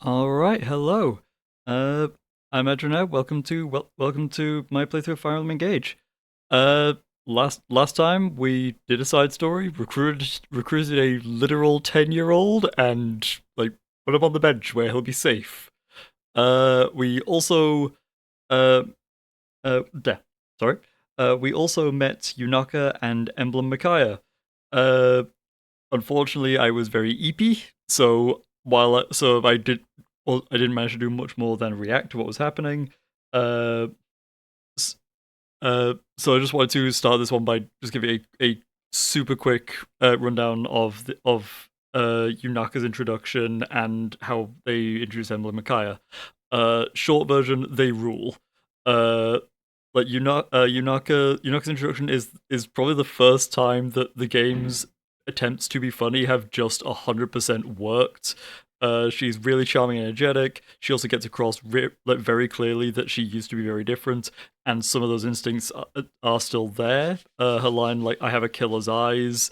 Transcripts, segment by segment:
All right, hello. Uh, I'm Edrina. Welcome to my playthrough of Fire Emblem Engage. Uh, last time we did a side story, recruited a literal 10-year-old, and like put him on the bench where he'll be safe. We also uh yeah, sorry. We also met Yunaka and Emblem Micaiah. Uh, Unfortunately, I was very eepy, so I didn't manage to do much more than react to what was happening. Uh, so I just wanted to start this one by just giving a super quick rundown of Yunaka's introduction and how they introduce Emblem Micaiah. Short version, they rule. Uh, Yunaka's introduction is probably the first time that the game's attempts to be funny have just 100% worked. She's really charming and energetic. She also gets across very clearly that she used to be very different, and some of those instincts are still there. Her line, like "I have a killer's eyes,"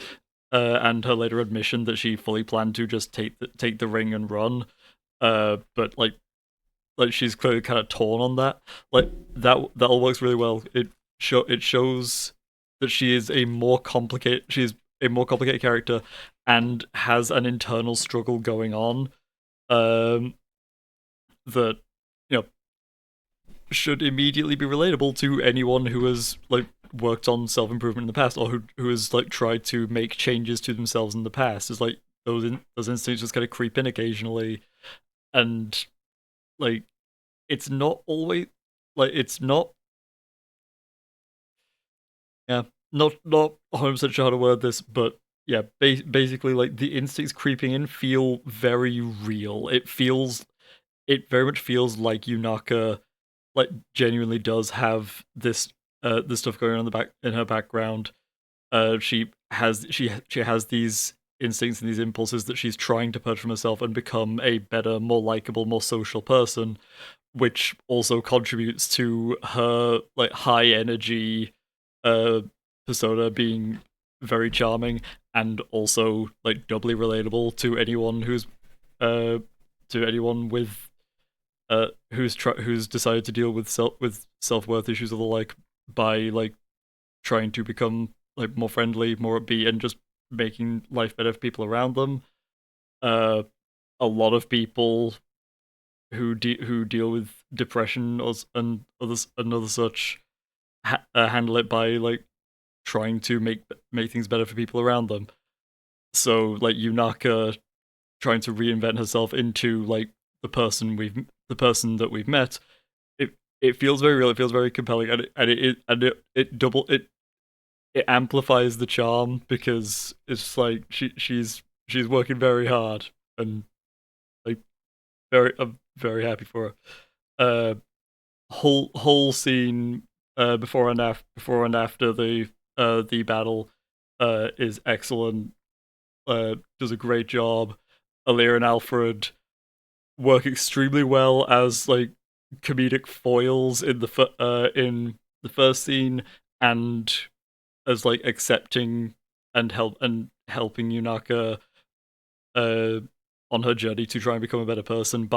and her later admission that she fully planned to just take the ring and run. But like she's clearly kind of torn on that. Like that all works really well. It shows that she's a more complicated character and has an internal struggle going on. Um, that you know should immediately be relatable to anyone who has like worked on self improvement in the past, or who has like tried to make changes to themselves in the past. It's like those instincts just kind of creep in occasionally, and like it's not always it's not, yeah, not 100% sure how to word this, but yeah, basically like the instincts creeping in feel very real. It very much feels like Yunaka like genuinely does have this stuff going on in the back in her background. She has these instincts and these impulses that she's trying to purge from herself and become a better, more likable, more social person, which also contributes to her like high energy uh persona being very charming, and also like doubly relatable to anyone uh with who's decided to deal with self-worth issues or the like, by like trying to become like more friendly, more upbeat, and just making life better for people around them. Uh, a lot of people who deal with depression and other such handle it by like trying to make things better for people around them. So like Yunaka trying to reinvent herself into like the person that we've met, it feels very real. It feels very compelling, it amplifies the charm because it's like she's working very hard, and like I'm very happy for her. Uh, whole scene before and after the battle is excellent. Does a great job. Alir and Alfred work extremely well as like comedic foils in the first scene, and as like accepting and helping Yunaka uh on her journey to try and become a better person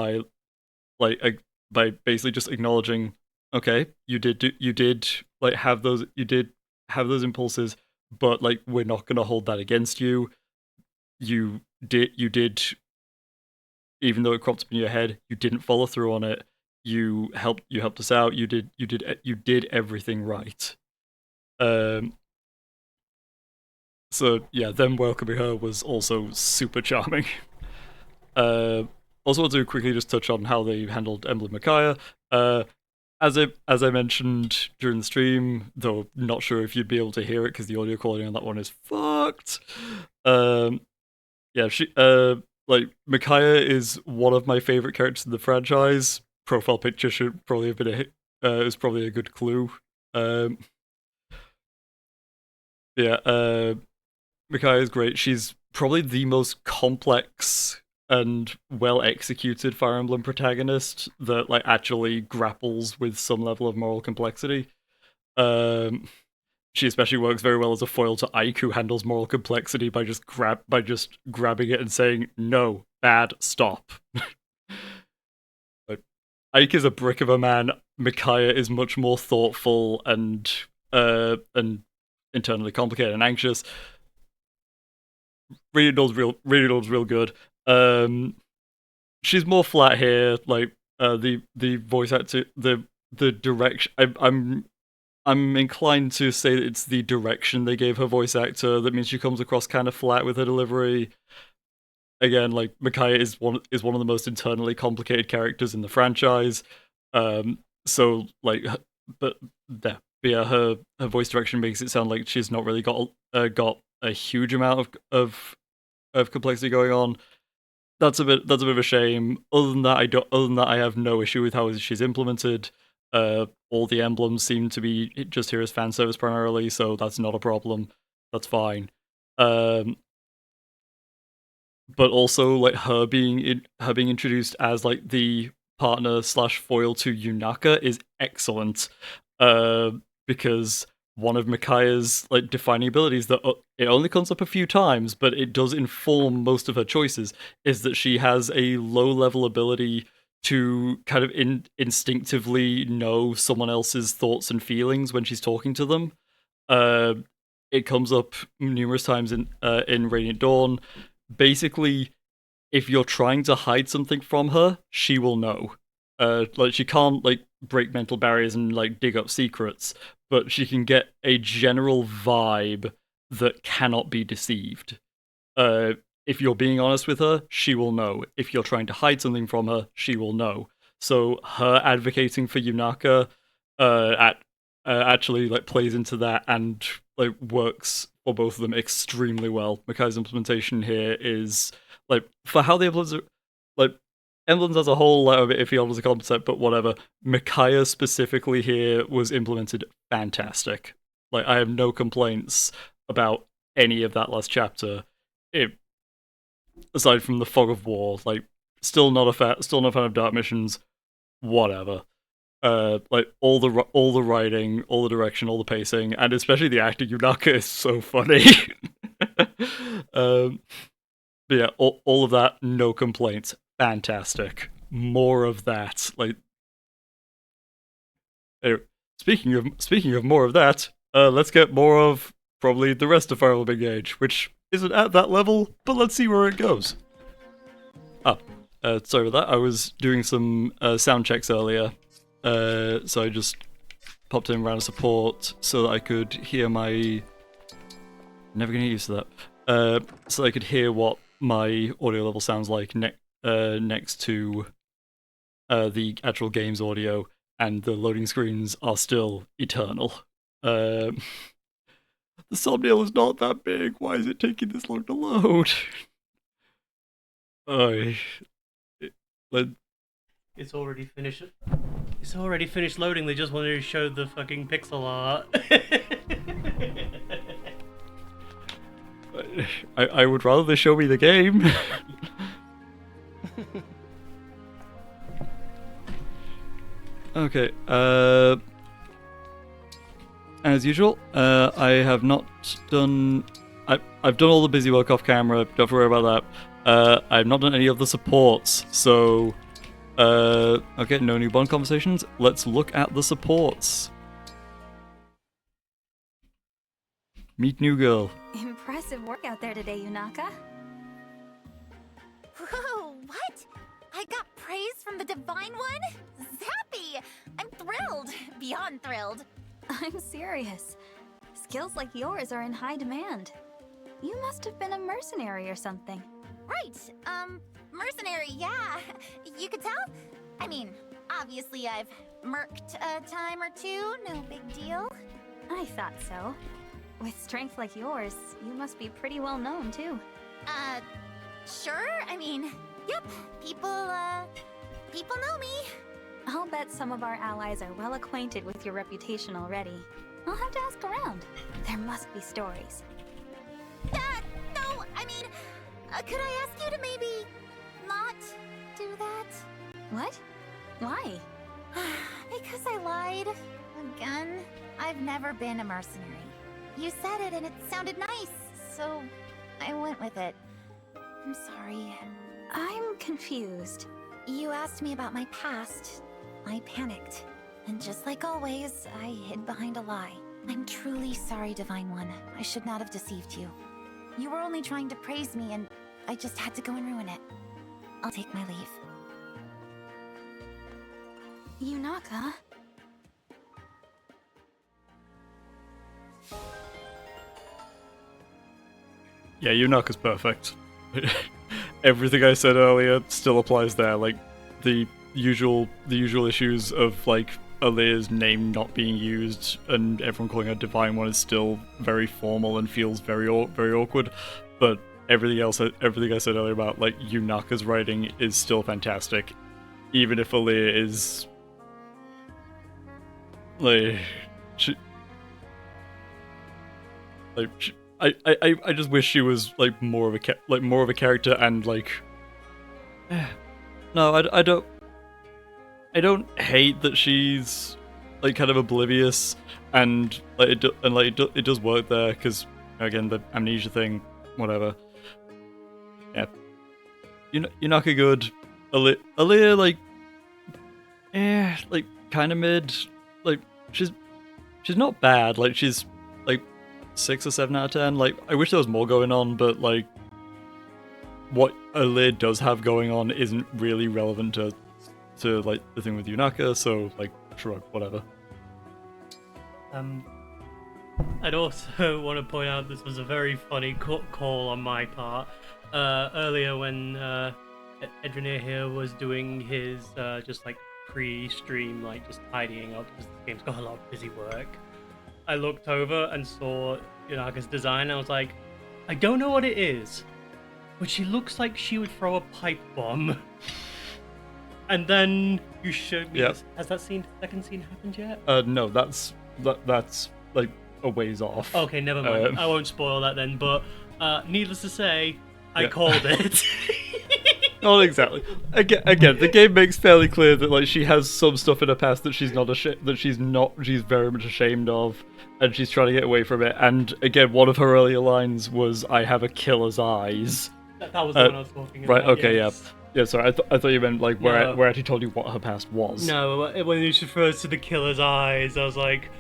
like uh, by basically just acknowledging, okay, you did like have those impulses, but like we're not going to hold that against you. You did, even though it cropped up in your head, you didn't follow through on it. You helped us out. You did everything right. Um, so yeah, them welcoming her was also super charming. Uh, Also want to quickly just touch on how they handled Emblem Micaiah. Uh, as I mentioned during the stream, though not sure if you'd be able to hear it because the audio quality on that one is fucked. Um, yeah, she like Micaiah is one of my favorite characters in the franchise. Profile picture should probably have been is probably a good clue. Um, yeah, Micaiah is great. She's probably the most complex and well executed Fire Emblem protagonist that like actually grapples with some level of moral complexity. Um, she especially works very well as a foil to Ike, who handles moral complexity by just grabbing it and saying no, bad, stop. Ike is a brick of a man. Micaiah is much more thoughtful and internally complicated and anxious. Really real good. She's more flat here. Like the voice actor, the direction. I'm inclined to say that it's the direction they gave her voice actor that means she comes across kind of flat with her delivery. Again, like Micaiah is one of the most internally complicated characters in the franchise. So like, but yeah, her voice direction makes it sound like she's not really got a huge amount of complexity going on. That's a bit of a shame. Other than that, I have no issue with how she's implemented. All the emblems seem to be just here as fan service primarily, so that's not a problem. That's fine. But also like her being introduced as like the partner slash foil to Yunaka is excellent. Because one of Micaiah's like defining abilities that it only comes up a few times, but it does inform most of her choices, is that she has a low level ability to kind of instinctively know someone else's thoughts and feelings when she's talking to them. Uh, it comes up numerous times in Radiant Dawn. Basically, if you're trying to hide something from her, she will know. Like she can't like break mental barriers and like dig up secrets, but she can get a general vibe that cannot be deceived. If you're being honest with her, she will know. If you're trying to hide something from her, she will know. So her advocating for Yunaka actually like plays into that and like works for both of them extremely well. Mikai's implementation here is like for how the emblems are, like emblems as a whole, like a bit iffy as a concept, but whatever. Micaiah specifically here was implemented fantastic. Like I have no complaints about any of that last chapter. It aside from the fog of war, like still not a fan of dark missions. Whatever. Like all the writing, all the direction, all the pacing, and especially the acting. Yunaka is so funny. um, but yeah, all of that, no complaints. Fantastic. More of that. Like, anyway, speaking of more of that, let's get more of probably the rest of Fire Emblem Engage, which isn't at that level, but let's see where it goes. Ah, sorry about that. I was doing some sound checks earlier, so I just popped in around support so that I could hear my. Never gonna get used to that. So I could hear what my audio level sounds like next to the actual game's audio, and the loading screens are still eternal. The thumbnail is not that big. Why is it taking this long to load? It's already finished. It's already finished loading. They just wanted to show the fucking pixel art. I would rather they show me the game. Okay. As usual, I have not done. I've done all the busy work off camera. Don't have to worry about that. I've not done any of the supports, so okay, no new bond conversations. Let's look at the supports. Meet new girl. Impressive work out there today, Yunaka. Whoa, what? I got praise from the Divine One? Zappy! I'm thrilled. Beyond thrilled. I'm serious. Skills like yours are in high demand. You must have been a mercenary or something. Right, mercenary, yeah. You could tell? I mean, obviously I've merked a time or two, no big deal. I thought so. With strength like yours, you must be pretty well known, too. Sure, I mean, yep, people know me. I'll bet some of our allies are well acquainted with your reputation already. I'll have to ask around. There must be stories. No, I mean, could I ask you to maybe not do that? What? Why? Because I lied. Again. I've never been a mercenary. You said it and it sounded nice, so I went with it. I'm sorry. I'm confused. You asked me about my past. I panicked. And just like always, I hid behind a lie. I'm truly sorry, Divine One. I should not have deceived you. You were only trying to praise me, and I just had to go and ruin it. I'll take my leave. Yunaka? Yeah, Yunaka's perfect. Everything I said earlier still applies there. Like the usual issues of like Alea's name not being used and everyone calling her Divine One is still very formal and feels very awkward. But everything I said earlier about like Yunaka's writing is still fantastic, even if Alea is like I just wish she was like more of a character and like no I don't hate that she's like kind of oblivious and like it does work there because again the amnesia thing, whatever. Yeah, Yunaka good. Alea like kind of mid. Like she's not bad. Like she's like 6 or 7 out of 10. Like I wish there was more going on, but like what Alea does have going on isn't really relevant to like the thing with Yunaka, so like shrug, whatever. I'd also want to point out this was a very funny call on my part. Earlier when Edrenier here was doing his just like pre-stream, like just tidying up because the game's got a lot of busy work, I looked over and saw Yunaka's design. I was like, I don't know what it is, but she looks like she would throw a pipe bomb. And then you showed me this. Has that second scene happened yet? No, that's like a ways off. Okay, never mind. I won't spoil that then, but needless to say, I called it. Not exactly. Again, the game makes fairly clear that like she has some stuff in her past that she's very much ashamed of, and she's trying to get away from it. And again, one of her earlier lines was, "I have a killer's eyes." That was the one I was talking about. Right. Okay. Yes. Yeah. Yeah, sorry, I thought you meant like where I actually told you what her past was. No, when you refers to the killer's eyes, I was like,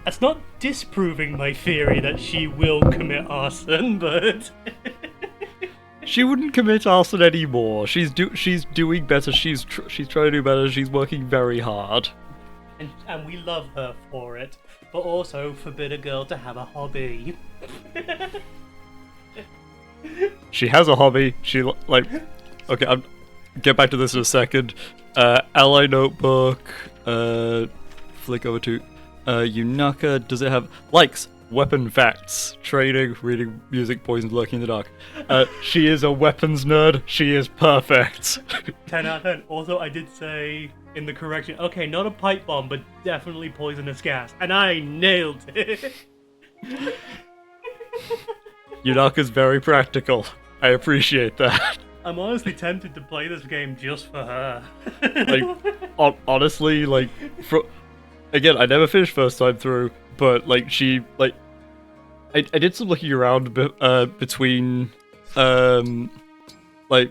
that's not disproving my theory that she will commit arson, but she wouldn't commit arson anymore. She's doing better. She's trying to do better. She's working very hard, and we love her for it. But also forbid a girl to have a hobby. She has a hobby. She like, okay, I'll get back to this in a second. Ally notebook. Flick over to Yunaka. Does it have likes? Weapon facts. Training, reading music, poisons lurking in the dark. She is a weapons nerd. She is perfect. 10 out of 10. Also, I did say in the correction, okay, not a pipe bomb, but definitely poisonous gas. And I nailed it. Yunaka's very practical. I appreciate that. I'm honestly tempted to play this game just for her. Like, honestly, like, again, I never finished first time through, but like she, like, I did some looking around between, like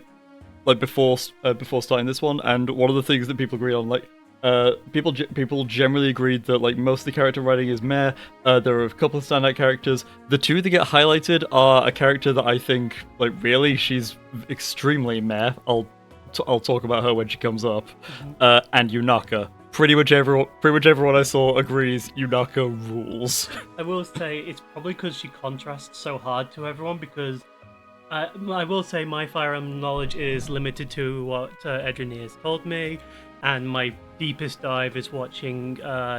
before starting this one, and one of the things that people agree on, like, people generally agreed that like most of the character writing is meh. There are a couple of standout characters. The two that get highlighted are a character that I think like really she's extremely meh. I'll talk about her when she comes up. And Yunaka. Pretty much everyone I saw agrees Yunaka rules. I will say it's probably because she contrasts so hard to everyone, because I will say my Fire Emblem knowledge is limited to what Edrenier has told me, and my deepest dive is watching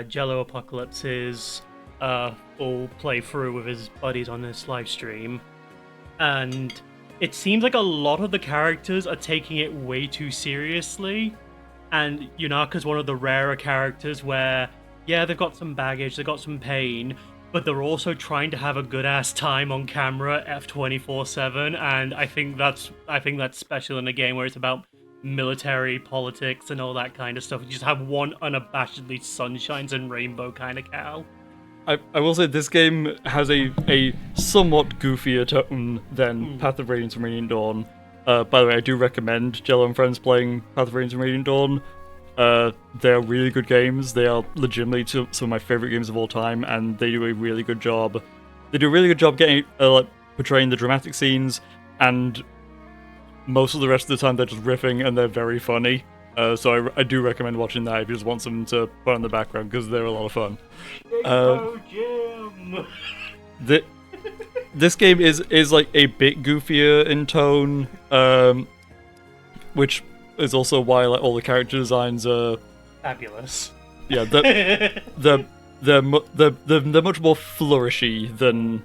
Jello Apocalypse's full playthrough with his buddies on this live stream. And it seems like a lot of the characters are taking it way too seriously, and Yunaka's one of the rarer characters where, yeah, they've got some baggage, they've got some pain, but they're also trying to have a good-ass time on camera F24/7, and I think that's special in a game where it's about military politics and all that kind of stuff. You just have one unabashedly sunshines and rainbow kind of cow. I will say this game has a somewhat goofier tone than Path of Radiance and Radiant Dawn. By the way, I do recommend Jello and friends playing Path of Radiance and Radiant Dawn. They're really good games. They are legitimately some of my favorite games of all time, and they do a really good job. They do a really good job getting like portraying the dramatic scenes, and most of the rest of the time they're just riffing and they're very funny. So I do recommend watching that if you just want something to put on the background because they're a lot of fun. Jim. This game is like a bit goofier in tone, which is also why like all the character designs are Fabulous. yeah they're much more flourishy than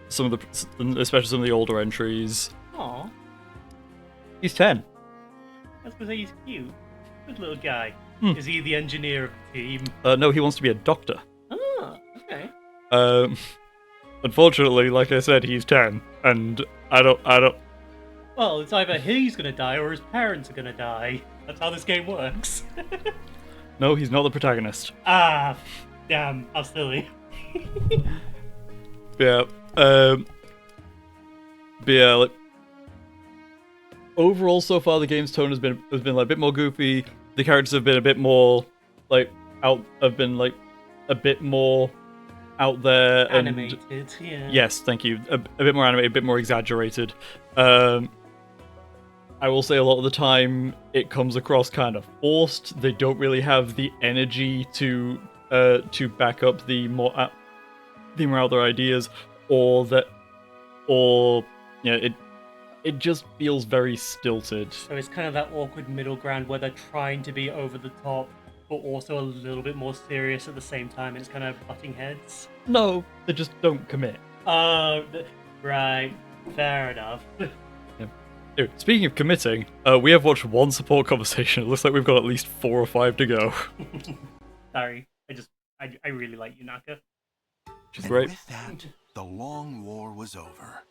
especially some of the older entries. Aw, He's 10. I was gonna say he's cute. Good little guy. Hmm. Is he the engineer of the team? No, he wants to be a doctor. Ah, okay. Unfortunately, like I said, he's 10, and I don't. Well, it's either he's gonna die or his parents are gonna die. That's how this game works. No, he's not the protagonist. Ah, damn, how silly. Yeah. But yeah, like, overall, so far the game's tone has been like a bit more goofy. The characters have been a bit more like a bit more out there and Animated, yeah. yes, thank you. A bit more animated, a bit more exaggerated. I will say a lot of the time it comes across kind of forced. They don't really have the energy to back up the more out there ideas, or it just feels very stilted. So it's kind of that awkward middle ground where they're trying to be over the top, but also a little bit more serious at the same time. It's kind of butting heads. No, they just don't commit. Right. Fair enough. Anyway, speaking of committing, we have watched one support conversation. It looks like we've got at least 4 or 5 to go. Sorry. I really like Yunaka. Which is And great. with that, the long war was over.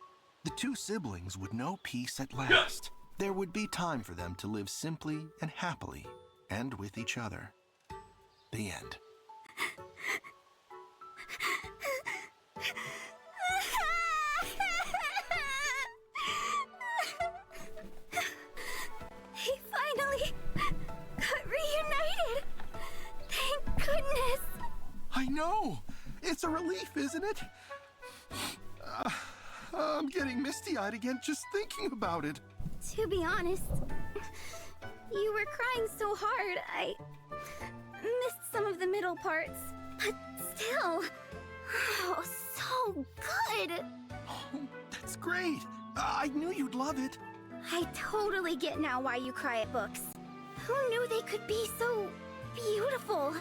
The two siblings would know peace at last. There would be time for them to live simply and happily, and with each other. The end. He finally got reunited. Thank goodness. I know! It's a relief, isn't it? I'm getting misty-eyed again just thinking about it. To be honest, you were crying so hard, I missed some of the middle parts. But still, oh, so good. Oh, that's great. I knew you'd love it. I totally get now why you cry at books. Who knew they could be so beautiful?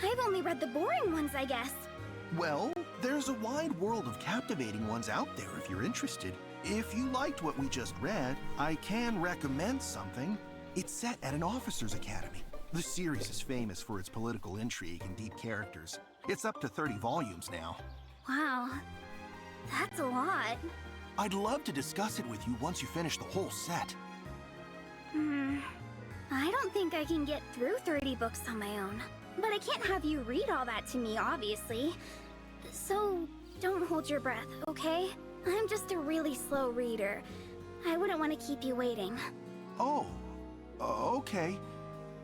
I've only read the boring ones, I guess. Well, there's a wide world of captivating ones out there if you're interested. If you liked what we just read, I can recommend something. It's set at an officer's academy. The series is famous for its political intrigue and deep characters. It's up to 30 volumes now. Wow, that's a lot. I'd love to discuss it with you once you finish the whole set. I don't think I can get through 30 books on my own. But I can't have you read all that to me, obviously. So, don't hold your breath, okay? I'm just a really slow reader. I wouldn't want to keep you waiting. Oh, okay.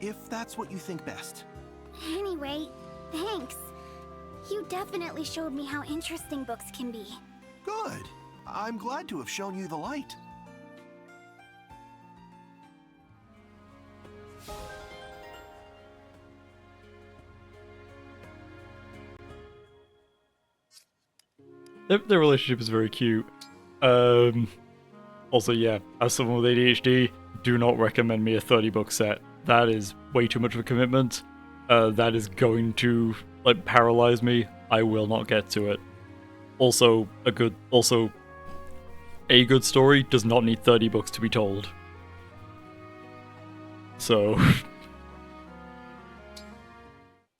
If that's what you think best. Anyway, thanks. You definitely showed me how interesting books can be. Good. I'm glad to have shown you the light. Their relationship is very cute. Also, yeah, as someone with ADHD, do not recommend me a 30-book set. That is way too much of a commitment. That is going to like paralyze me. I will not get to it. Also, a good story does not need 30 books to be told. So,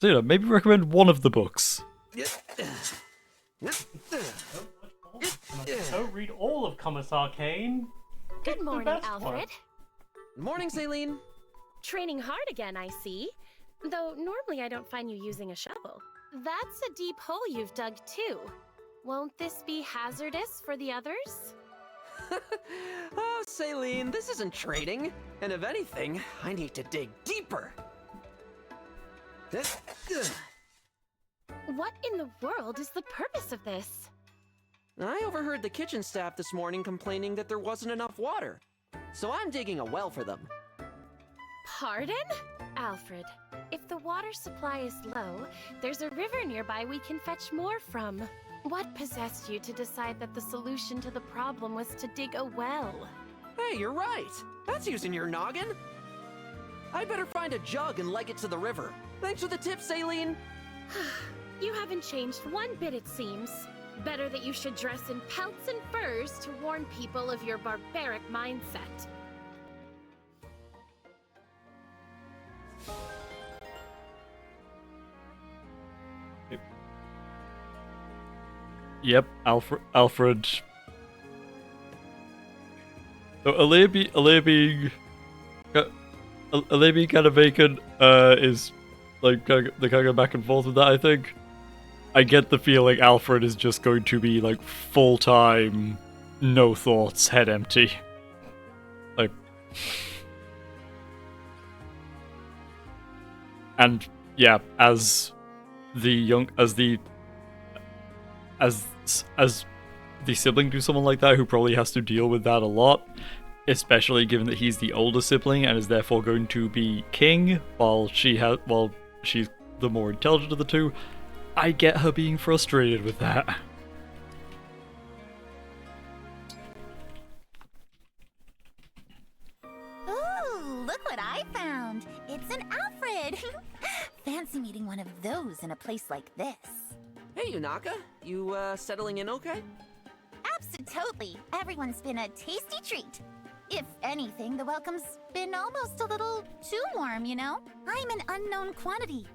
maybe recommend one of the books. So read all of Commissar Kane. Good The morning, best one. Alfred. Morning, Celine. Training hard again, I see. Though normally I don't find you using a shovel. That's a deep hole you've dug too. Won't this be hazardous for the others? Oh, Celine, this isn't training. And if anything, I need to dig deeper. paper. What in the world is the purpose of this? I overheard the kitchen staff this morning complaining that there wasn't enough water. So I'm digging a well for them. Pardon? Alfred, if the water supply is low, there's a river nearby we can fetch more from. What possessed you to decide that the solution to the problem was to dig a well? Hey, you're right. That's using your noggin. I'd better find a jug and leg it to the river. Thanks for the tip, Saline. You haven't changed one bit, it seems. Better that you should dress in pelts and furs to warn people of your barbaric mindset. Yep, Alfred. So Alea being kind of vacant is like they kind of go back and forth with that. I think I get the feeling Alfred is just going to be like full time, no thoughts, head empty. Like, and yeah, as the sibling to someone like that who probably has to deal with that a lot, especially given that he's the older sibling and is therefore going to be king while she's the more intelligent of the two. I get her being frustrated with that. Ooh, look what I found! It's an Alfred! Fancy meeting one of those in a place like this. Hey, Yunaka. You, settling in okay? Absolutely! Everyone's been a tasty treat. If anything, the welcome's been almost a little too warm, you know? I'm an unknown quantity.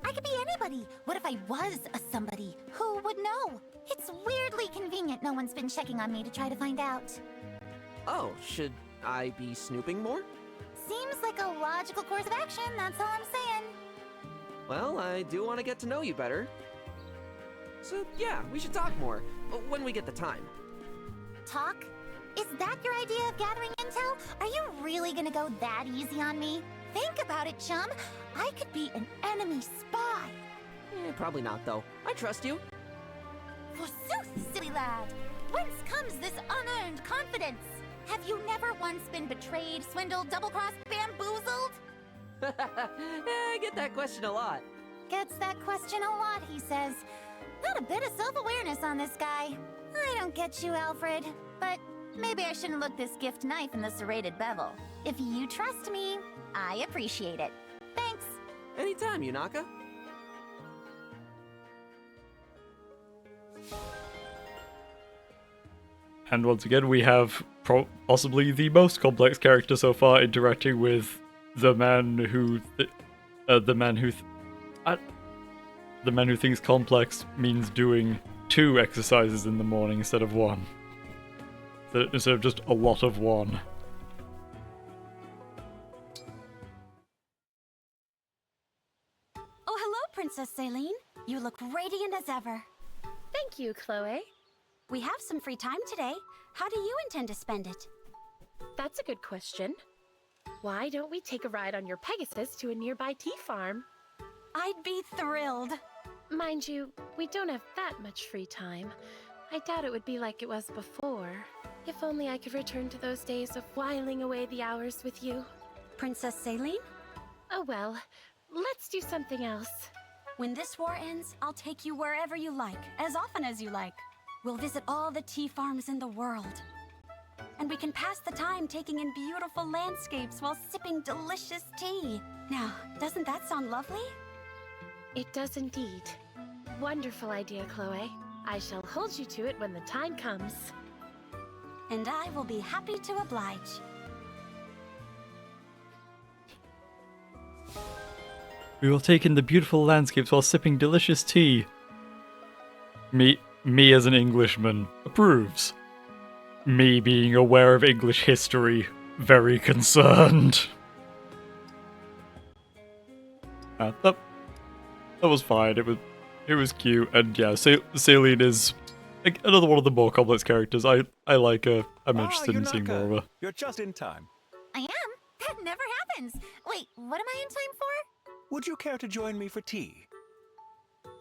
I could be anybody. What if I was a somebody? Who would know? It's weirdly convenient no one's been checking on me to try to find out. Oh, should I be snooping more? Seems like a logical course of action, that's all I'm saying. Well, I do want to get to know you better. So, yeah, we should talk more, when we get the time. Talk? Is that your idea of gathering intel? Are you really gonna go that easy on me? Think about it, chum. I could be an enemy spy. Probably not, though. I trust you. Forsooth, silly lad. Whence comes this unearned confidence? Have you never once been betrayed, swindled, double-crossed, bamboozled? I get that question a lot. Gets that question a lot, he says. Not a bit of self-awareness on this guy. I don't get you, Alfred. But maybe I shouldn't look this gift knife in the serrated bevel. If you trust me, I appreciate it. Thanks. Anytime, Yunaka. And once again, we have possibly the most complex character so far interacting with the man who thinks complex means doing 2 exercises in the morning instead of 1. Instead of just a lot of 1. Oh, hello, Princess Saline. You look radiant as ever. Thank you, Chloe. We have some free time today. How do you intend to spend it? That's a good question. Why don't we take a ride on your Pegasus to a nearby tea farm? I'd be thrilled. Mind you, we don't have that much free time. I doubt it would be like it was before. If only I could return to those days of whiling away the hours with you. Princess Saline? Oh well, let's do something else. When this war ends, I'll take you wherever you like, as often as you like. We'll visit all the tea farms in the world. And we can pass the time taking in beautiful landscapes while sipping delicious tea. Now, doesn't that sound lovely? It does indeed. Wonderful idea, Chloe. I shall hold you to it when the time comes. And I will be happy to oblige. We will take in the beautiful landscapes while sipping delicious tea. Me as an Englishman approves. Me being aware of English history, very concerned. That was fine. It was cute, and yeah, Saline is another one of the more complex characters. I like her. I'm interested in seeing more of her. You're just in time. I am? That never happens. Wait, what am I in time for? Would you care to join me for tea?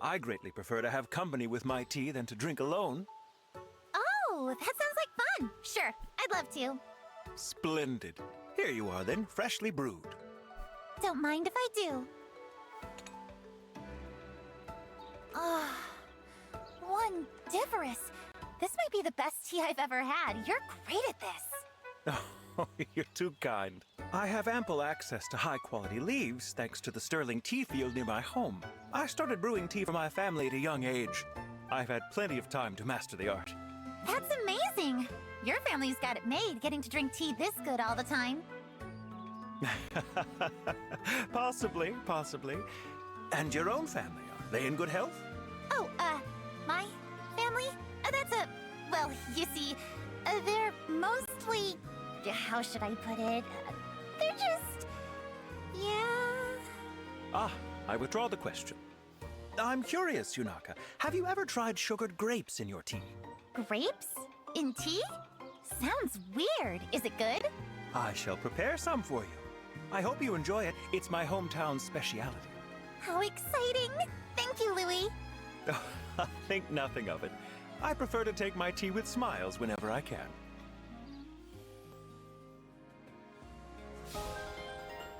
I greatly prefer to have company with my tea than to drink alone. Oh, that sounds like fun. Sure, I'd love to. Splendid. Here you are then, freshly brewed. Don't mind if I do. Wondivorous. This might be the best tea I've ever had. You're great at this. Oh, you're too kind. I have ample access to high-quality leaves thanks to the sterling tea field near my home. I started brewing tea for my family at a young age. I've had plenty of time to master the art. That's amazing. Your family's got it made, getting to drink tea this good all the time. Possibly. And your own family, are they in good health? Oh, my family? Well, you see, they're mostly... How should I put it? They're just... yeah... Ah, I withdraw the question. I'm curious, Yunaka. Have you ever tried sugared grapes in your tea? Grapes? In tea? Sounds weird. Is it good? I shall prepare some for you. I hope you enjoy it. It's my hometown speciality. How exciting! Thank you, Louis. Think nothing of it. I prefer to take my tea with smiles whenever I can.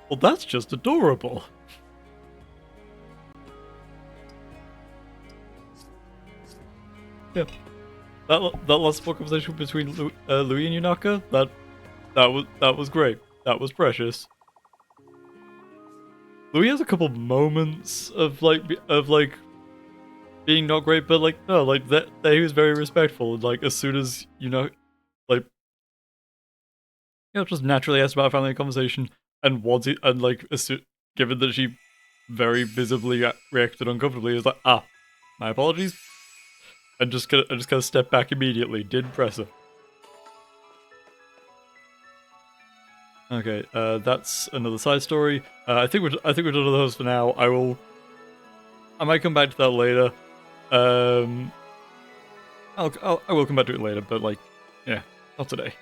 Well, that's just adorable. Yeah. That last small conversation between Louis and Yunaka, that was great. That was precious. Louis has a couple moments of being not great, but no, that he was very respectful. And as soon as just naturally asked about family conversation, and given that she very visibly reacted uncomfortably, he was like, my apologies, and just kind of stepped back immediately. Didn't press her. Okay, that's another side story. I think we're done with those for now. I might come back to that later. I will come back to it later, but not today.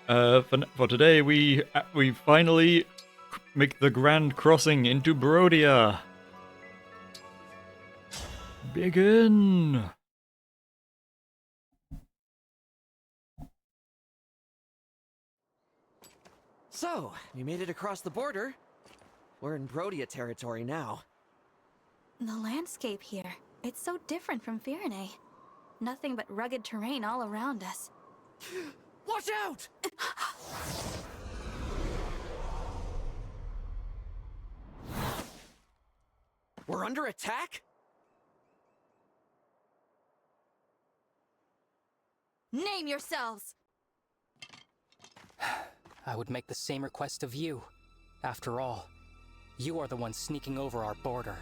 For today, we finally make the grand crossing into Brodia. Begin. So, we made it across the border. We're in Brodia territory now. The landscape here, it's so different from Firene. Nothing but rugged terrain all around us. Watch out! We're under attack? Name yourselves! I would make the same request of you. After all, you are the one sneaking over our border.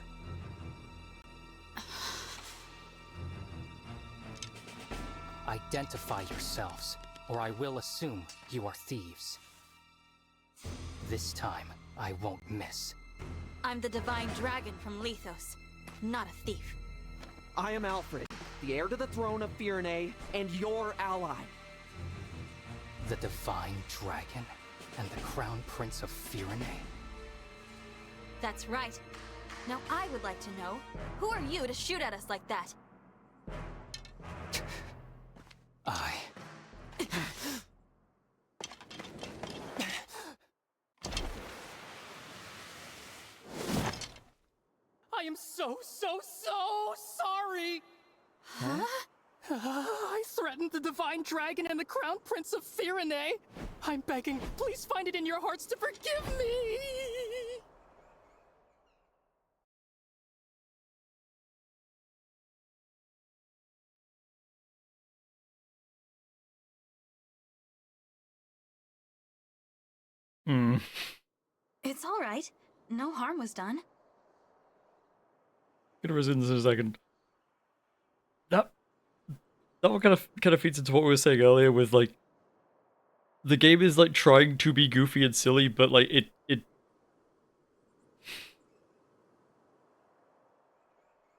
Identify yourselves, or I will assume you are thieves. This time, I won't miss. I'm the Divine Dragon from Lethos, not a thief. I am Alfred, the heir to the throne of Firene, and your ally. The Divine Dragon and the Crown Prince of Firene? That's right. Now I would like to know, who are you to shoot at us like that? I am so sorry! Huh? I threatened the Divine Dragon and the Crown Prince of Firene. I'm begging, please find it in your hearts to forgive me! It's all right. No harm was done. Gonna resume this in a second. That one kind of feeds into what we were saying earlier with the game is trying to be goofy and silly, but it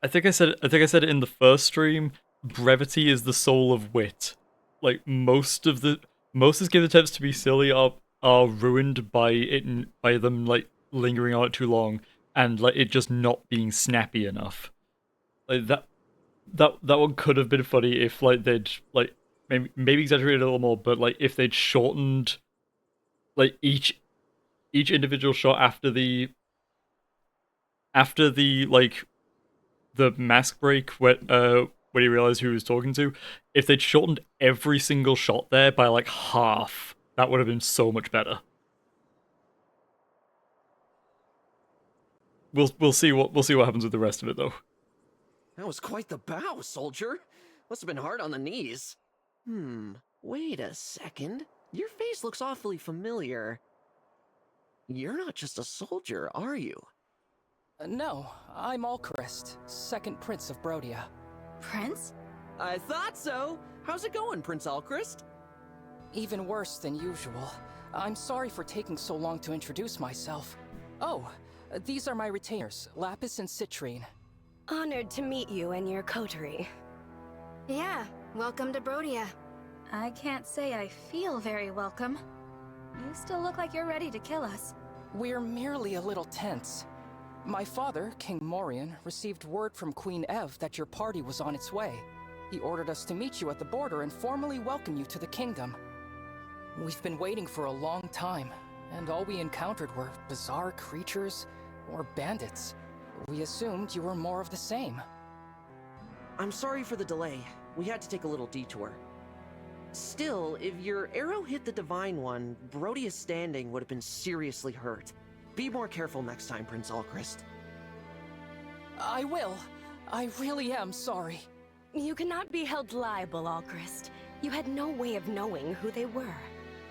I think I said it in the first stream. Brevity is the soul of wit. Most of this game attempts to be silly are are ruined by them like lingering on it too long and like it just not being snappy enough. Like that one could have been funny if like they'd like maybe exaggerated a little more, but like if they'd shortened like each individual shot after the mask break when he realized who he was talking to, if they'd shortened every single shot there by like half, that would have been so much better. We'll see what happens with the rest of it though. That was quite the bow, soldier. Must have been hard on the knees. Wait a second. Your face looks awfully familiar. You're not just a soldier, are you? No, I'm Alchrist, second prince of Brodia. Prince? I thought so. How's it going, Prince Alchrist? Even worse than usual. I'm sorry for taking so long to introduce myself. Oh, these are my retainers, Lapis and Citrine. Honored to meet you and your coterie. Yeah, welcome to Brodia. I can't say I feel very welcome. You still look like you're ready to kill us. We're merely a little tense. My father, King Morian, received word from Queen Ev that your party was on its way. He ordered us to meet you at the border and formally welcome you to the kingdom. We've been waiting for a long time, and all we encountered were bizarre creatures or bandits. We assumed you were more of the same. I'm sorry for the delay. We had to take a little detour. Still, if your arrow hit the Divine One, Brodia's standing would have been seriously hurt. Be more careful next time, Prince Alchrist. I will. I really am sorry. You cannot be held liable, Alchrist. You had no way of knowing who they were.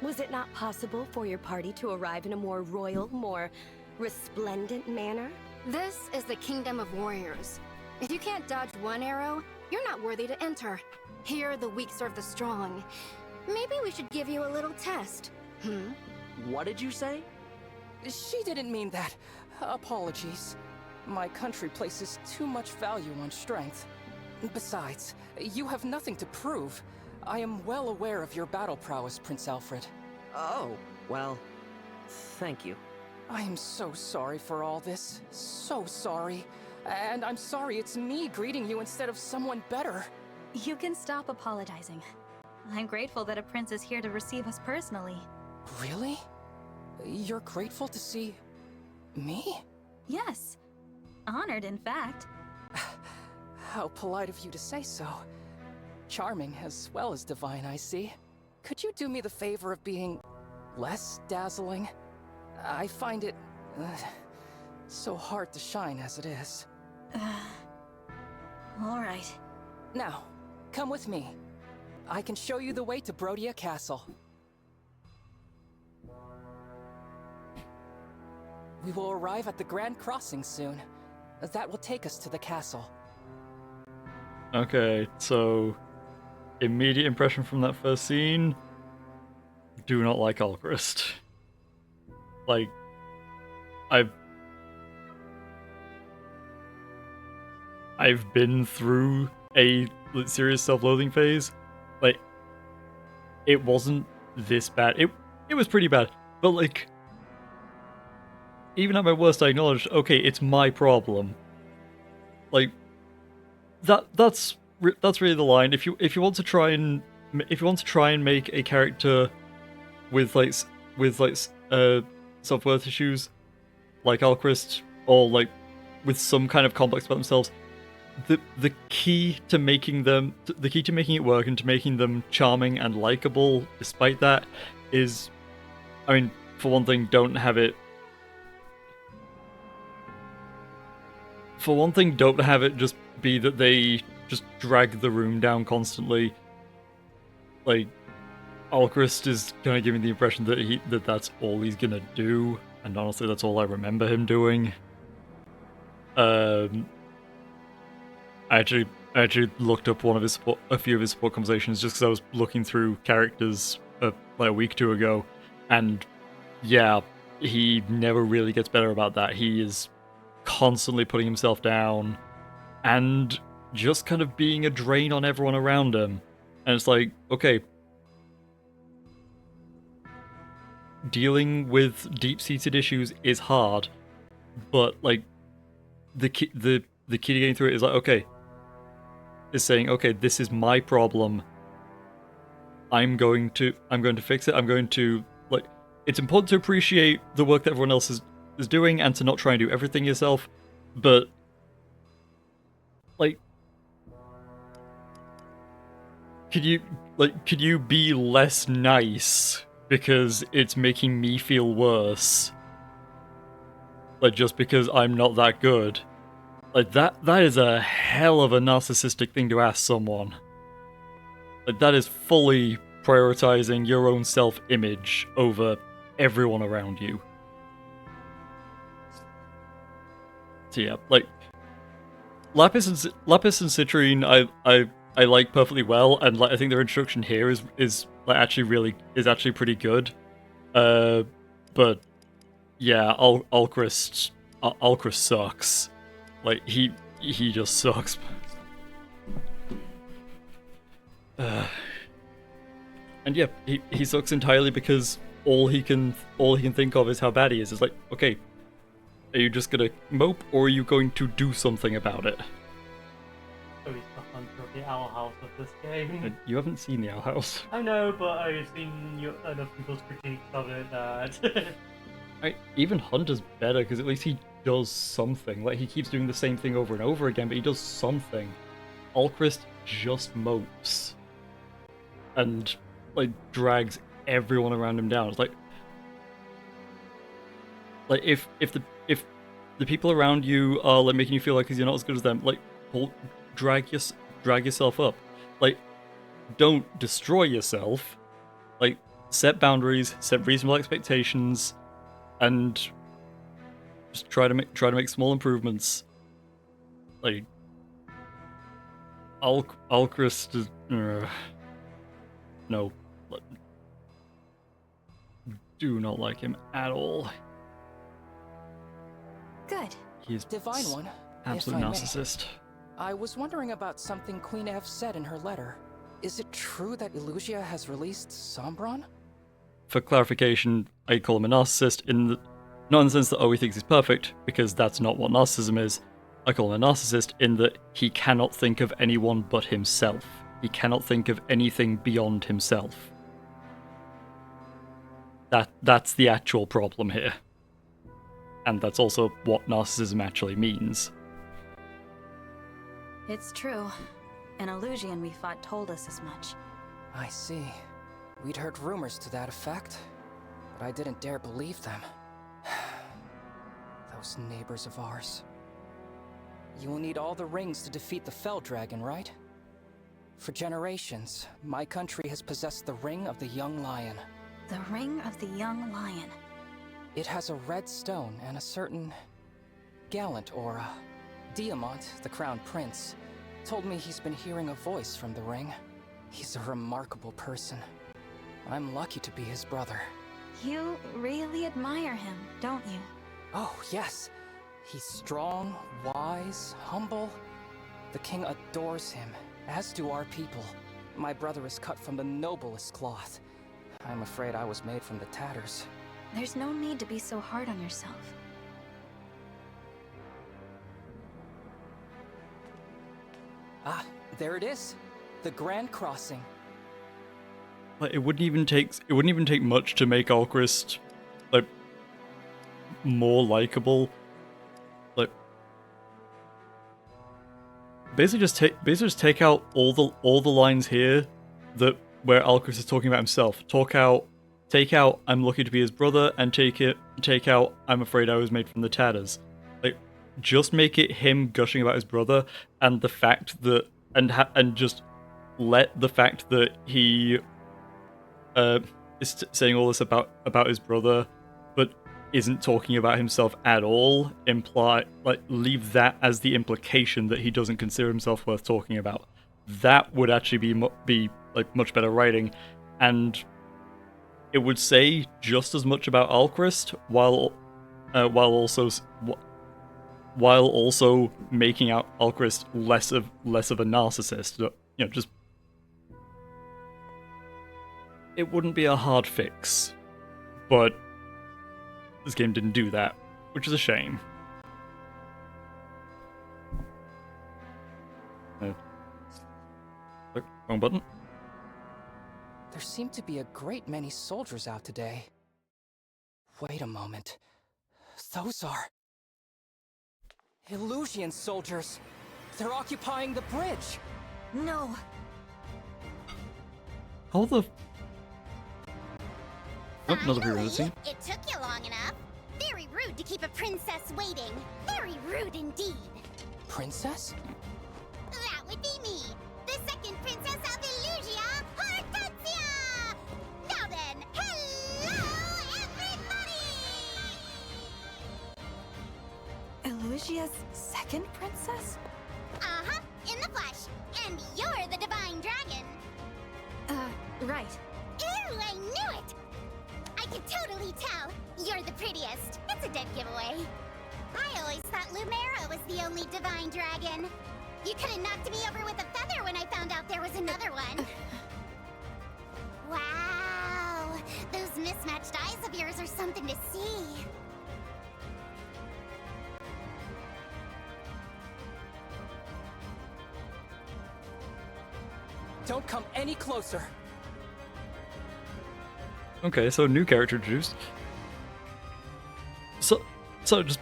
Was it not possible for your party to arrive in a more royal, more resplendent manner? This is the Kingdom of Warriors. If you can't dodge one arrow, you're not worthy to enter. Here, the weak serve the strong. Maybe we should give you a little test. What did you say? She didn't mean that. Apologies. My country places too much value on strength. Besides, you have nothing to prove. I am well aware of your battle prowess, Prince Alfred. Oh, well, thank you. I am so sorry for all this. So sorry. And I'm sorry it's me greeting you instead of someone better. You can stop apologizing. I'm grateful that a prince is here to receive us personally. Really? You're grateful to see me? Yes. Honored, in fact. How polite of you to say so. Charming as well as divine, I see. Could you do me the favor of being less dazzling? I find it so hard to shine as it is. All right. Now, come with me. I can show you the way to Brodia Castle. We will arrive at the Grand Crossing soon. That will take us to the castle. Okay, so immediate impression from that first scene, do not like Alchrist. Like, I've been through a serious self-loathing phase. Like, it wasn't this bad. It was pretty bad, but like, even at my worst, I acknowledged, okay, it's my problem. Like, that's really the line. If you want to try and make a character with self-worth issues like Alchrist, or like with some kind of complex about themselves, the key to making it work and to making them charming and likable despite that is, I mean, for one thing, don't have it just be that they just drag the room down constantly. Like, Alchrist is kind of giving the impression that that's all he's gonna do, and honestly, that's all I remember him doing. I actually looked up a few of his support conversations just because I was looking through characters like a week or two ago, and yeah, he never really gets better about that. He is constantly putting himself down and just kind of being a drain on everyone around him. And it's like, okay, dealing with deep-seated issues is hard, but like the key to getting through it is like, okay, is saying, okay, this is my problem. I'm going to fix it. I'm going to, like, it's important to appreciate the work that everyone else is doing and to not try and do everything yourself, but like, could you be less nice because it's making me feel worse? Like, just because I'm not that good. Like, that is a hell of a narcissistic thing to ask someone. Like, that is fully prioritizing your own self-image over everyone around you. So yeah, like, Lapis and Citrine, I like perfectly well, and like I think their introduction here is like actually pretty good. But yeah, Alchrist sucks. Like he just sucks. And yeah, he sucks entirely because all he can think of is how bad he is. It's like, okay, are you just gonna mope or are you going to do something about it? So he's the hunter of the Owl House of this game. You haven't seen the Owl House. I know, but I've seen enough people's critiques of it that... Even Hunter's better, because at least he does something. Like, he keeps doing the same thing over and over again, but he does something. Alchrist just mopes. And, like, drags everyone around him down. It's like if the people around you are, like, making you feel like you're not as good as them, like, drag yourself up. Like, don't destroy yourself. Like, set boundaries, set reasonable expectations, and just try to make small improvements. Like, Alchrist is no, do not like him at all. Good. He's Divine One, absolute if I may. narcissist. I was wondering about something Queen F said in her letter. Is it true that Elusia has released Sombron? For clarification, I call him a narcissist not in the sense that, oh, he thinks he's perfect, because that's not what narcissism is. I call him a narcissist in that he cannot think of anyone but himself. He cannot think of anything beyond himself. That's the actual problem here. And that's also what narcissism actually means. It's true. An Elusian we fought told us as much. I see. We'd heard rumors to that effect, but I didn't dare believe them. Those neighbors of ours. You will need all the rings to defeat the Fell Dragon, right? For generations, my country has possessed the Ring of the Young Lion. The Ring of the Young Lion. It has a red stone and a certain gallant aura. Diamant, the Crown Prince, told me he's been hearing a voice from the ring. He's a remarkable person. I'm lucky to be his brother. You really admire him, don't you? Oh, yes. He's strong, wise, humble. The king adores him, as do our people. My brother is cut from the noblest cloth. I'm afraid I was made from the tatters. There's no need to be so hard on yourself. Ah, there it is. The Grand Crossing. Like, it wouldn't even take much to make Alchrist, like, more likable. Like, basically just take out all the lines here that where Alchrist is talking about himself. Take out I'm lucky to be his brother, and take out I'm afraid I was made from the tatters. Like, just make it him gushing about his brother, and the fact that and just let the fact that he is saying all this about his brother, but isn't talking about himself at all, leave that as the implication that he doesn't consider himself worth talking about. That would actually be like much better writing, and it would say just as much about Alchrist while also making out Alchrist less of a narcissist. You know, just it wouldn't be a hard fix, but this game didn't do that, which is a shame. Look, wrong button. There seem to be a great many soldiers out today. Wait a moment. Those are... Elusian soldiers! They're occupying the bridge! No. How the... Oh, another pre-rendered. It took you long enough. Very rude to keep a princess waiting. Very rude indeed. Princess? That would be me, the second princess of Elusia, Hortensia! Now then, hello, everybody! Elusia's second princess? Uh-huh, in the flesh. And you're the divine dragon. Right. Ew, I knew it! I could totally tell. You're the prettiest. It's a dead giveaway. I always thought Lumera was the only divine dragon. You could have knocked me over with a feather when I found out there was another one. Wow, those mismatched eyes of yours are something to see. Don't come any closer! Okay, so new character introduced. So just...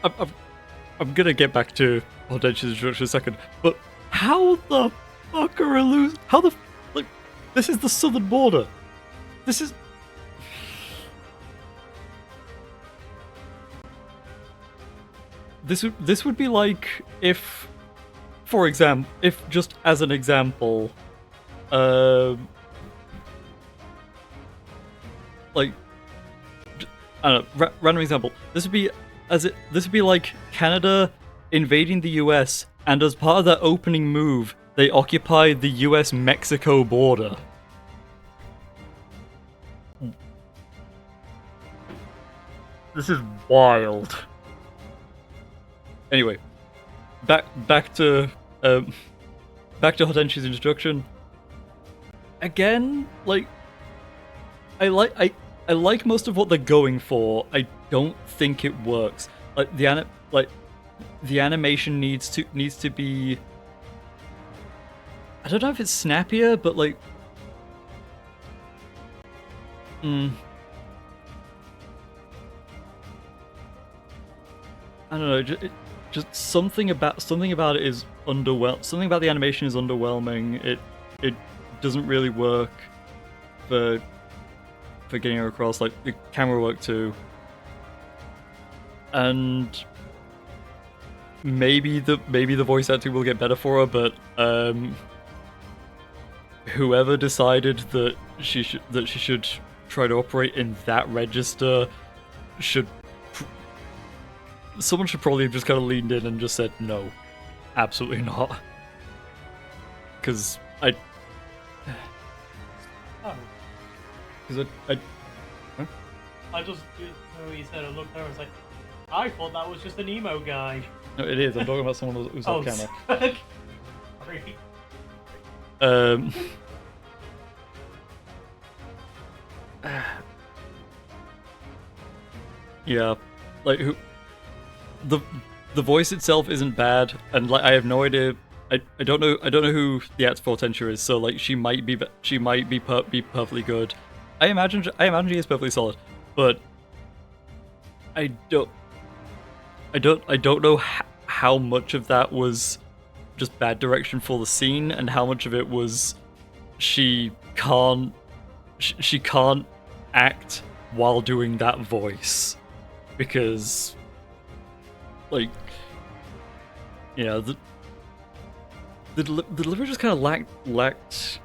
I'm gonna get back to Hortensia's introduction in a second, but how the fuck are Elusia... How the... Like, this is the southern border. This is... This would be like if, for example, if just as an example, like, I don't know, random example. This would be like Canada invading the US, and as part of that opening move, they occupy the US-Mexico border. This is wild. Anyway, back to Hortensia's introduction. Again, like, I like most of what they're going for. I don't think it works. Like the animation needs to be. I don't know if it's snappier, but like, I don't know. Just something about it is underwhelming. Something about the animation is underwhelming. It doesn't really work for getting her across. Like the camera work too, and maybe the voice acting will get better for her. But whoever decided that she should try to operate in that register should. Someone should probably have just kind of leaned in and just said, no, absolutely not. Because Oh. Because huh? I just, when you said I looked there, I was like, I thought that was just an emo guy. No, it is. I'm talking about someone who's off camera. Sorry. Yeah, like who. The voice itself isn't bad, and like I have no idea. I don't know who the actor for Hortensia is, so like she might be perfectly good. I imagine she is perfectly solid, but I don't know how much of that was just bad direction for the scene, and how much of it was she can't act while doing that voice, because. Like, yeah, the delivery just kind of lacked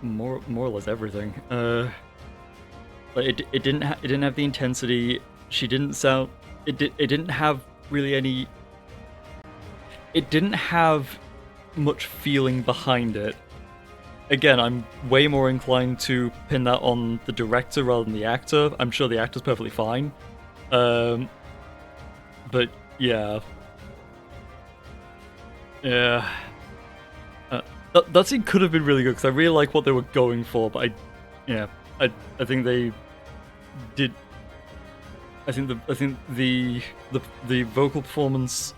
more or less everything. Like it didn't have the intensity. She didn't sound. It didn't have really any. It didn't have much feeling behind it. Again, I'm way more inclined to pin that on the director rather than the actor. I'm sure the actor's perfectly fine. But yeah, that scene could have been really good because I really like what they were going for. But yeah, I think they did. I think the vocal performance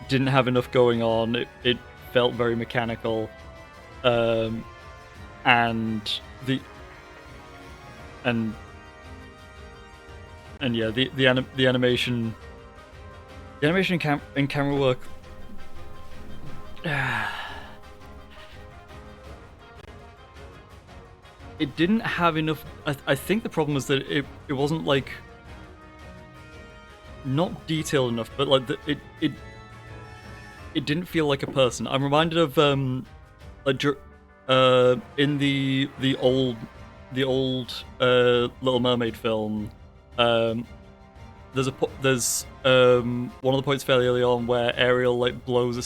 didn't have enough going on. It felt very mechanical, and the animation and camera work. It didn't have enough. I think the problem was that it wasn't like not detailed enough, but like it didn't feel like a person. I'm reminded of like in the old Little Mermaid film. There's one of the points fairly early on where Ariel like blows a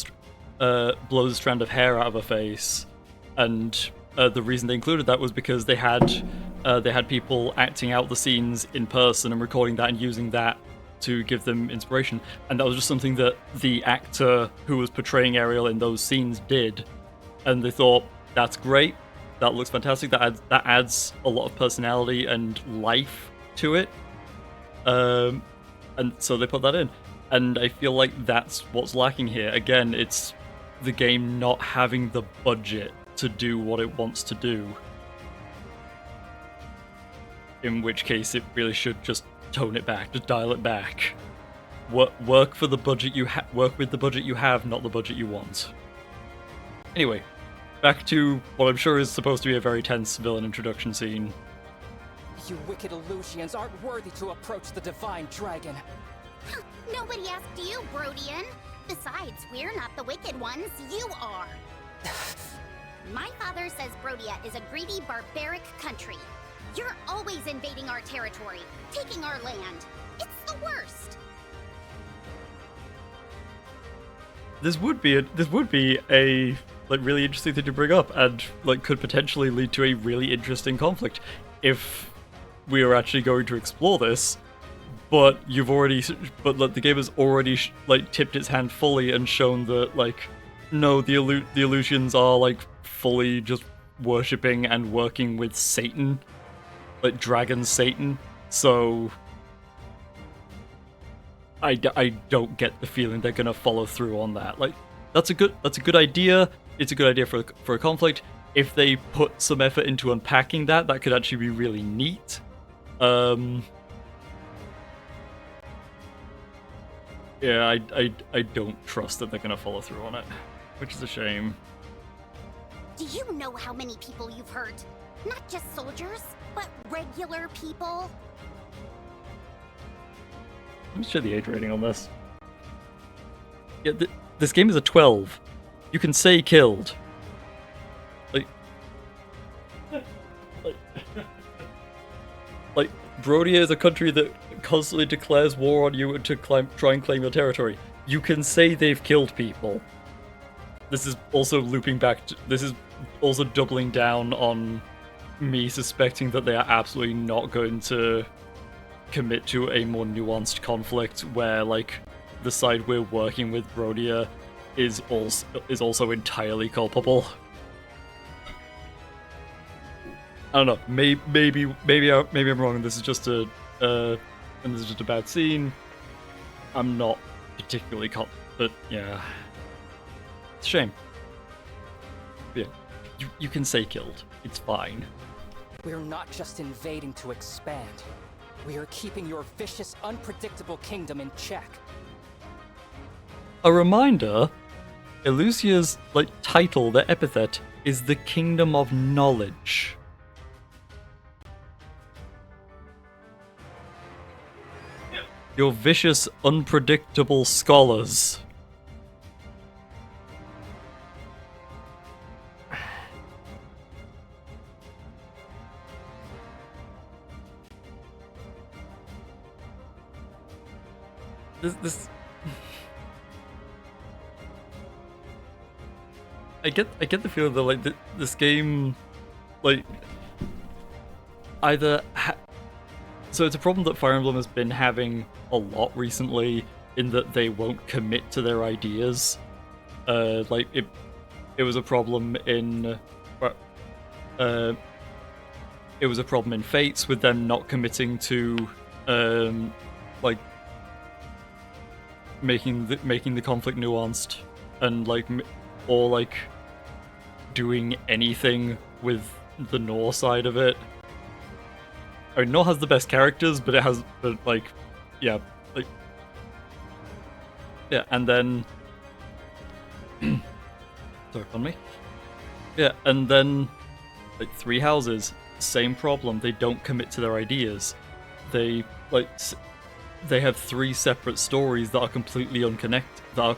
strand of hair out of her face, and the reason they included that was because they had people acting out the scenes in person and recording that and using that to give them inspiration, and that was just something that the actor who was portraying Ariel in those scenes did, and they thought, that's great, that looks fantastic, that adds a lot of personality and life to it, and so they put that in, and I feel like that's what's lacking here. Again, it's the game not having the budget to do what it wants to do, in which case it really should just tone it back, just dial it back. Work for the budget work with the budget you have, not the budget you want. Anyway, back to what I'm sure is supposed to be a very tense villain introduction scene. You wicked Elusians aren't worthy to approach the divine dragon. Nobody asked you, Brodian. Besides, we're not the wicked ones, you are. My father says Brodia is a greedy, barbaric country. You're always invading our territory, taking our land. It's the worst. This would be a like really interesting thing to bring up, and like could potentially lead to a really interesting conflict if we are actually going to explore this. But the game has already like tipped its hand fully and shown that like no, the Elusians are like fully just worshipping and working with Satan, like dragon Satan. So I don't get the feeling they're gonna follow through on that. Like that's a good idea. It's a good idea for a conflict. If they put some effort into unpacking that could actually be really neat. Yeah, I don't trust that they're gonna follow through on it, which is a shame. Do you know how many people you've hurt? Not just soldiers, but regular people? Let me check the age rating on this. Yeah, this game is a 12. You can say killed. Like Brodia is a country that constantly declares war on you to try and claim your territory. You can say they've killed people. This is also looping back this is also doubling down on me suspecting that they are absolutely not going to commit to a more nuanced conflict where like the side we're working with, Brodia, is also entirely culpable. I don't know. Maybe I'm wrong. And this is just a bad scene. I'm not particularly but yeah, it's a shame. But yeah, you can say killed. It's fine. We're not just invading to expand. We are keeping your vicious, unpredictable kingdom in check. A reminder: Elusia's title, their epithet, is the Kingdom of Knowledge. Your vicious, unpredictable scholars. This I get the feeling that this game either so it's a problem that Fire Emblem has been having a lot recently, in that they won't commit to their ideas. It was a problem in it was a problem in Fates with them not committing to like making the conflict nuanced and like or like doing anything with the Nor side of it. I mean, Nor has the best characters, but yeah, and then sorry, pardon me. Yeah, and then like Three Houses, same problem. They don't commit to their ideas. They have three separate stories that are completely unconnected. That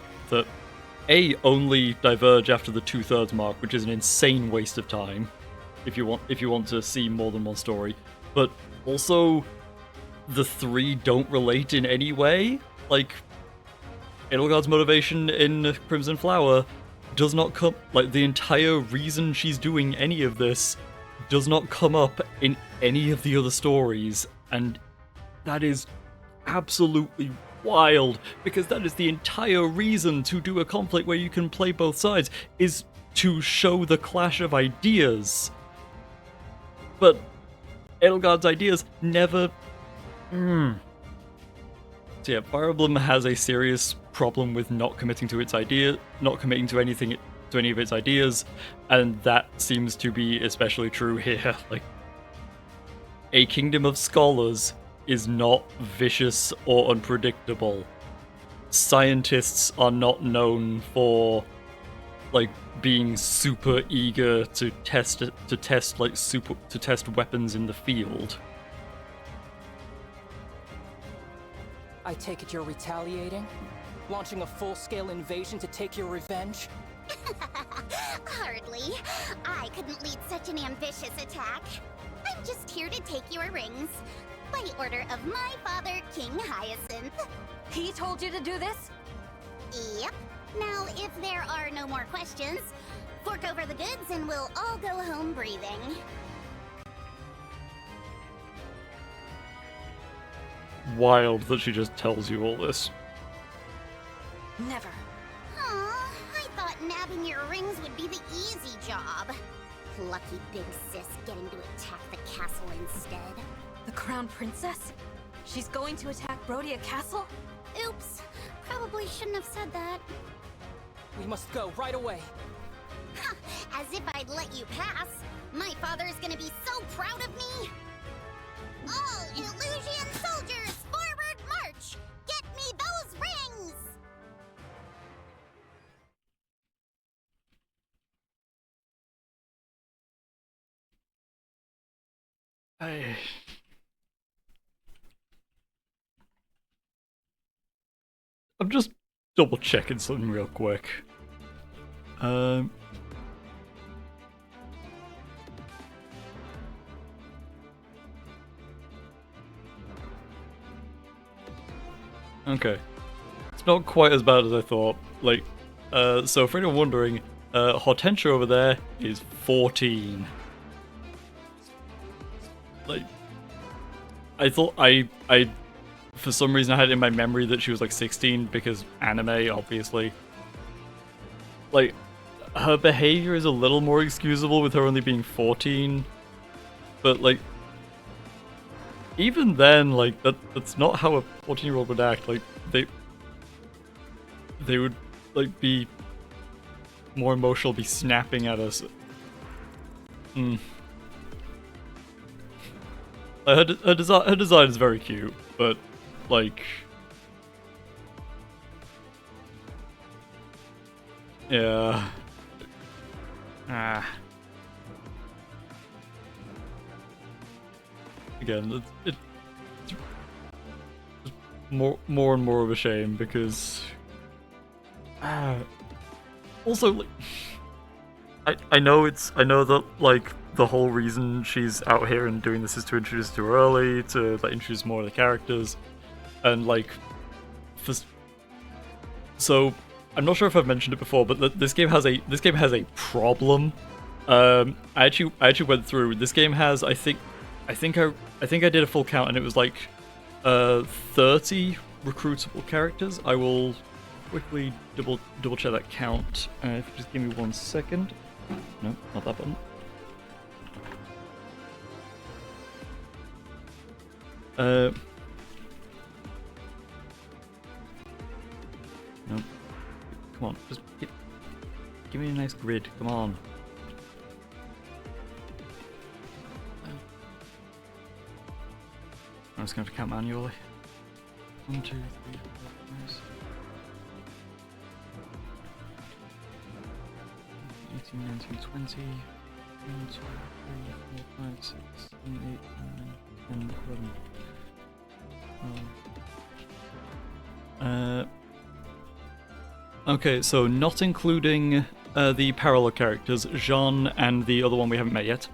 only diverge after the 2/3 mark, which is an insane waste of time if you want to see more than one story. But also, the three don't relate in any way. Like, Edelgard's motivation in Crimson Flower does not come, like, the entire reason she's doing any of this does not come up in any of the other stories, and that is absolutely wild, because that is the entire reason to do a conflict where you can play both sides, is to show the clash of ideas. But Edelgard's ideas never... So yeah, Fire Emblem has a serious problem with not committing to its idea, not committing to any of its ideas, and that seems to be especially true here. Like, a kingdom of scholars is not vicious or unpredictable. Scientists are not known for like being super eager to test weapons in the field. I take it you're retaliating? Launching a full-scale invasion to take your revenge? Hardly. I couldn't lead such an ambitious attack. I'm just here to take your rings. By order of my father, King Hyacinth. He told you to do this? Yep. Now, if there are no more questions, fork over the goods and we'll all go home breathing. Wild that she just tells you all this. Never. Aw, I thought nabbing your rings would be the easy job. Lucky big sis getting to attack the castle instead. The Crown Princess? She's going to attack Brodia Castle? Oops, probably shouldn't have said that. We must go right away. As if I'd let you pass. My father's gonna be so proud of me. All Elusian soldiers, forward march! Get me those rings! I'm just double checking something real quick. Okay. It's not quite as bad as I thought. Like, so for anyone wondering, Hortensia over there is 14. Like, I thought for some reason I had it in my memory that she was like 16 because anime, obviously. Like, her behavior is a little more excusable with her only being 14, but like, even then, like, that's not how a 14-year-old would act. Like, they would like be more emotional, be snapping at us. Her design is very cute, but like, yeah. Again, it's more and more of a shame because also, like, I know that like the whole reason she's out here and doing this is to introduce too early, to like introduce more of the characters, and like so I'm not sure if I've mentioned it before, but this game has a problem. I actually went through. This game has I think I did a full count and it was like 30 recruitable characters. I will quickly double check that count. If you just give me 1 second. No, not that button. Nope. Come on, just give me a nice grid. Come on. I'm just going to count manually. 1, 2, 3, 4, 5, 6. 18, 19, 20. 1, 2, 3, 4, 5, 6, 7, 8, 9, 10, 11. Okay, so not including the parallel characters, Jean and the other one we haven't met yet,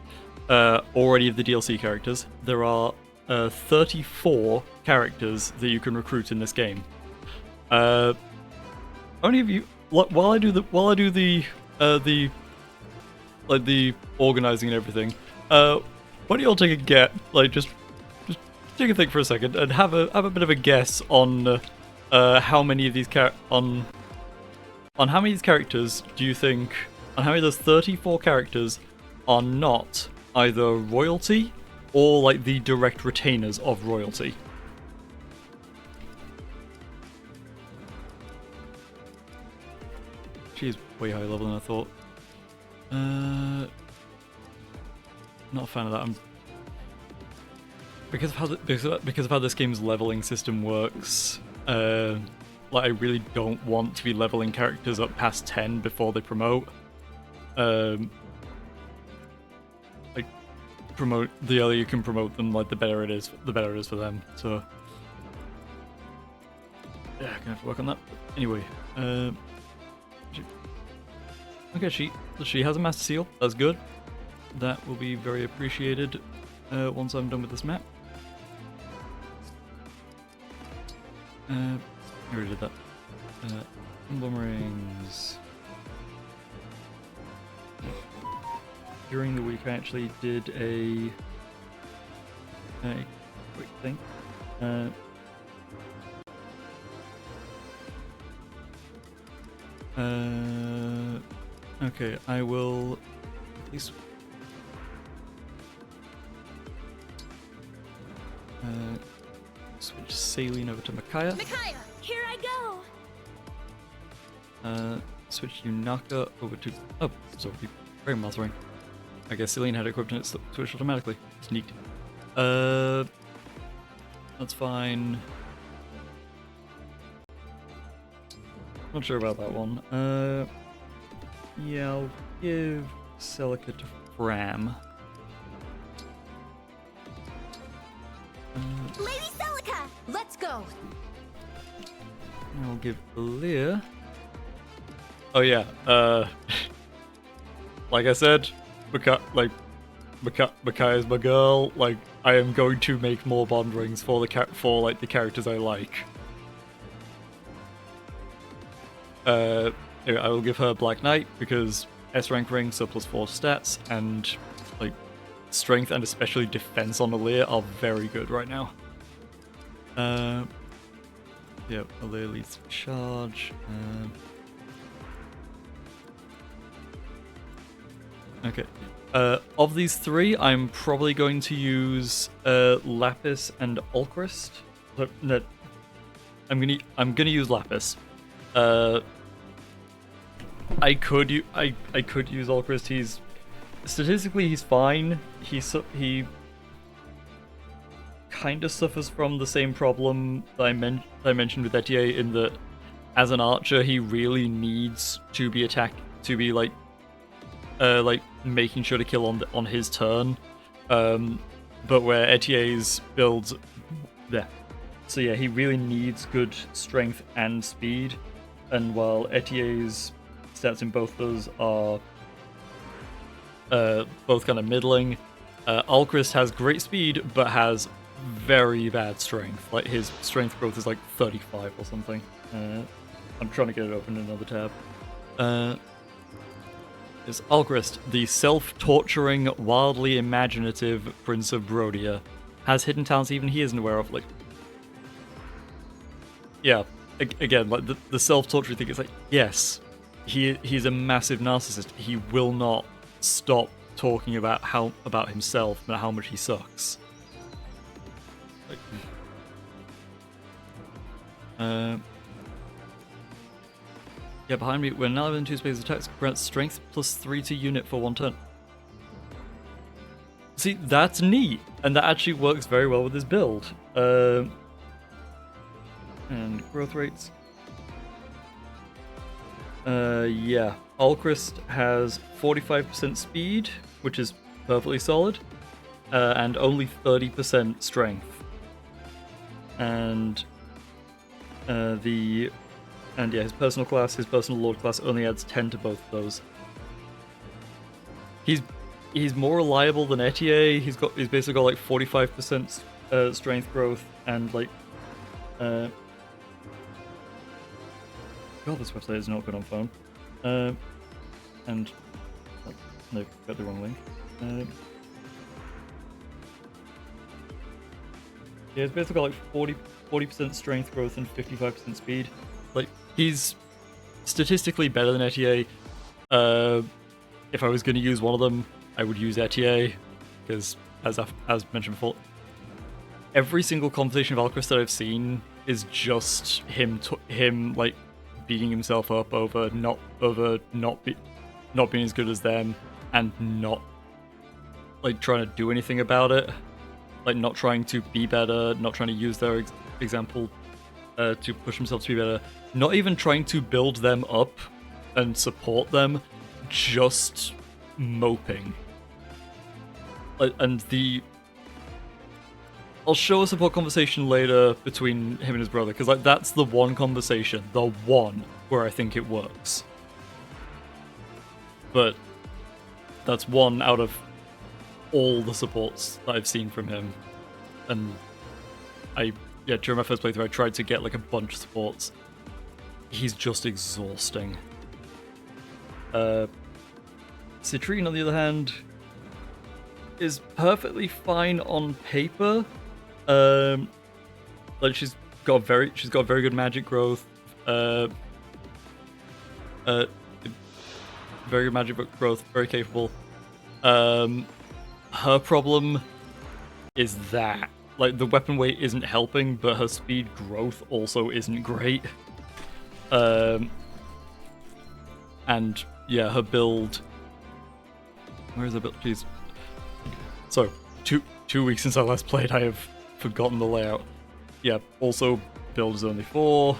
or any of the DLC characters, there are 34 characters that you can recruit in this game. Only of you, while I do the organizing and everything, why don't you all take a get, just take a think for a second and have a bit of a guess on how many of these on how many of these characters do you think, on how many of those 34 characters are not either royalty or like the direct retainers of royalty? She's way higher level than I thought. Not a fan of that. Because of how this game's leveling system works. I really don't want to be leveling characters up past 10 before they promote. Promote, the earlier you can promote them, the better it is for them. So yeah, gonna have to work on that. Anyway, okay, she has a master seal. That's good. That will be very appreciated once I'm done with this map. I already did that. Emblem rings. During the week, I actually did a quick thing. Okay, I will at least switch Saline over to Micaiah. Micaiah, here I go. Switch Yunaka over to... Oh, sorry, very mothering. I guess Celine had equipped and it switched automatically. Sneaked. That's fine. Not sure about that one. Yeah, I'll give Celica to Fram. Lady Celica, let's go. I'll give Aaliyah. Oh yeah, like I said, Micaiah's my girl. I am going to make more bond rings for the characters I like. Anyway, I will give her Black Knight because S rank ring, so +4 stats, and strength and especially defense on Aaliyah are very good right now. Yep, Aaliyah leads charge. Okay. Of these three, I'm probably going to use Lapis and Ulchrist. No, I'm gonna use Lapis. I could use Ulchrist. Statistically he's fine. He kind of suffers from the same problem that I mentioned with Etier, in that as an archer he really needs to be making sure to kill on his turn, but where Etier's builds there. So yeah, he really needs good strength and speed, and while Etier's stats in both those are both kind of middling, Ulchrist has great speed but has very bad strength. His strength growth is 35 or something. I'm trying to get it open in another tab. Is Ulchrist, the self-torturing, wildly imaginative Prince of Brodia, has hidden talents even he isn't aware of. Yeah, again, the self-torturing thing is yes, he's a massive narcissist. He will not stop talking about himself and how much he sucks. Yeah, behind me, when now within 2 spaces attacks, grants strength +3 to unit for 1 turn. See, that's neat, and that actually works very well with this build. And growth rates. Yeah, Alchrist has 45% speed, which is perfectly solid, and only 30% strength. And yeah, his personal lord class only adds 10 to both of those. He's more reliable than Etier. He's basically got like 45% strength growth and like God, this website is not good on phone. And like, no, got the wrong link. Yeah, he's basically got like 40% strength growth and 55% speed. Like, he's statistically better than Etier. If I was going to use one of them, I would use Etier, because as mentioned before, every single conversation of Alchrist that I've seen is just him like beating himself up over not being as good as them, and not like trying to do anything about it, like not trying to be better, not trying to use their example to push himself to be better, not even trying to build them up and support them, just moping. And I'll show a support conversation later between him and his brother, because like that's the one conversation, the one where I think it works. But that's one out of all the supports that I've seen from him. And during my first playthrough, I tried to get like a bunch of supports. He's just exhausting. Citrine, on the other hand, is perfectly fine on paper. Like she's got very good magic growth. Very good magic growth, very capable. Her problem is that like the weapon weight isn't helping, but her speed growth also isn't great. And yeah, her build. Where is her build? Jeez. So 2 weeks since I last played, I have forgotten the layout. Yeah. Also, build is only 4.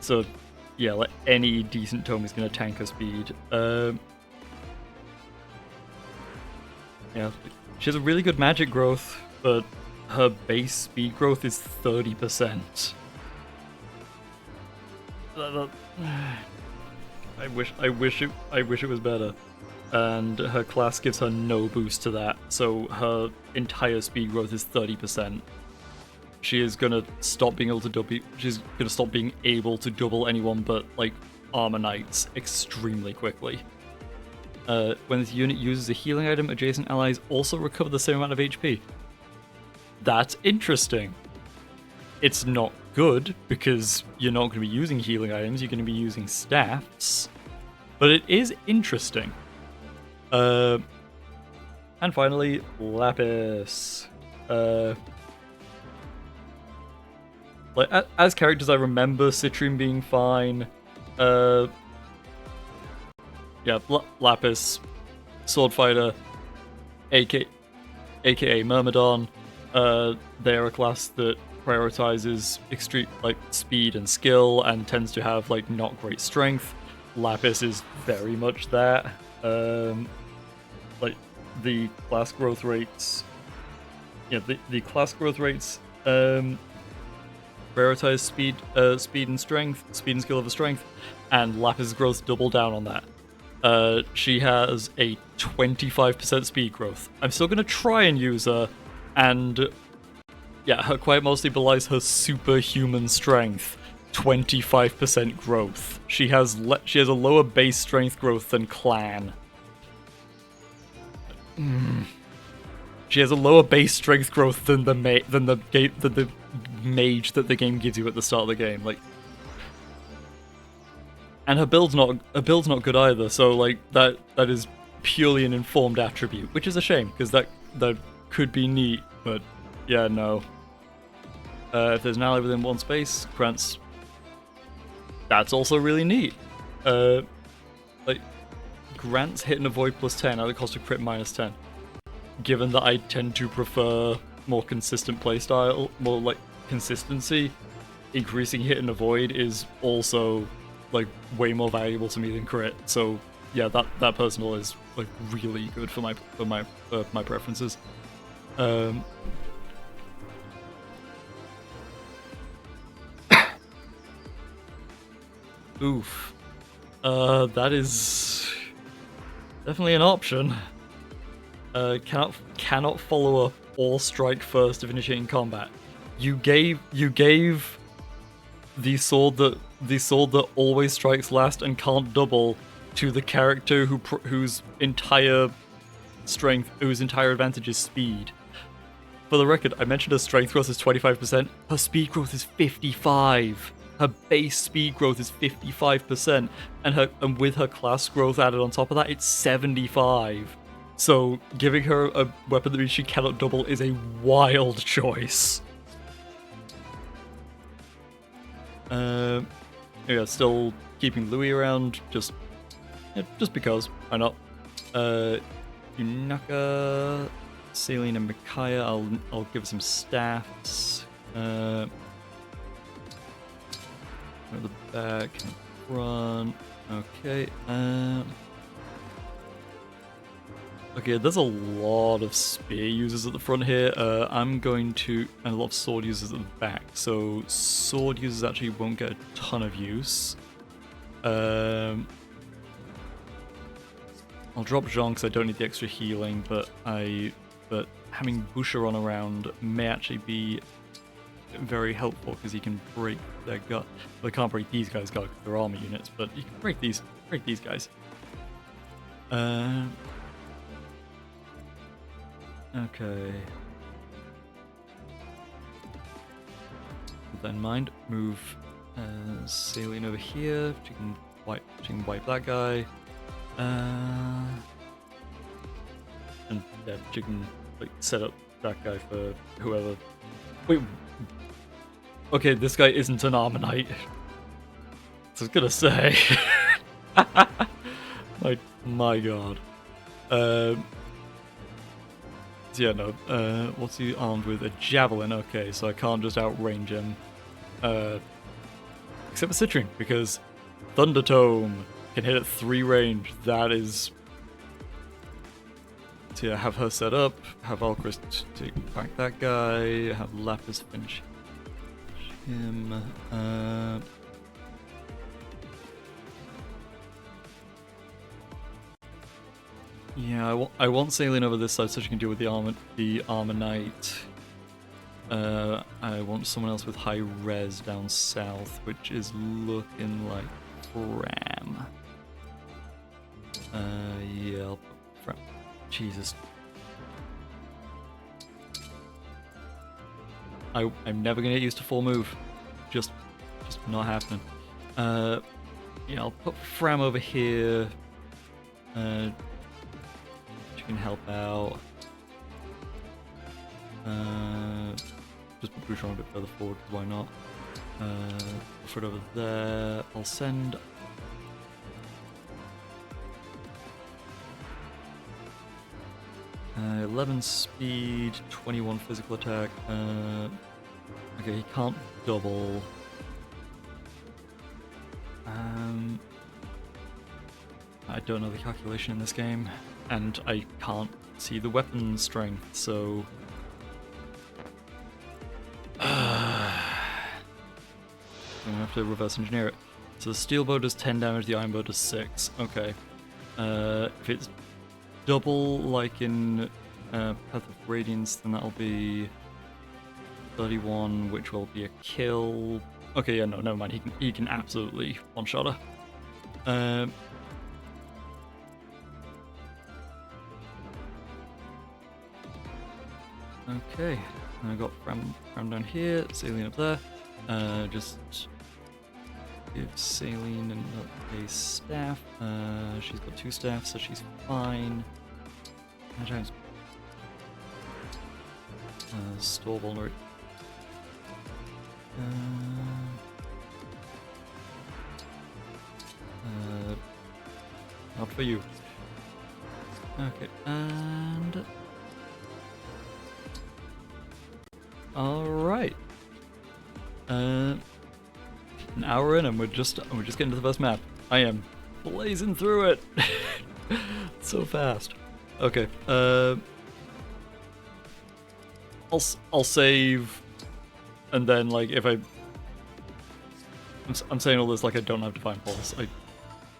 So yeah, like any decent tome is going to tank her speed. Yeah, she has a really good magic growth, but her base speed growth is 30%. I wish it was better. And her class gives her no boost to that, so her entire speed growth is 30%. She is gonna stop being able to double. She's gonna stop being able to double anyone but like armor knights extremely quickly. When this unit uses a healing item, adjacent allies also recover the same amount of HP. That's interesting. It's not good, because you're not going to be using healing items, you're going to be using staffs. But it is interesting. And finally, Lapis. Like, as characters, I remember Citrine being fine. Yeah, Lapis, Sword Fighter, aka Myrmidon. They're a class that prioritizes extreme like speed and skill, and tends to have like not great strength. Lapis is very much that. Like the class growth rates. Yeah, the class growth rates prioritize speed and strength, speed and skill over strength, and Lapis growth double down on that. She has a 25% speed growth. I'm still gonna try and use her, and yeah, her quite mostly belies her superhuman strength. 25% growth. She has a lower base strength growth than Clan. She has a lower base strength growth than the mage that the game gives you at the start of the game. Like, and her build's not good either. So like that is purely an informed attribute, which is a shame, because that could be neat. But yeah, no. If there's an ally within one space, grants. That's also really neat. Like, grants hit and avoid +10 at the cost of crit -10. Given that I tend to prefer more consistent playstyle, more like consistency, increasing hit and avoid is also like way more valuable to me than crit. So yeah, that personal is like really good for my preferences. Oof. That is definitely an option. Cannot follow up or strike first of initiating combat. You gave the sword that always strikes last and can't double to the character whose entire advantage is speed. For the record, I mentioned her strength growth is 25%. Her speed growth is 55. Her base speed growth is 55%, and with her class growth added on top of that, it's 75. So giving her a weapon that means she cannot double is a wild choice. Yeah, still keeping Louis around, just because. Why not? Yunaka, Celine, and Micaiah. I'll give some staffs. At the back, front. Okay. Okay, there's a lot of spear users at the front here. And a lot of sword users at the back. So sword users actually won't get a ton of use. I'll drop Jean because I don't need the extra healing, but having Boucheron around may actually be very helpful because he can break their gut. Well, I can't break these guys' gut because they're armor units, but you can break these guys. Okay. With that in mind, move Saline over here. She can wipe that guy. And yeah, she can like set up that guy for whoever. Wait. Okay, this guy isn't an armor knight. I was gonna say. my god. Yeah, no. What's he armed with? A javelin. Okay, so I can't just outrange him. Except for Citrine, because Thunder Tome can hit at 3 range. That is. So yeah, have her set up. Have Alchrist take back that guy. Have Lapis finish him. Yeah, I want Saline over this side so she can deal with the armor knight. I want someone else with high res down south, which is looking like Fram. Yeah, I'll put Fram. Jesus. I'm never gonna get used to full move. Just not happening. Yeah, I'll put Fram over here. Can help out. Just put Boucheron a bit further forward, why not? Put it over there. I'll send. Uh, 11 speed, 21 physical attack. Okay, he can't double. I don't know the calculation in this game. And I can't see the weapon strength, so... I'm gonna have to reverse engineer it. So the steel bow does 10 damage, the iron bow does 6. Okay. If it's double, like in Path of Radiance, then that'll be 31, which will be a kill. Okay, yeah, no, never mind. He can absolutely one-shot her. Okay, I got Fram down here, Saline up there. Just give Saline a staff. She's got 2 staffs, so she's fine. Store vulnerability. Not for you. Okay, and all right. An hour in, and we're just getting to the first map. I am blazing through it so fast. Okay. I'll save, and then like if I'm saying all this like I don't have Divine Pulse. I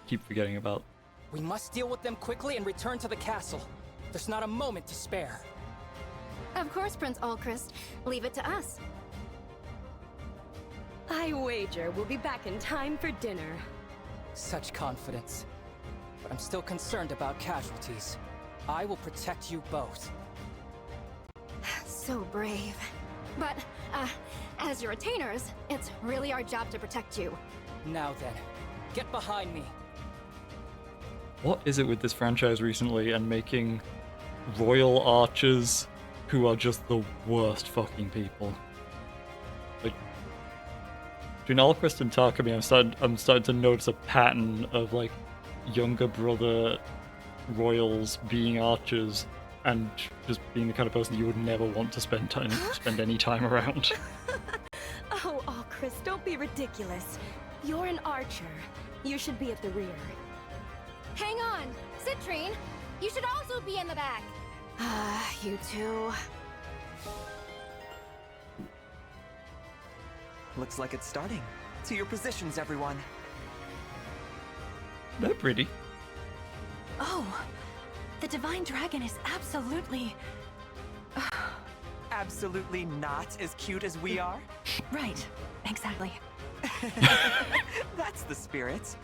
keep forgetting about. We must deal with them quickly and return to the castle. There's not a moment to spare. Of course, Prince Alchrist. Leave it to us. I wager we'll be back in time for dinner. Such confidence. But I'm still concerned about casualties. I will protect you both. So brave. But, as your retainers, it's really our job to protect you. Now then, get behind me. What is it with this franchise recently and making royal archers who are just the worst fucking people? Like, between Alchrist and Takumi, I'm starting to notice a pattern of like younger brother royals being archers and just being the kind of person you would never want to spend any time around. Oh, Chris, don't be ridiculous. You're an archer. You should be at the rear. Hang on! Citrine! You should also be in the back! You two. Looks like it's starting. To your positions, everyone. They're pretty. Oh, the Divine Dragon is absolutely... Absolutely not as cute as we are? Right, exactly. That's the spirit.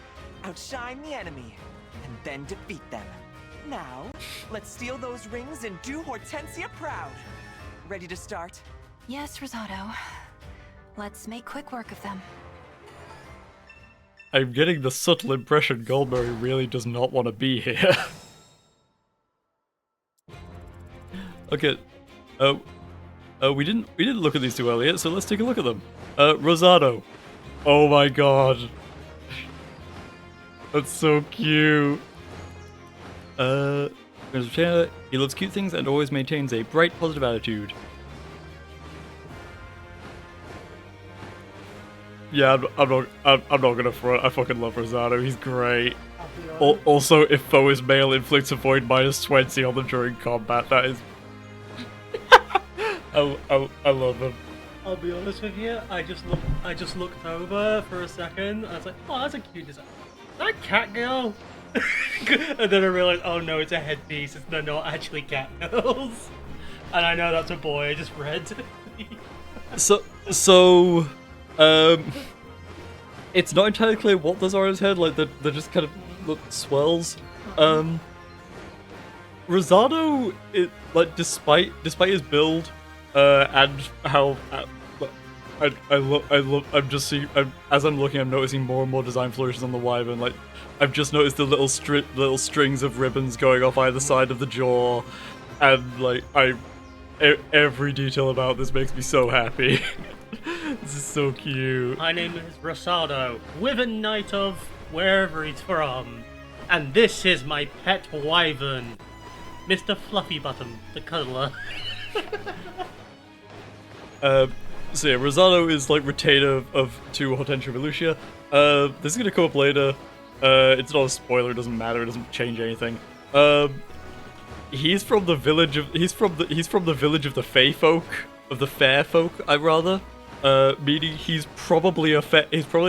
Outshine the enemy, and then defeat them. Now, let's steal those rings and do Hortensia proud. Ready to start? Yes, Rosado. Let's make quick work of them. I'm getting the subtle impression Goldberry really does not want to be here. Okay. We didn't look at these two earlier, so let's take a look at them. Rosado. Oh my god. That's so cute. He loves cute things and always maintains a bright, positive attitude. Yeah, I'm not gonna front. I fucking love Rosado. He's great. Also, if foe is male, inflicts a void -20 on them during combat. That is. I love him. I'll be honest with you. I just looked over for a second. I was like, oh, that's a cute design. Is that cat girl? And then I realized, oh no, it's a headpiece. They're not actually cat girls. And I know that's a boy. I just read. So, it's not entirely clear what those are in his head. Like they're just kind of look swirls. Rosado, like despite his build, and how I'm just seeing. As I'm looking, I'm noticing more and more design flourishes on the wyvern. Like I've just noticed the little strings of ribbons going off either side of the jaw, and like every detail about this makes me so happy. This is so cute. My name is Rosado, Wyvern Knight of wherever he's from, and this is my pet wyvern, Mr. Fluffy Bottom, the cuddler. So yeah, Rosado is like retainer to Hortensia of Elusia. This is gonna come up later. It's not a spoiler. It doesn't matter. It doesn't change anything. He's from the village of the village of the Fae folk, of the Fair folk, I rather. Meaning he's probably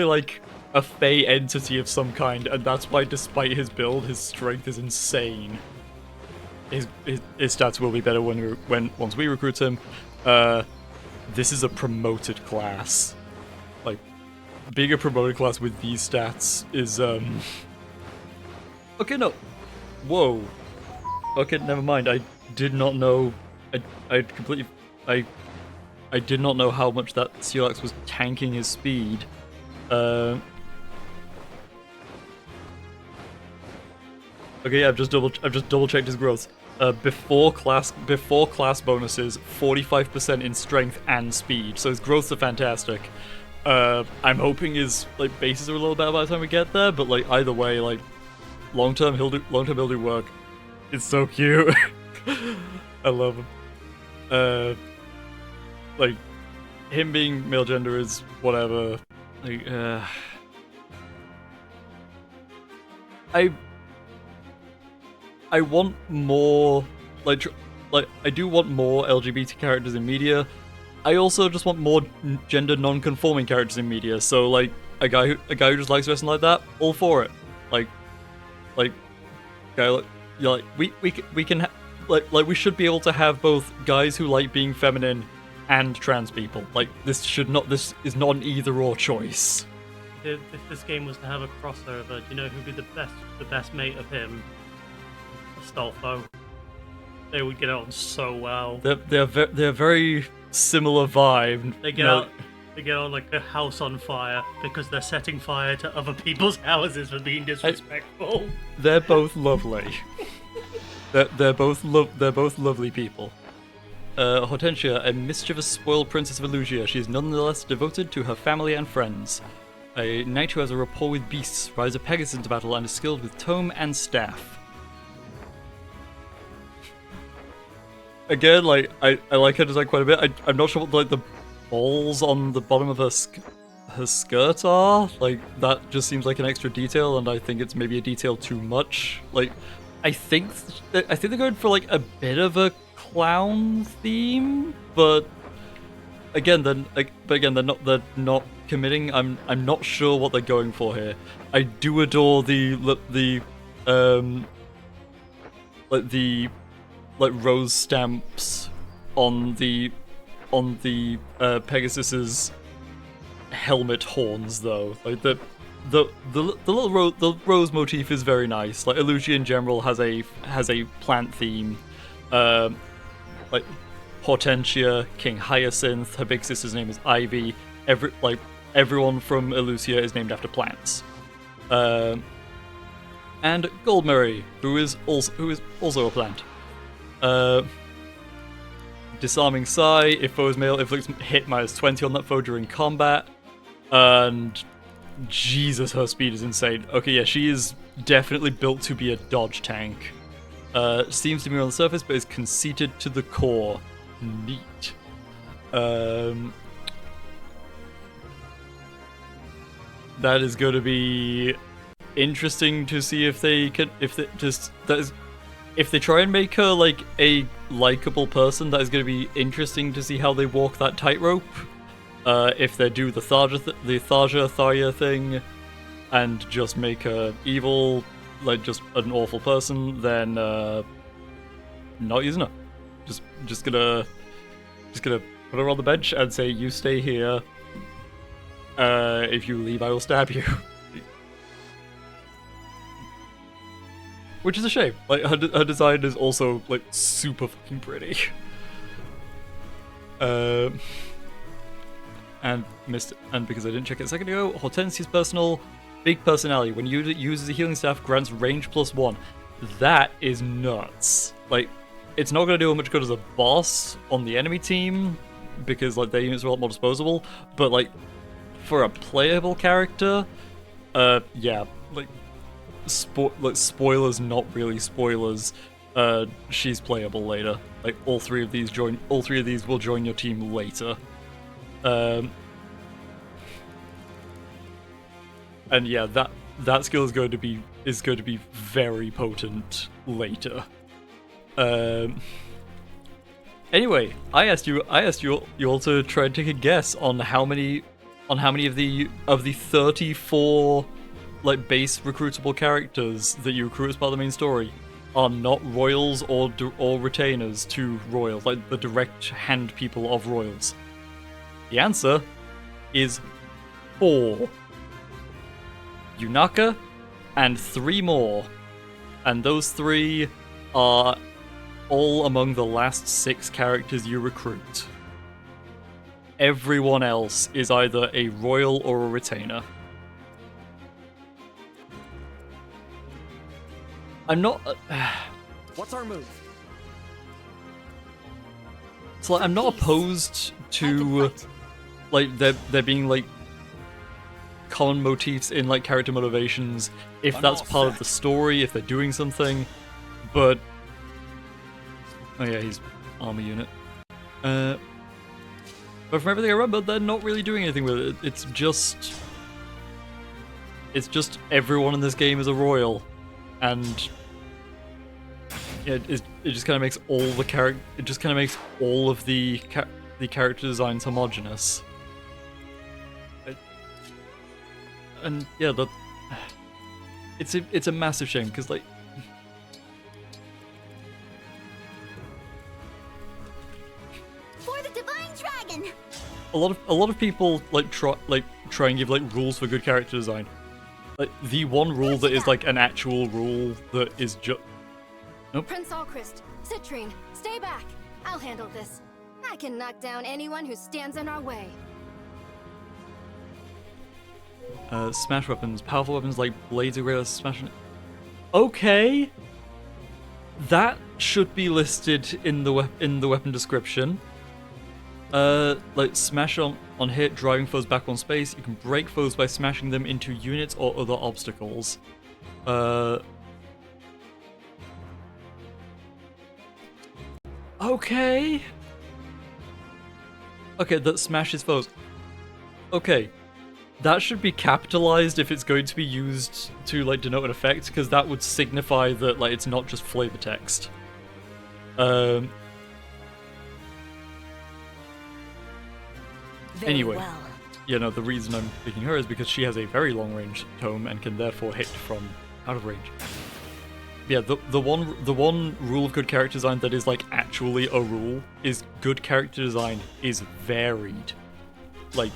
like a Fae entity of some kind, and that's why, despite his build, his strength is insane. His stats will be better once we recruit him. This is a promoted class. Like, being a promoted class with these stats is Okay, no. Whoa. Okay, never mind. I did not know. I did not know how much that Sealax was tanking his speed. Okay, yeah, I've just double checked his growth. before class bonuses, 45% in strength and speed. So his growths are fantastic. I'm hoping his like bases are a little better by the time we get there, but like either way, like long term he'll do work. It's so cute. I love him. Like him being male gender is whatever. Like I want more, like I do want more LGBT characters in media. I also just want more gender non-conforming characters in media. So like a guy who just likes wrestling like that, all for it. Like guy like we can we should be able to have both guys who like being feminine and trans people. Like this is not an either or choice. If this game was to have a crossover, do you know who'd be the best mate of him? Astolfo. They would get on so well. They're very similar vibe. They get on like a house on fire because they're setting fire to other people's houses for being disrespectful. They're both lovely. they're both lovely people. Hortensia, a mischievous, spoiled princess of Elusia, she is nonetheless devoted to her family and friends. A knight who has a rapport with beasts, rides a Pegasus into battle, and is skilled with tome and staff. Again, like I like her design quite a bit. I'm not sure what like the balls on the bottom of her skirt are. Like that just seems like an extra detail, and I think it's maybe a detail too much. Like I think they're going for like a bit of a clown theme, but again, they're not committing. I'm not sure what they're going for here. I do adore the rose stamps on the Pegasus's helmet horns, though. Like the rose motif is very nice. Like Elusia in general has a plant theme. Like Hortensia, King Hyacinth, her big sister's name is Ivy. Everyone from Elusia is named after plants. And Goldmurray, who is also a plant. Disarming Sai, if foe is male, inflicts hit -20 on that foe during combat. And Jesus, her speed is insane. Okay, yeah, she is definitely built to be a dodge tank. Seems to be on the surface, but is conceited to the core. Neat. That is going to be interesting to see if they try and make her like a likable person. That is going to be interesting to see how they walk that tightrope. If they do the Tharja thing and just make her evil, like just an awful person, then not using her. Just gonna put her on the bench and say, you stay here. If you leave, I will stab you. Which is a shame. Like her design is also like super fucking pretty. And because I didn't check it a second ago, Hortensia's big personality. When you uses a healing staff, grants range +1. That is nuts. Like, it's not gonna do much good as a boss on the enemy team because like their units are a lot more disposable. But like for a playable character, yeah, like spoilers, not really spoilers. She's playable later. Like all three of these will join your team later. And yeah, that skill is going to be very potent later. Anyway, I asked you all to try and take a guess on how many of the 34 like base recruitable characters that you recruit as part of the main story are not royals or retainers to royals, like the direct hand people of royals. The answer is 4. Yunaka and 3 more. And those 3 are all among the last 6 characters you recruit. Everyone else is either a royal or a retainer. I'm not... What's our move? So like, I'm not opposed to like there being like common motifs in like character motivations if that's part of the story, if they're doing something, but oh yeah, he's armor unit. But from everything I remember, they're not really doing anything with it. It's just everyone in this game is a royal, and it just kind of makes all the all of the character designs homogenous. And yeah, it's a massive shame because like For the Divine Dragon. a lot of people like try and give like rules for good character design. Like the one rule that is like an actual rule that is just nope. Prince Alchrist, Citrine, stay back. I'll handle this. I can knock down anyone who stands in our way. Smash weapons, powerful weapons like blades of greater smash. Okay, that should be listed in the weapon description. Like smash on hit, driving foes back on space. You can break foes by smashing them into units or other obstacles. Okay. Okay, that smashes foes. Okay. That should be capitalized if it's going to be used to like denote an effect, because that would signify that like it's not just flavor text. Anyway, well. you know, the reason I'm picking her is because she has a very long range tome and can therefore hit from out of range. Yeah, the one rule of good character design that is like actually a rule is good character design is varied. Like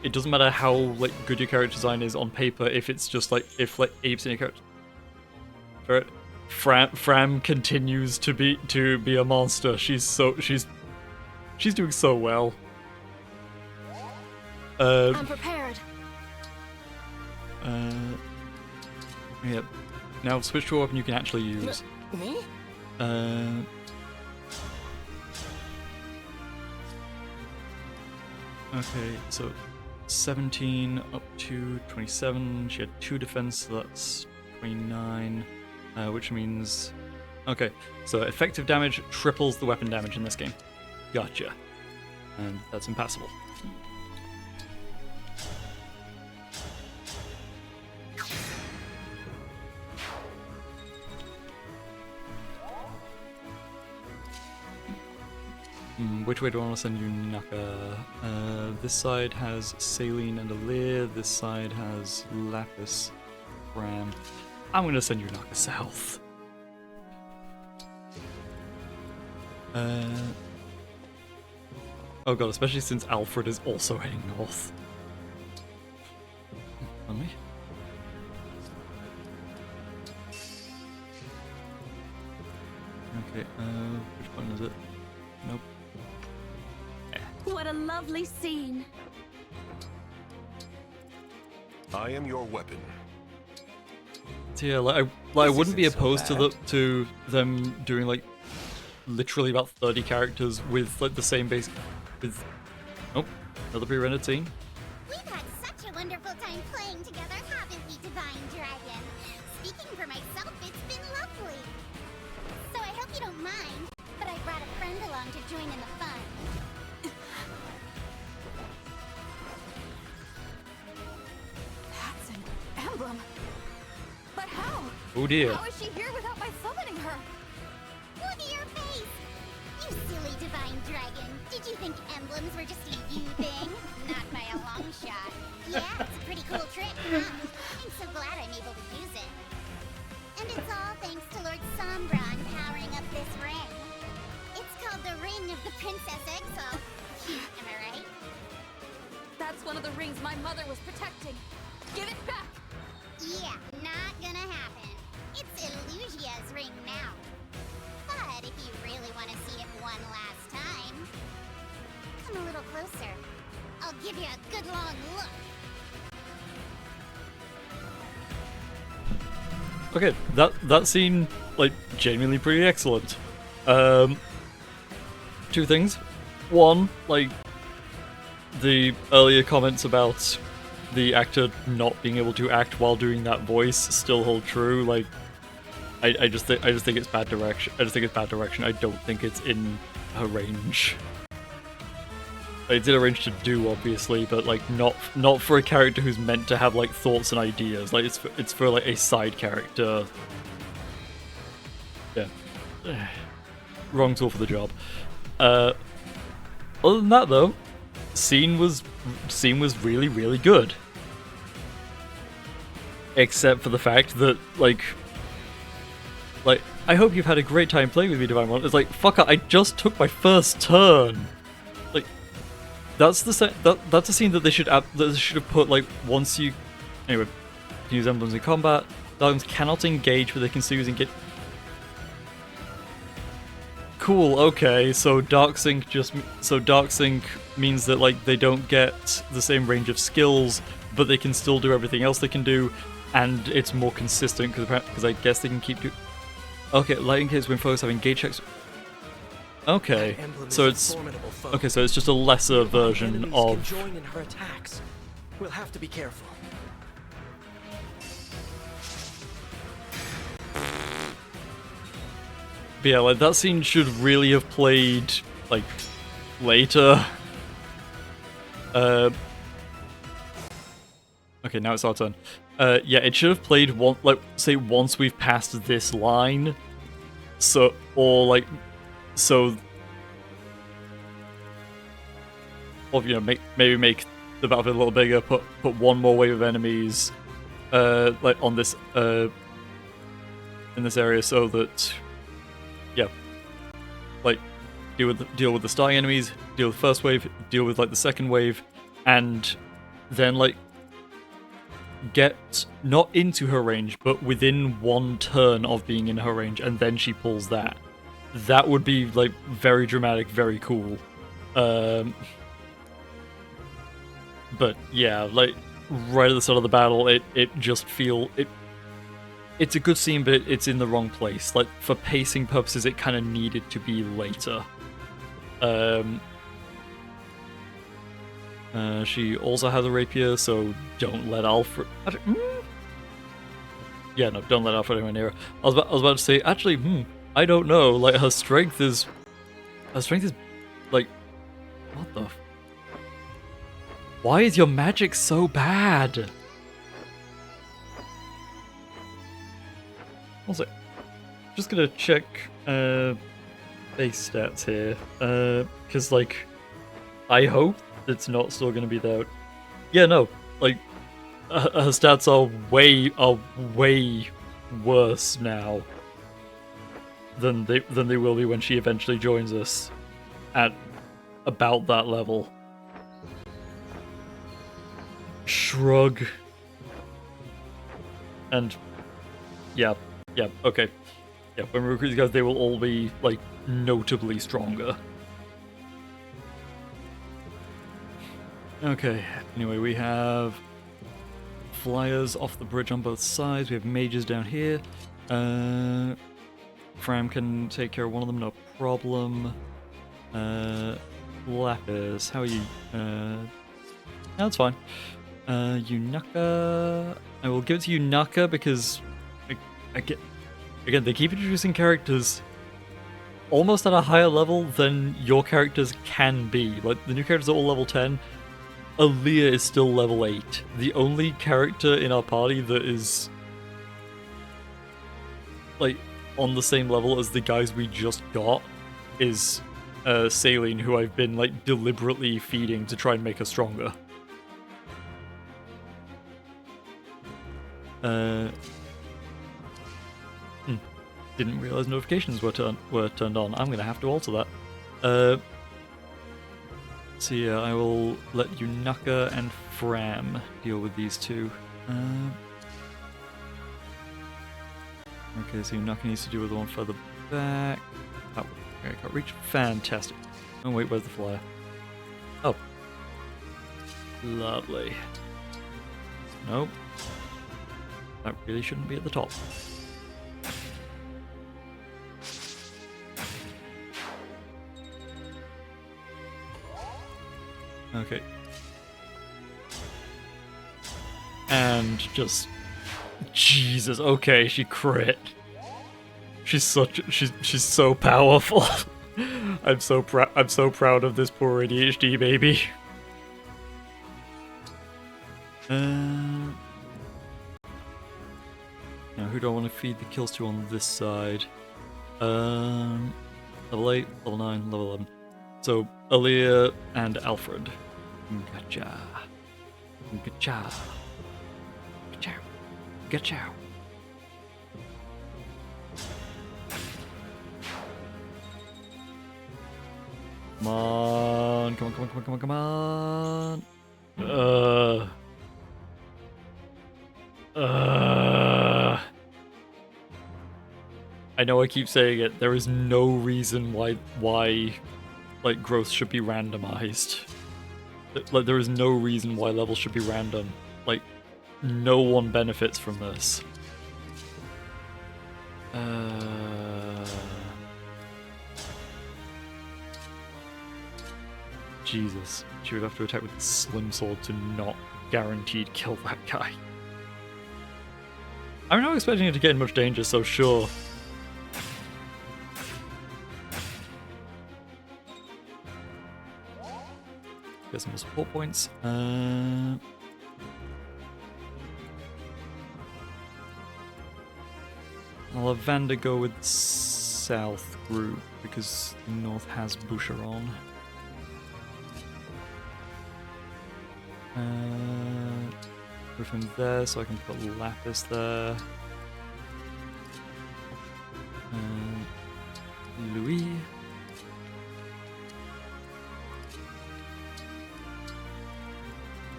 it doesn't matter how like good your character design is on paper if it's just like if like 80% of your character. Fram continues to be a monster. She's doing so well. I'm prepared. Yeah. Now switch to a weapon you can actually use. Me? Okay, so 17 up to 27. She had 2 defense, so that's 29. Which means... Okay, so effective damage triples the weapon damage in this game. Gotcha. And that's impassable. Which way do I want to send you, Naka? This side has Saline and Alir. This side has Lapis, Ram. I'm going to send you Naka south. Oh god, especially since Alfred is also heading north. On me? Okay, which button is it? Nope. What a lovely scene. I am your weapon. So yeah, I wouldn't be opposed to them doing like literally about 30 characters with like the same base with another pre-rendered scene. We've had such a wonderful time playing together, haven't we, Divine Dragon? Speaking for myself, it's been lovely. So I hope you don't mind, but I brought a friend along to join in the fun. That's an emblem. But how? Oh dear. How is she here without my summoning her? Look at your face! You silly Divine Dragon. Did you think emblems were just a you thing? Not by a long shot. Yeah, it's a pretty cool trick, huh? I'm so glad I'm able to use it. And it's all thanks to Lord Sombron powering up this ring. It's called the Ring of the Princess Exile. Am I right? That's one of the rings my mother was protecting. Give it back! Yeah, not gonna happen. It's Elusia's ring now. But if you really want to see it one last time, come a little closer. I'll give you a good long look. Okay, that scene like genuinely pretty excellent. Two things. One, like the earlier comments about the actor not being able to act while doing that voice still hold true. Like, I just think it's bad direction. I just think it's bad direction. I don't think it's in her range. Like, it's in her range to do, obviously, but like not for a character who's meant to have like thoughts and ideas. Like, it's for like a side character. Yeah, wrong tool for the job. Other than that, though, scene was really, really good. Except for the fact that, like, I hope you've had a great time playing with me, Divine One. It's like, fucker, I just took my first turn. Like, that's a scene that they should have put, like, once you... Anyway, you can use emblems in combat. Emblems cannot engage, but they can still use engage... Cool, okay, so Dark Sync means that, like, they don't get the same range of skills, but they can still do everything else they can do, and it's more consistent, because I guess they can keep doing... Okay, Lightning Kids when foes have engage checks... Okay, so it's... Okay, so it's just a lesser version of... Join in her attacks. We'll have to be careful. But yeah, like, that scene should really have played, like, later. Okay, now it's our turn. Yeah, it should have played once we've passed this line. So, or, like, so... Or, you know, maybe make the battlefield a little bigger, put one more wave of enemies, like, on this, in this area so that... Yeah, like, deal with the starting enemies, deal with the first wave, deal with, like, the second wave, and then, like, get not into her range, but within one turn of being in her range, and then she pulls that. That would be, like, very dramatic, very cool. But yeah, like, right at the start of the battle, it just it's a good scene, but it's in the wrong place. Like, for pacing purposes, it kind of needed to be later. She also has a rapier, so don't let Alfred... Yeah, no, don't let Alfred anywhere near her. I was about to say, actually, I don't know. Like, her strength is, like, what the... Why is your magic so bad? Also, just gonna check base stats here, because, like, I hope it's not still gonna be that. Yeah, no, like, her stats are way worse now than they will be when she eventually joins us at about that level. Shrug. And yeah, okay. Yeah, when we recruit these guys, they will all be, like, notably stronger. Okay, anyway, we have flyers off the bridge on both sides. We have mages down here. Fram can take care of one of them, no problem. Lapis, how are you? That's fine. Yunaka... I will give it to Yunaka because... Again, they keep introducing characters almost at a higher level than your characters can be. Like, the new characters are all level 10. Aaliyah is still level 8. The only character in our party that is, like, on the same level as the guys we just got is Saline, who I've been, like, deliberately feeding to try and make her stronger. Didn't realize notifications were turned on. I'm gonna have to alter that. So yeah, I will let Yunaka and Fram deal with these two. Okay, so Yunaka needs to deal with the one further back. Oh, okay, can't reach. Fantastic. Oh wait, where's the flyer? Oh. Lovely. Nope. That really shouldn't be at the top. Okay. And just Jesus, okay, she crit. She's so powerful. I'm so proud of this poor ADHD baby. Now who do I want to feed the kills to on this side? Level 8, level 9, level 11. So Aaliyah and Alfred. Gotcha. Gotcha. Gotcha. Gotcha. Come on. Come on, come on, come on, come on, come on. I know I keep saying it, there is no reason why like growth should be randomized. Like there is no reason why levels should be random. Like no one benefits from this. Jesus. She would have to attack with the slim sword to not guaranteed kill that guy. I'm not expecting it to get in much danger, so sure. Get some more support points. I'll have Vander go with South group because North has Boucheron. Put him there so I can put Lapis there. Louis.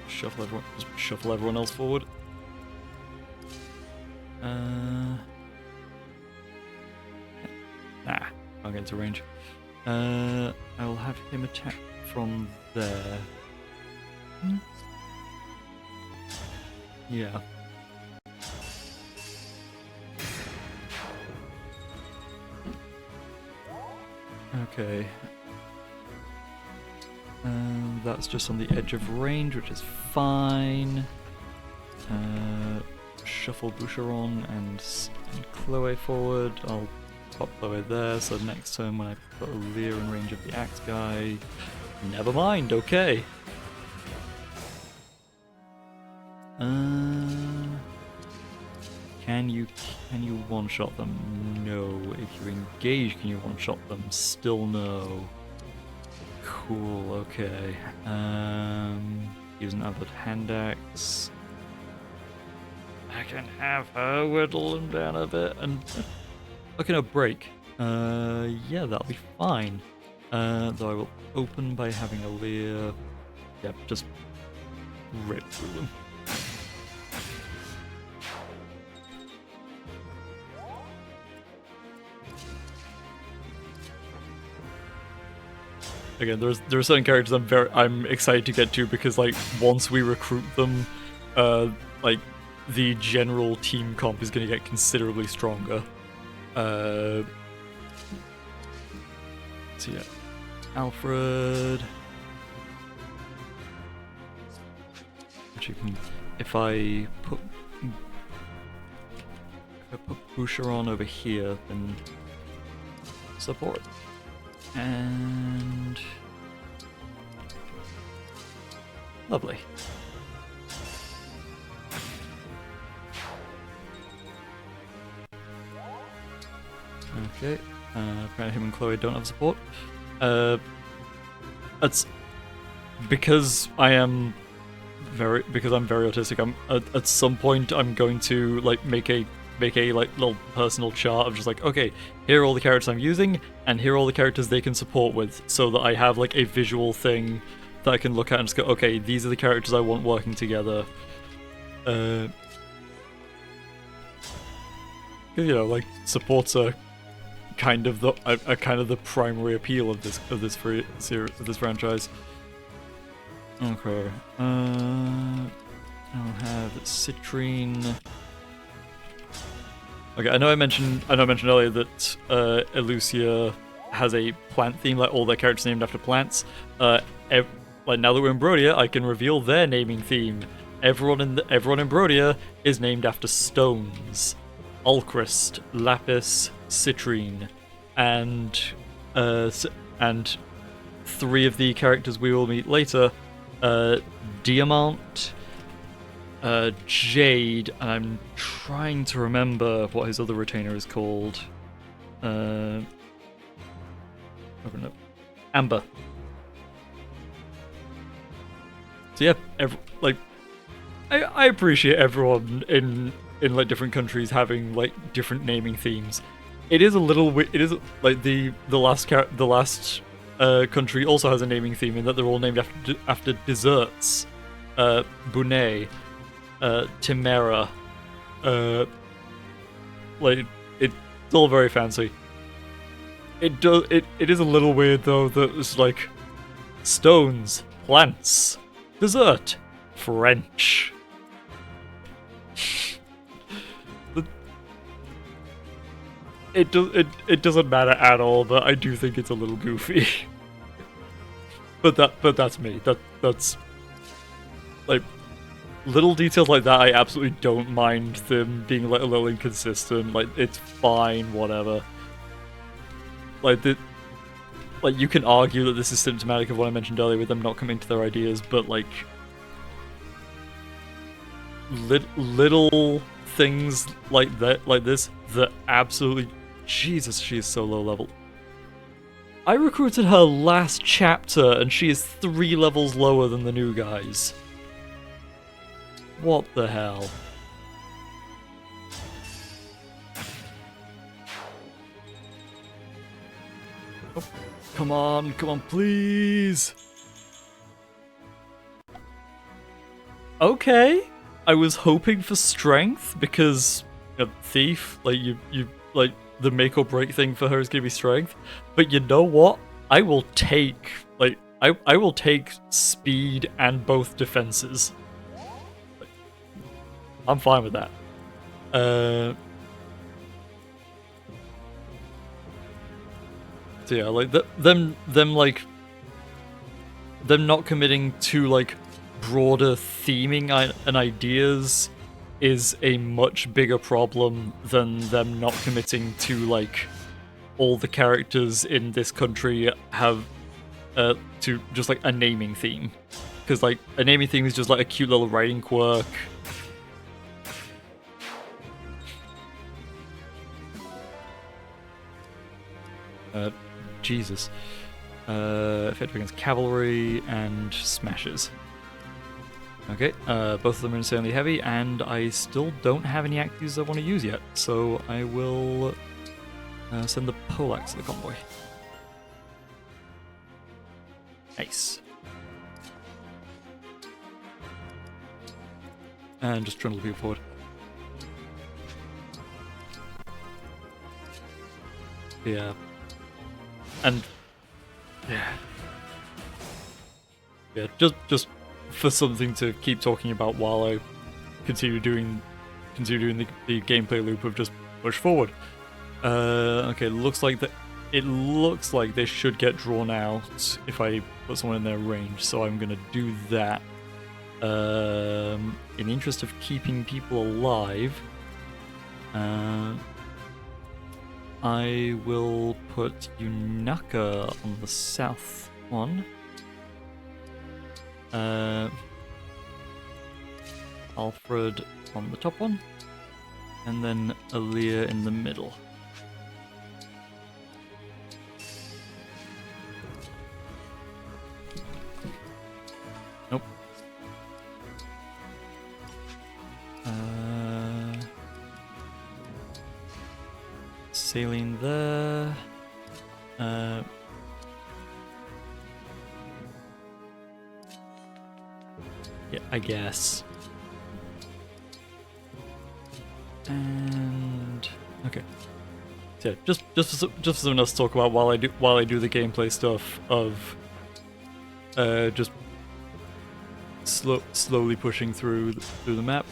Shuffle everyone else forward. Nah, I'll get into range. I'll have him attack from there. Yeah. Okay. That's just on the edge of range, which is fine. Shuffle Boucheron and Chloe forward. I'll pop Chloe there, so next turn when I put Aaliyah in range of the axe guy... Never mind, okay. Can you one-shot them? No. If you engage, can you one-shot them? Still no. Cool, okay. Use an Abbott hand axe. I can have her whittle him down a bit and... Okay, no, break. Yeah, that'll be fine. Though I will open by having Aaliyah... Yep, just rip through them. Again, there are certain characters I'm excited to get to because like once we recruit them, like the general team comp is going to get considerably stronger. So yeah, Alfred. Actually, if I put Boucheron over here, then support. And lovely. Okay. Apparently him and Chloe don't have support. That's because I'm very autistic. At some point I'm going to like make a like little personal chart of just like, okay, here are all the characters I'm using, and here are all the characters they can support with, so that I have like a visual thing that I can look at and just go, okay, these are the characters I want working together. You know, like supports are kind of the primary appeal of this franchise. Okay. I'll have Citrine. Okay, I know I mentioned earlier that Elusia has a plant theme, like all their characters named after plants. like now that we're in Brodia, I can reveal their naming theme. Everyone in Brodia is named after stones: Ulchrist, Lapis, Citrine, and 3 of the characters we will meet later, Diamant, Jade, and I'm trying to remember what his other retainer is called. Amber. So yeah, I appreciate everyone in like different countries having like different naming themes. It is a little it is like the last country also has a naming theme in that they're all named after desserts. Bunay, Timera, like it's all very fancy. It is a little weird though that it's like stones, plants, dessert, French. It doesn't matter at all, but I do think it's a little goofy. but that's me. That's like little details like that. I absolutely don't mind them being like a little inconsistent. Like it's fine, whatever. Like you can argue that this is symptomatic of what I mentioned earlier with them not coming to their ideas, but like little things like that, like this, that absolutely, Jesus, she is so low level. I recruited her last chapter and she is 3 levels lower than the new guys. What the hell? Oh, come on, please. Okay. I was hoping for strength because a thief, like you like the make or break thing for her is gonna be strength. But you know what? I will take I will take speed and both defenses. I'm fine with that. So yeah, like them not committing to like broader theming and ideas is a much bigger problem than them not committing to like all the characters in this country have to just like a naming theme, because like a naming theme is just like a cute little writing quirk. Jesus. Effective against cavalry and smashes. Okay, both of them are insanely heavy, and I still don't have any actives I want to use yet, so I will send the Poleaxe to the convoy. Nice. And just trundle people forward. Yeah. And yeah, just for something to keep talking about while I continue doing the gameplay loop of just push forward. Okay, it looks like they should get drawn out if I put someone in their range, so I'm gonna do that. In the interest of keeping people alive, I will put Yunaka on the south one. Alfred on the top one. And then Aaliyah in the middle. Nope. Saline there. Yeah, I guess. And okay, so yeah, just for something else to talk about while I do the gameplay stuff of just slowly pushing through the map.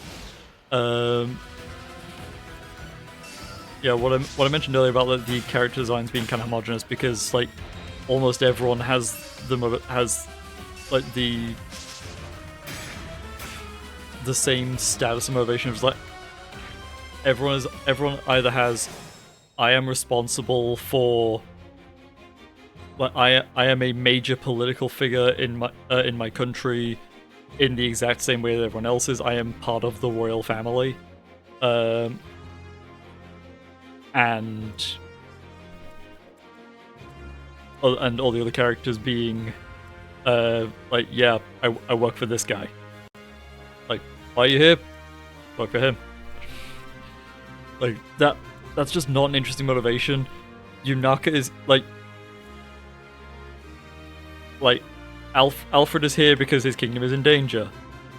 Yeah, what I mentioned earlier about like, the character designs being kind of homogenous, because like almost everyone has like the same status and motivation. It's like everyone either has, I am responsible for, like I am a major political figure in my country, in the exact same way that everyone else is. I am part of the royal family, and all the other characters being, like, yeah, I work for this guy. Like, why are you here? Work for him. Like, that's just not an interesting motivation. Yunaka is, like Alfred is here because his kingdom is in danger.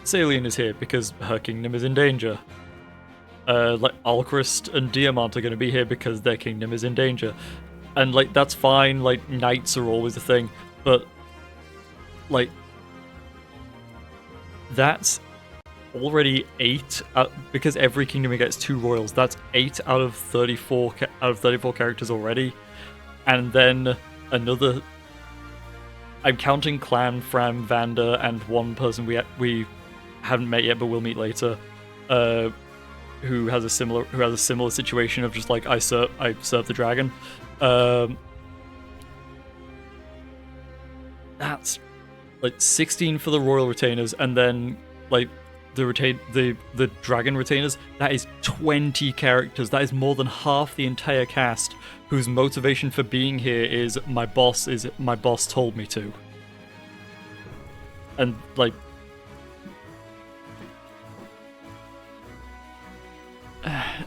Salien is here because her kingdom is in danger. Like, Alchrist and Diamant are going to be here because their kingdom is in danger. And, like, that's fine, like, knights are always a thing, but, like, that's already 8, because every kingdom gets 2 royals, that's 8 out of 34 characters already. And then another, I'm counting Clan, Fram, Vander, and one person we haven't met yet but we'll meet later, who has a similar situation of just like, I serve the dragon. That's like 16 for the royal retainers, and then like the dragon retainers, that is 20 characters. That is more than half the entire cast whose motivation for being here is my boss told me to. And like,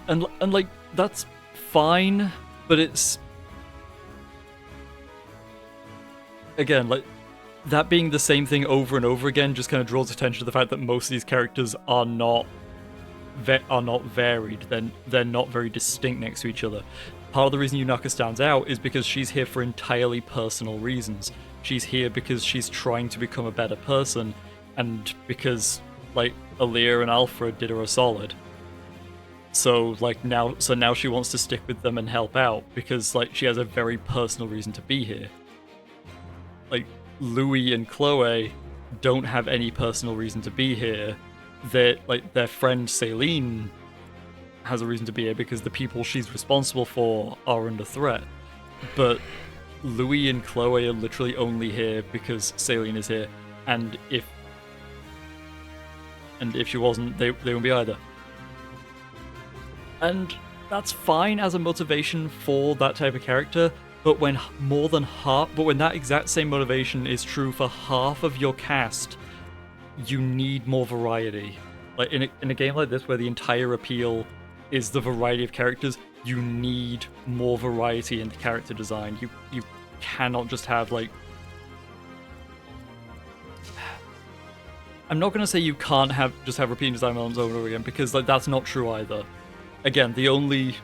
and like, that's fine, but it's, again, like, that being the same thing over and over again just kind of draws attention to the fact that most of these characters are not varied. They're not very distinct next to each other. Part of the reason Yunaka stands out is because she's here for entirely personal reasons. She's here because she's trying to become a better person, and because, like, Aaliyah and Alfred did her a solid. So now she wants to stick with them and help out because, like, she has a very personal reason to be here. Like, Louis and Chloe don't have any personal reason to be here. Their friend Celine has a reason to be here because the people she's responsible for are under threat. But Louis and Chloe are literally only here because Celine is here, and if she wasn't, they wouldn't be either. And that's fine as a motivation for that type of character. But when that exact same motivation is true for half of your cast, you need more variety. Like, in a game like this where the entire appeal is the variety of characters, you need more variety in the character design. You cannot just have, like, I'm not gonna say you can't just have repeating design elements over and over again, because, like, that's not true either. Again, the only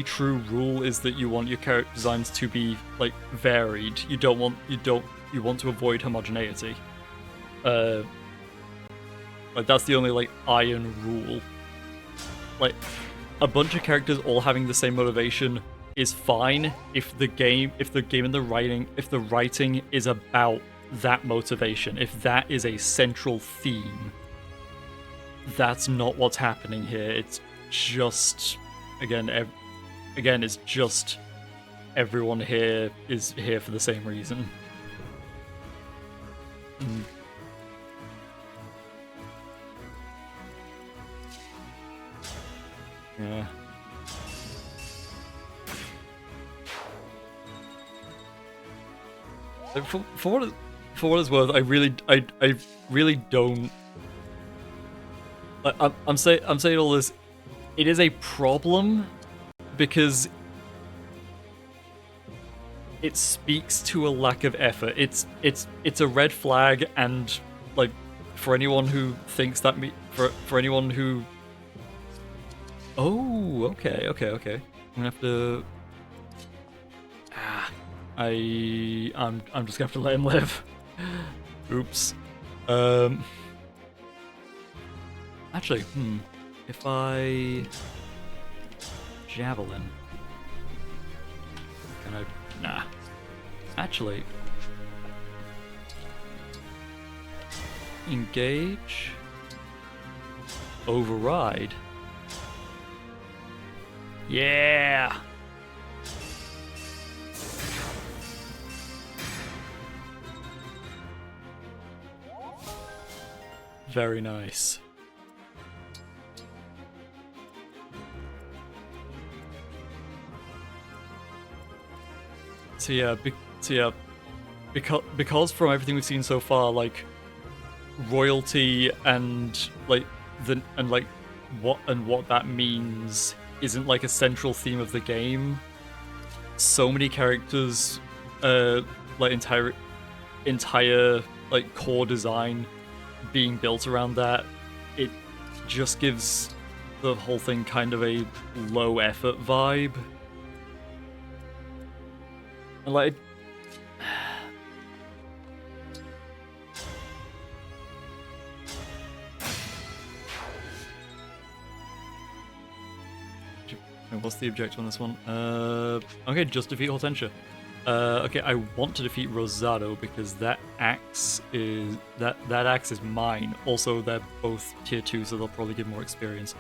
true rule is that you want your character designs to be, like, varied. You want to avoid homogeneity. Like, that's the only, like, iron rule. Like, a bunch of characters all having the same motivation is fine if the game and the writing is about that motivation. If that is a central theme. That's not what's happening here. It's just, it's just everyone here is here for the same reason. Yeah. For what it's worth, I really don't. Like, I'm saying all this. It is a problem because it speaks to a lack of effort. It's a red flag, and, like, for anyone who thinks that for anyone who. Oh, okay. I'm gonna have to. I'm just gonna have to let him live. Oops. Actually, if I javelin, can I? Nah. Actually, Engage. Override. Yeah! Very nice. So yeah, because from everything we've seen so far, like royalty and like what that means isn't like a central theme of the game. So many characters, like entire like core design being built around that, it just gives the whole thing kind of a low effort vibe. And like what's the objective on this one? Okay, just defeat Hortensia. Okay, I want to defeat Rosado because that axe is mine. Also, they're both tier 2, so they'll probably give more experience.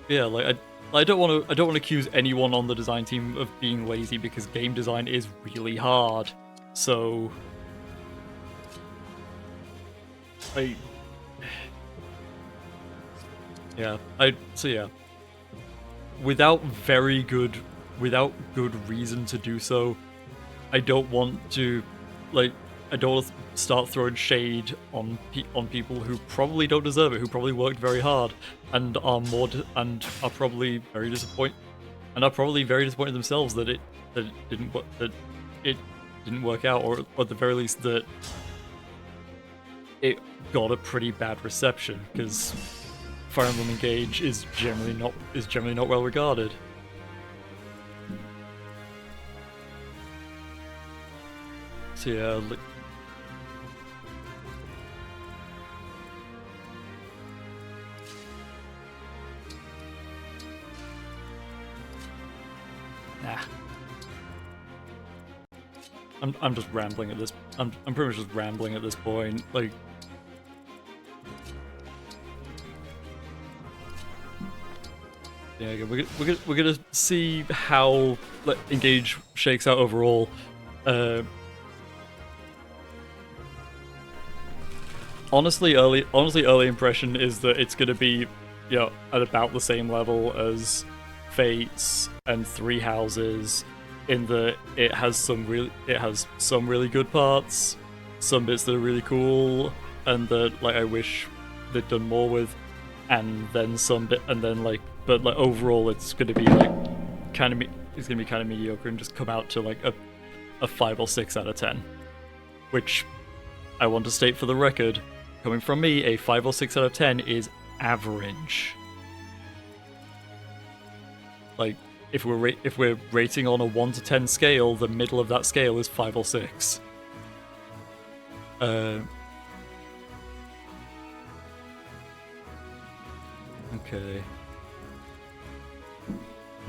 Yeah, like I don't want to accuse anyone on the design team of being lazy because game design is really hard. So, without good reason to do so, I don't want to start throwing shade on people who probably don't deserve it, who probably worked very hard and are probably very disappointed themselves that it didn't work out, or at the very least that it got a pretty bad reception, because Fire Emblem Engage is generally not well regarded. So yeah, I'm just rambling at this. I'm pretty much just rambling at this point. Like, yeah, we're gonna see how Engage shakes out overall. Honestly, early impression is that it's gonna be, at about the same level as Fates and Three Houses, in that it has some really good parts, some bits that are really cool, and that I wish they'd done more with, and then but overall it's gonna be kind of mediocre and just come out to a 5 or 6 out of 10, which I want to state for the record, coming from me, a 5 or 6 out of 10 is average. If we're rating on a 1 to 10 scale, the middle of that scale is 5 or 6. Okay.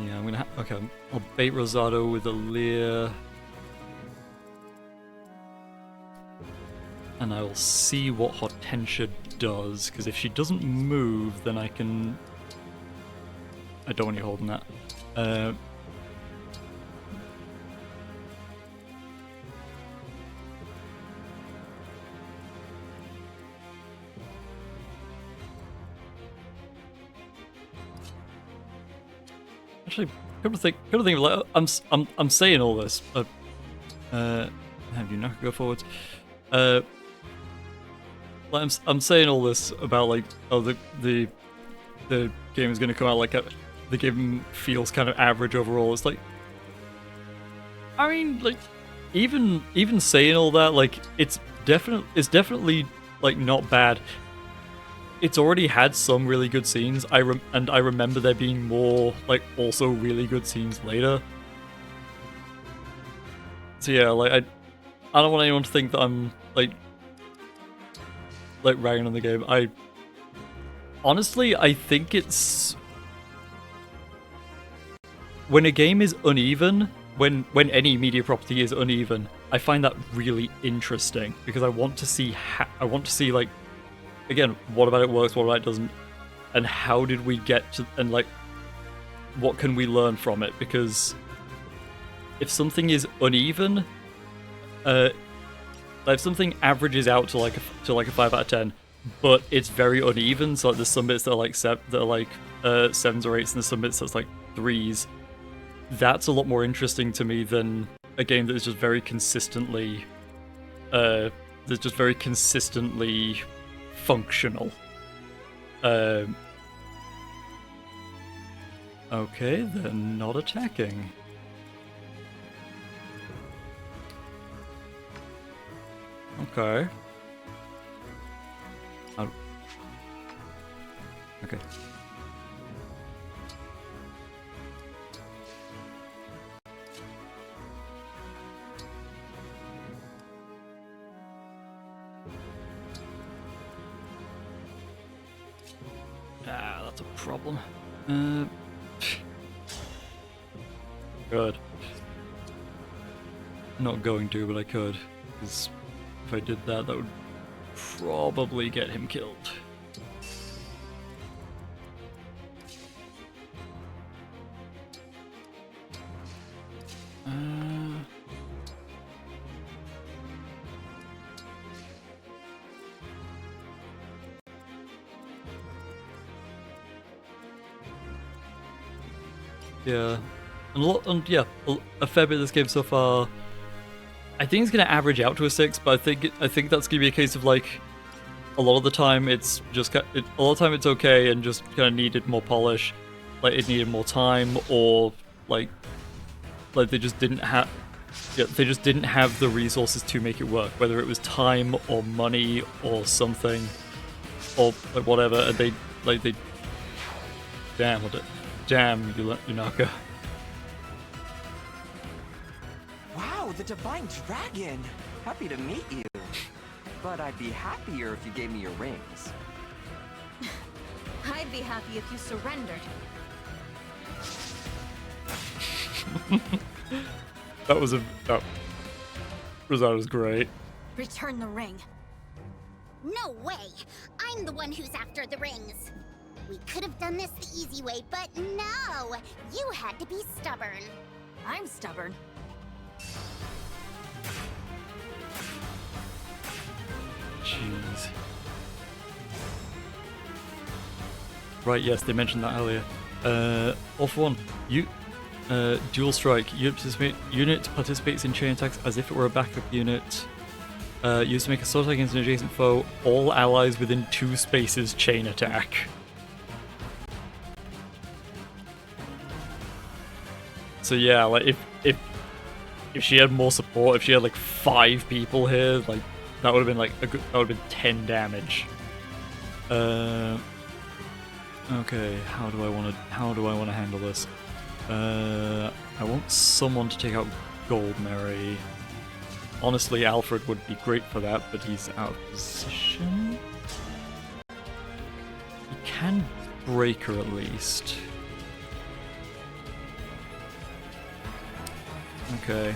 Yeah, I'll bait Rosado with a Leer. And I will see what Hortensia does, because if she doesn't move, then I don't want you holding that. Actually, come to think of it, I'm saying all this, but have you not go forwards? I'm saying all this about the game is going to come out the game feels kind of average overall. It's even saying all that, it's definitely not bad. It's already had some really good scenes. I remember there being more also really good scenes later. So yeah, I don't want anyone to think that I'm ragging on the game. Honestly, I think it's when a game is uneven, when any media property is uneven, I find that really interesting because I want to see like, again, what about it works, what about it doesn't, and how did we get to, and like, what can we learn from it? Because if something is uneven, if something averages out to like a 5 out of 10, but it's very uneven, so like there's some bits that are like 7s or 8s, and there's some bits that's like 3s. That's a lot more interesting to me than a game that is just very consistently, functional. Okay, they're not attacking. Okay. Okay. That's a problem. Good. Not going to, but I could. Because if I did that, that would probably get him killed. Yeah, a fair bit of this game so far. I think it's gonna average out to a 6, but I think that's gonna be a case of like, a lot of the time it's just a lot of the time it's okay and just kind of needed more polish, like it needed more time, or like they just didn't have the resources to make it work, whether it was time or money or something, or like whatever, and they damn Yunaka. Wow, the Divine Dragon! Happy to meet you. But I'd be happier if you gave me your rings. I'd be happy if you surrendered. That was great. Return the ring. No way! I'm the one who's after the rings. We could have done this the easy way, but no! You had to be stubborn. I'm stubborn. Jeez. Right, yes, they mentioned that earlier. Off one. Dual strike. Unit participates in chain attacks as if it were a backup unit. Used to make a sword attack against an adjacent foe. All allies within 2 spaces chain attack. So yeah, like if she had more support, if she had like 5 people here, like that would have been like that would have been 10 damage. Okay, how do I want to handle this? I want someone to take out Goldmary. Honestly, Alfred would be great for that, but he's out of position. He can break her at least. Okay.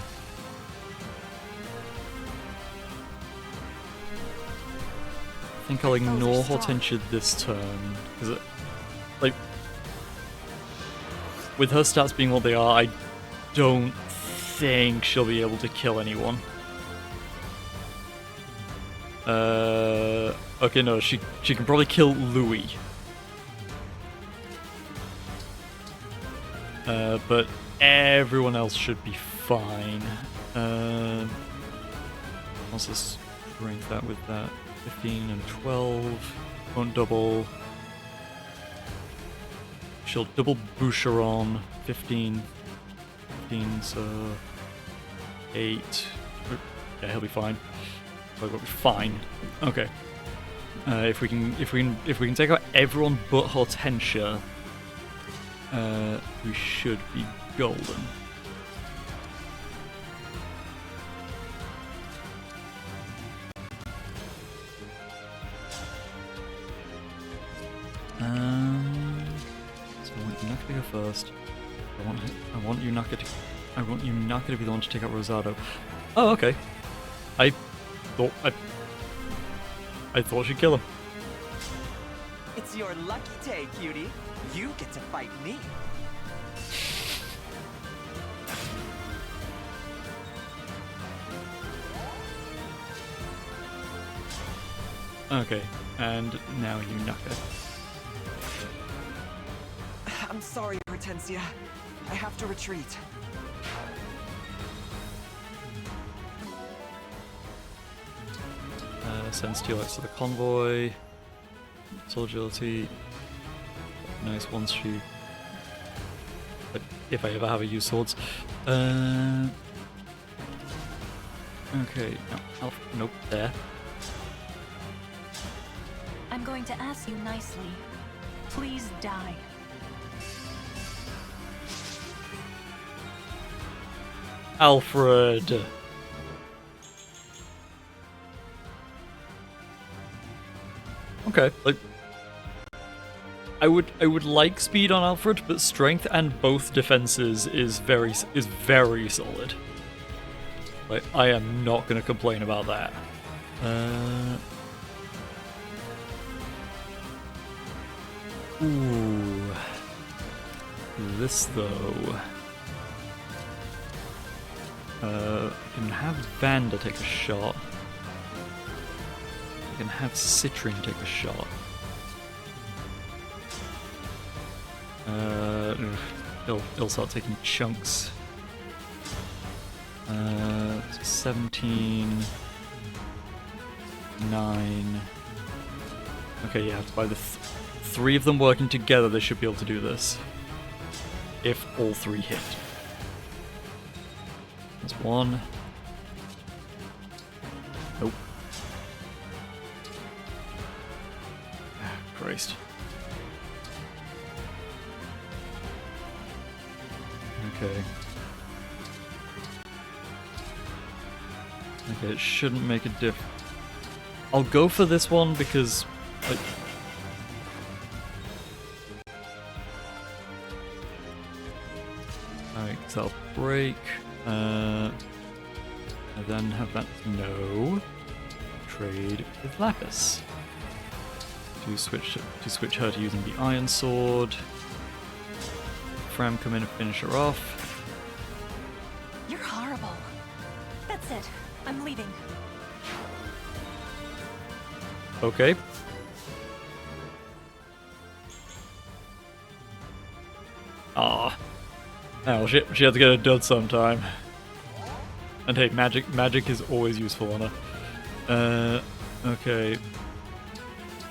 I think I'll ignore Hortensia this turn, because like, with her stats being what they are, I don't think she'll be able to kill anyone. Okay, no, she can probably kill Louis. But everyone else should be fine. Let's just rank that with that. 15 and 12. Won't double. She'll double Boucheron. 15. 15, so 8. Yeah, he'll be fine. He'll be fine. Okay. If we can take out everyone but Hortensia, we should be golden. So I want Yunaka to go first. I want Yunaka to I want Yunaka to be the one to take out Rosado. Oh, okay. I thought she'd kill him. It's your lucky day, cutie. You get to fight me. Okay, and now Yunaka. I'm sorry, Hortensia. I have to retreat. Send Steelites to the convoy. Soul agility. Nice once she... if I ever have a use swords. Okay, no, nope, there. I'm going to ask you nicely. Please die. Alfred! Okay, like... I would like speed on Alfred, but strength and both defenses is very solid. Like, I am not gonna complain about that. Ooh. This though. I can have Vanda take a shot. I can have Citrine take a shot. He'll start taking chunks. 17, 9. Okay, yeah, by the three of them working together, they should be able to do this. If all three hit. That's one. Nope. Ah, Christ. Okay. Okay, it shouldn't make a diff. I'll go for this one because... like, alright, so I'll break. And then have that no trade with Lapis. To switch her to using the Iron Sword. Fram come in and finish her off. You're horrible. That's it. I'm leaving. Okay. Ah. Oh, she had to get it done sometime. And hey, magic is always useful on her. Okay.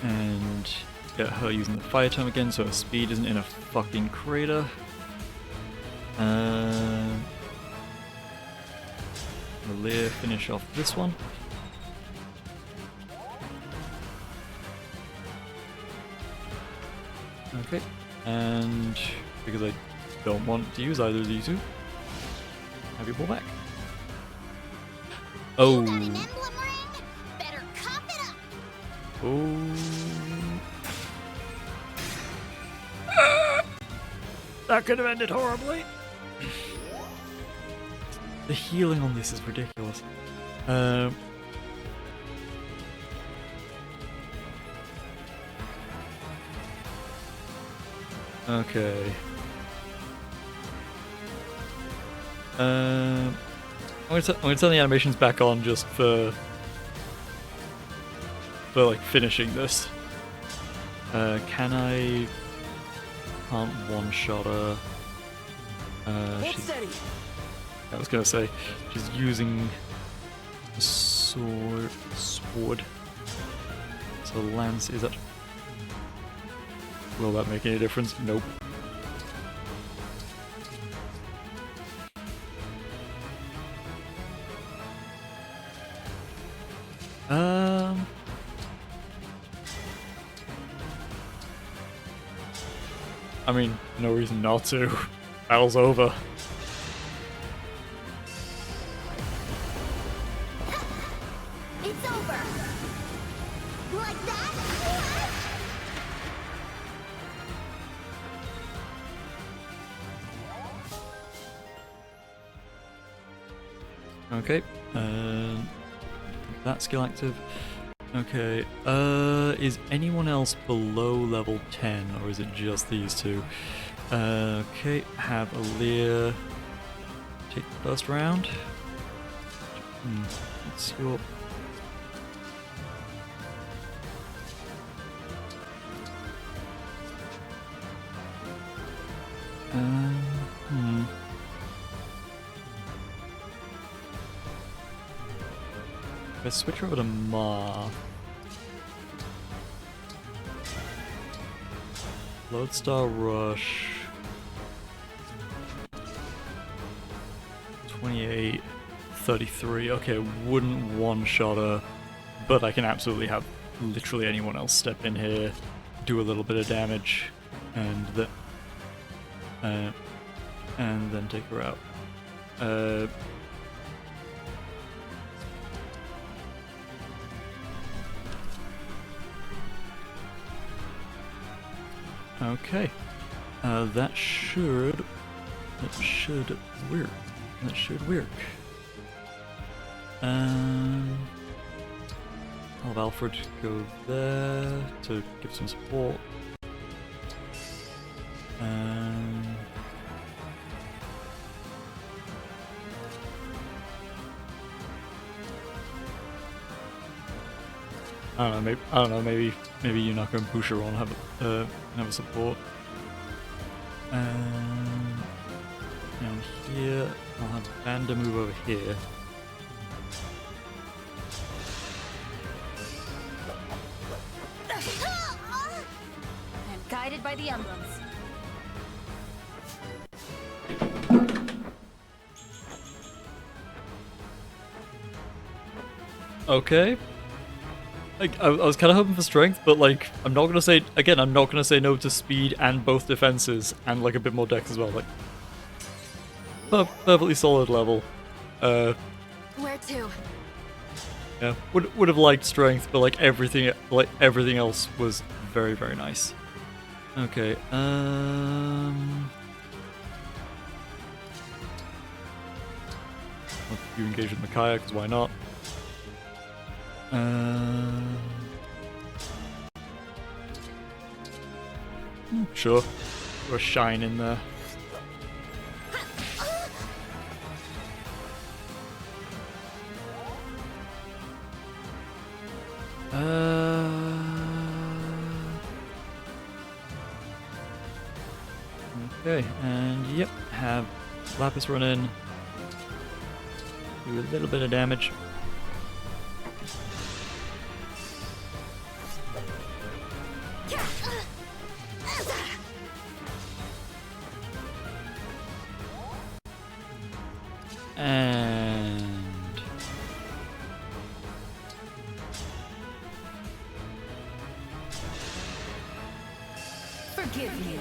And get her using the fire tome again so her speed isn't in a fucking crater. Malia finish off this one. Okay. And because I don't want to use either of these two, have you pull back. Oh. You got an emblem ring? Better cop it up. Oh. That could have ended horribly. The healing on this is ridiculous. Okay. I'm gonna turn the animations back on just for like finishing this. Can I? Can't one-shot her. Steady. I was gonna say she's using the sword. So lance is that? Will that make any difference? Nope. I mean, no reason not to. Battle's over. It's over. Like that? Okay. That skill active. Okay. Is anyone else below level 10, or is it just these two? Okay. Have Aaliyah take the first round. What's your... If I switch over to Ma. Lodestar Rush. 28, 33. Okay, wouldn't one-shot her, but I can absolutely have literally anyone else step in here, do a little bit of damage, and then take her out. Okay, that should work. That should work. I'll have Alfred go there to give some support. I don't know. Maybe Yunako and Boucheron have a support. Down here, I'll have Banda move over here. I'm guided by the emblems. Okay. I was kind of hoping for strength, but like I'm not gonna say no to speed and both defenses and like a bit more dex as well. Like perfectly solid level. Where to? Yeah, would have liked strength, but like everything else was very, very nice. Okay. You engage with Micaiah, because why not? Sure. Throw a shine in there. Okay, and yep, have Lapis run in. Do a little bit of damage. And Forgive me.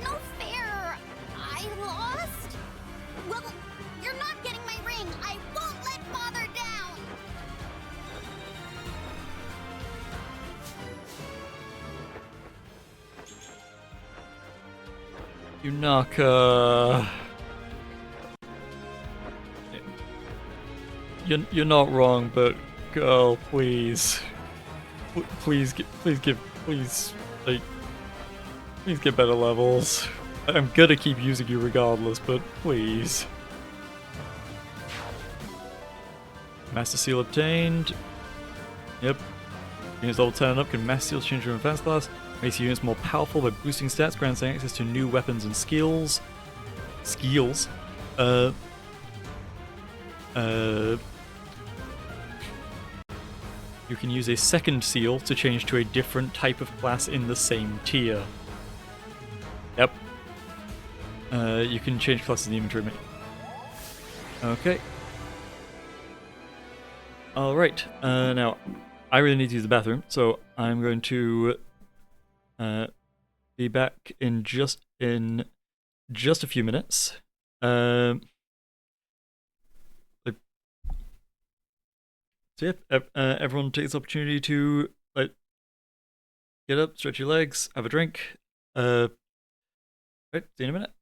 No fair! I lost? Well, you're not getting my ring. I won't let Father down! Yunaka. You're not wrong, but girl, please get better levels. I'm gonna keep using you regardless, but please. Master Seal obtained. Yep. Units level 10 and up can Master Seal change your advanced class. Makes your units more powerful by boosting stats, granting access to new weapons and skills. You can use a second seal to change to a different type of class in the same tier. Yep. You can change classes in the inventory menu. Okay. Alright, now, I really need to use the bathroom, so I'm going to be back in just a few minutes. So yeah, everyone take this opportunity to like get up, stretch your legs, have a drink. Right, see you in a minute.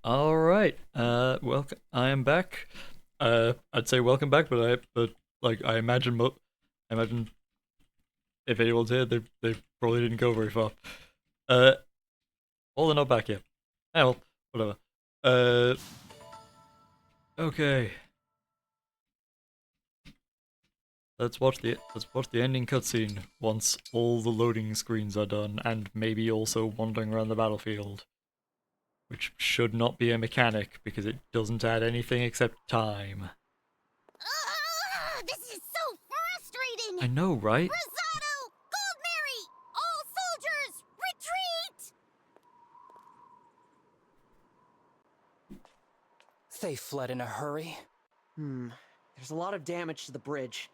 All right. Welcome. I am back. I'd say welcome back, but I imagine if anyone's here, they probably didn't go very far. Well, they're not back yet. Oh, well, whatever. Okay. Let's watch the ending cutscene once all the loading screens are done, and maybe also wandering around the battlefield. Which should not be a mechanic, because it doesn't add anything except time. This is so frustrating! I know, right? Rosado! Goldberry! All soldiers, retreat! They fled in a hurry. There's a lot of damage to the bridge.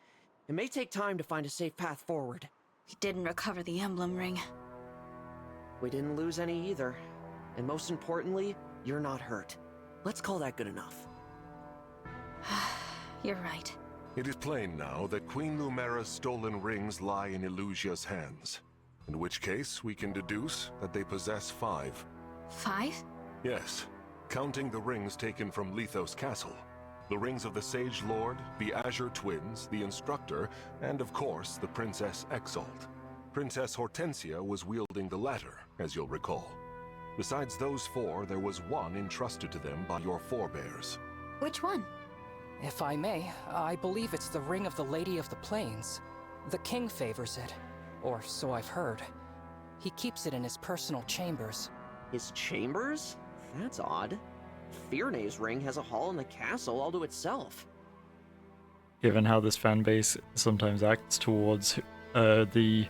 It may take time to find a safe path forward. We didn't recover the emblem ring. We didn't lose any either. And most importantly, you're not hurt. Let's call that good enough. You're right. It is plain now that Queen Lumera's stolen rings lie in Elusia's hands. In which case, we can deduce that they possess 5. 5? Yes, counting the rings taken from Lethos Castle. The rings of the Sage Lord, the Azure Twins, the Instructor, and of course, the Princess Exalt. Princess Hortensia was wielding the latter, as you'll recall. Besides those 4, there was one entrusted to them by your forebears. Which one? If I may, I believe it's the Ring of the Lady of the Plains. The king favors it, or so I've heard. He keeps it in his personal chambers. His chambers? That's odd. Fierne's ring has a hall in the castle all to itself. Given how this fanbase sometimes acts towards the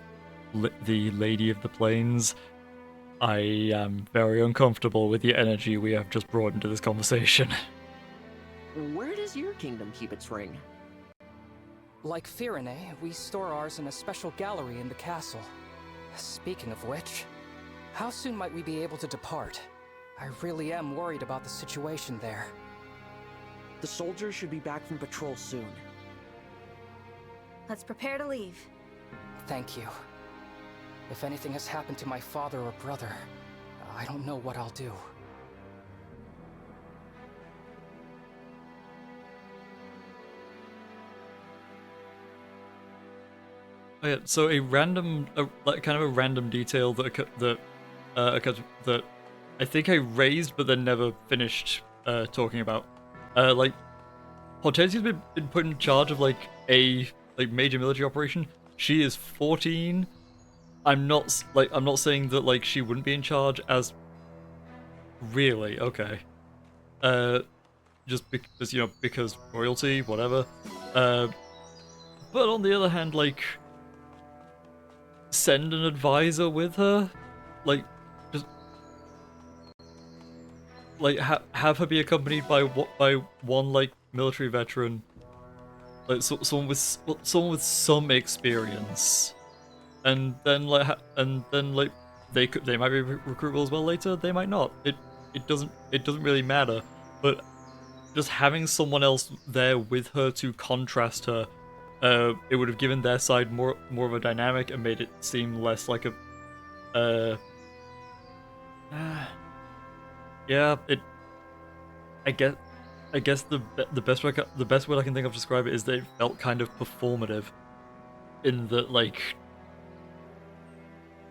Lady of the Plains, I am very uncomfortable with the energy we have just brought into this conversation. Where does your kingdom keep its ring? Like Firene, we store ours in a special gallery in the castle. Speaking of which, how soon might we be able to depart? I really am worried about the situation there. The soldiers should be back from patrol soon. Let's prepare to leave. Thank you. If anything has happened to my father or brother, I don't know what I'll do. Oh yeah, so a random detail that I think I raised but then never finished talking about. Hortensia's been put in charge of a major military operation. She is 14. I'm not saying that she wouldn't be in charge as really, okay. Just because royalty, whatever. But on the other hand, send an advisor with her, have her be accompanied by one military veteran, someone with some experience. And then they might be recruitable as well later. They might not. It doesn't really matter. But just having someone else there with her to contrast her, it would have given their side more of a dynamic and made it seem less like a. Yeah. I guess the best way I can think of to describe it is they felt kind of performative, in that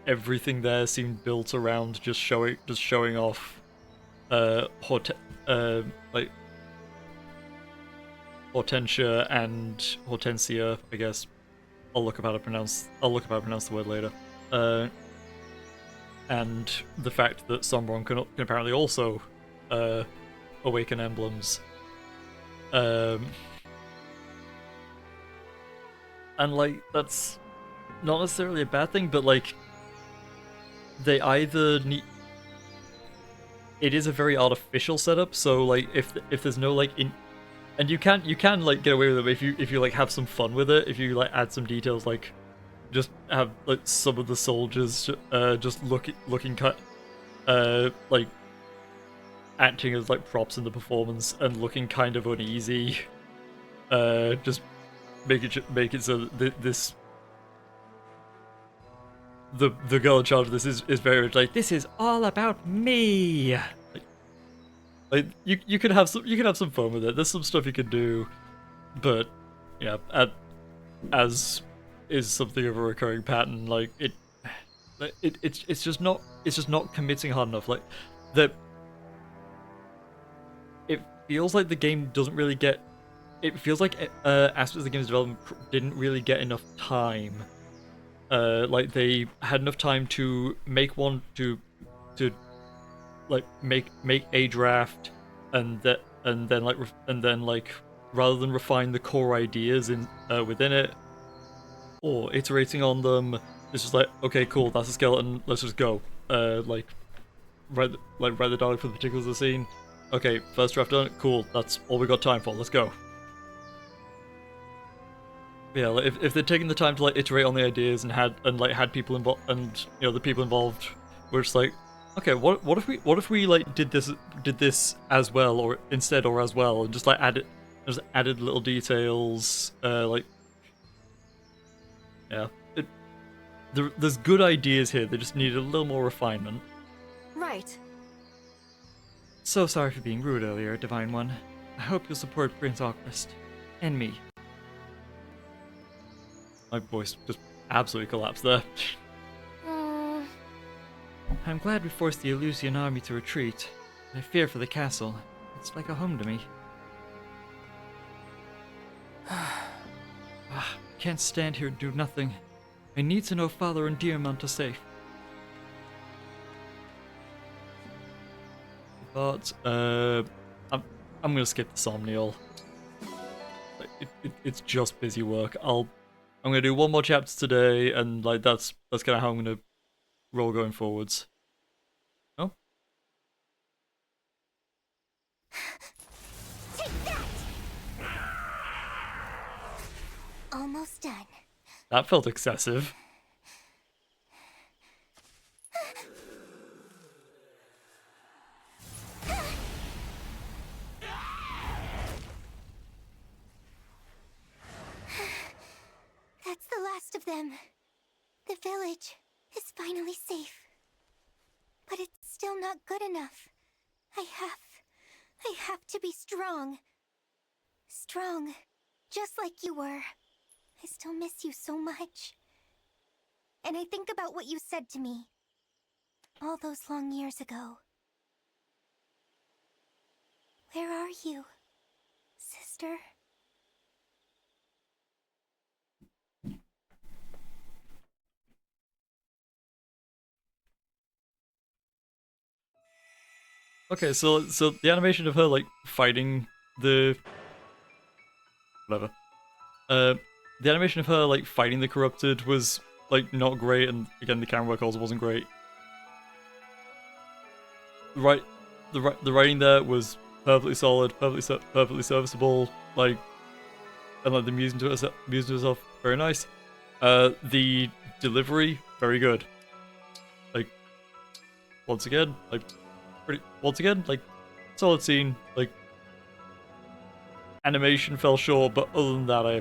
everything there seemed built around just showing off Hortensia and Hortensia, I guess. I'll look up how to pronounce the word later. And the fact that Sombron can apparently also awaken emblems. And that's not necessarily a bad thing, but they either need. It is a very artificial setup, so if there's no and you can get away with it if you have some fun with it, if you add some details, just have some of the soldiers just looking acting as props in the performance and looking kind of uneasy, just make it so that the girl in charge of this is very much this is all about me. Like you can have some fun with it. There's some stuff you can do, but yeah, as is something of a recurring pattern. Like it's just not committing hard enough. Like that, it feels like the game doesn't really get. It feels like aspects of the game's development didn't really get enough time. Like they had enough time to make one to like make a draft, and then like rather than refine the core ideas in within it or iterating on them, it's just like, okay, cool, that's a skeleton, let's just go. Write the dialogue for the particulars of the scene. Okay, first draft done, cool, that's all we got time for, let's go. Yeah, like if they're taking the time to like iterate on the ideas and had people involved, and the people involved were just like, okay, what if we like did this as well, or instead, or as well, and just like added little details, yeah, there's good ideas here. They just need a little more refinement. Right. So sorry for being rude earlier, Divine One. I hope you'll support Prince Ocrist and me. My voice just absolutely collapsed there. I'm glad we forced the Elusian army to retreat. I fear for the castle. It's like a home to me. I can't stand here and do nothing. I need to know Father and Diamant are safe. But I'm gonna skip the Somnial. It's just busy work. I'm gonna do one more chapter today, and like that's kind of how I'm gonna roll going forwards. Oh. Take that! Almost done. That felt excessive. That's the last of them. The village is finally safe. But it's still not good enough. I have to be strong. Strong, just like you were. I still miss you so much. And I think about what you said to me all those long years ago. Where are you, sister? Okay, so the animation of her like fighting the whatever. The animation of her like fighting the corrupted was like not great, and again the camera work also wasn't great. The writing there was perfectly solid, perfectly serviceable. Like, and like the musing to herself, very nice. The delivery, very good. Like, once again, like solid scene. Like, animation fell short, but other than that, I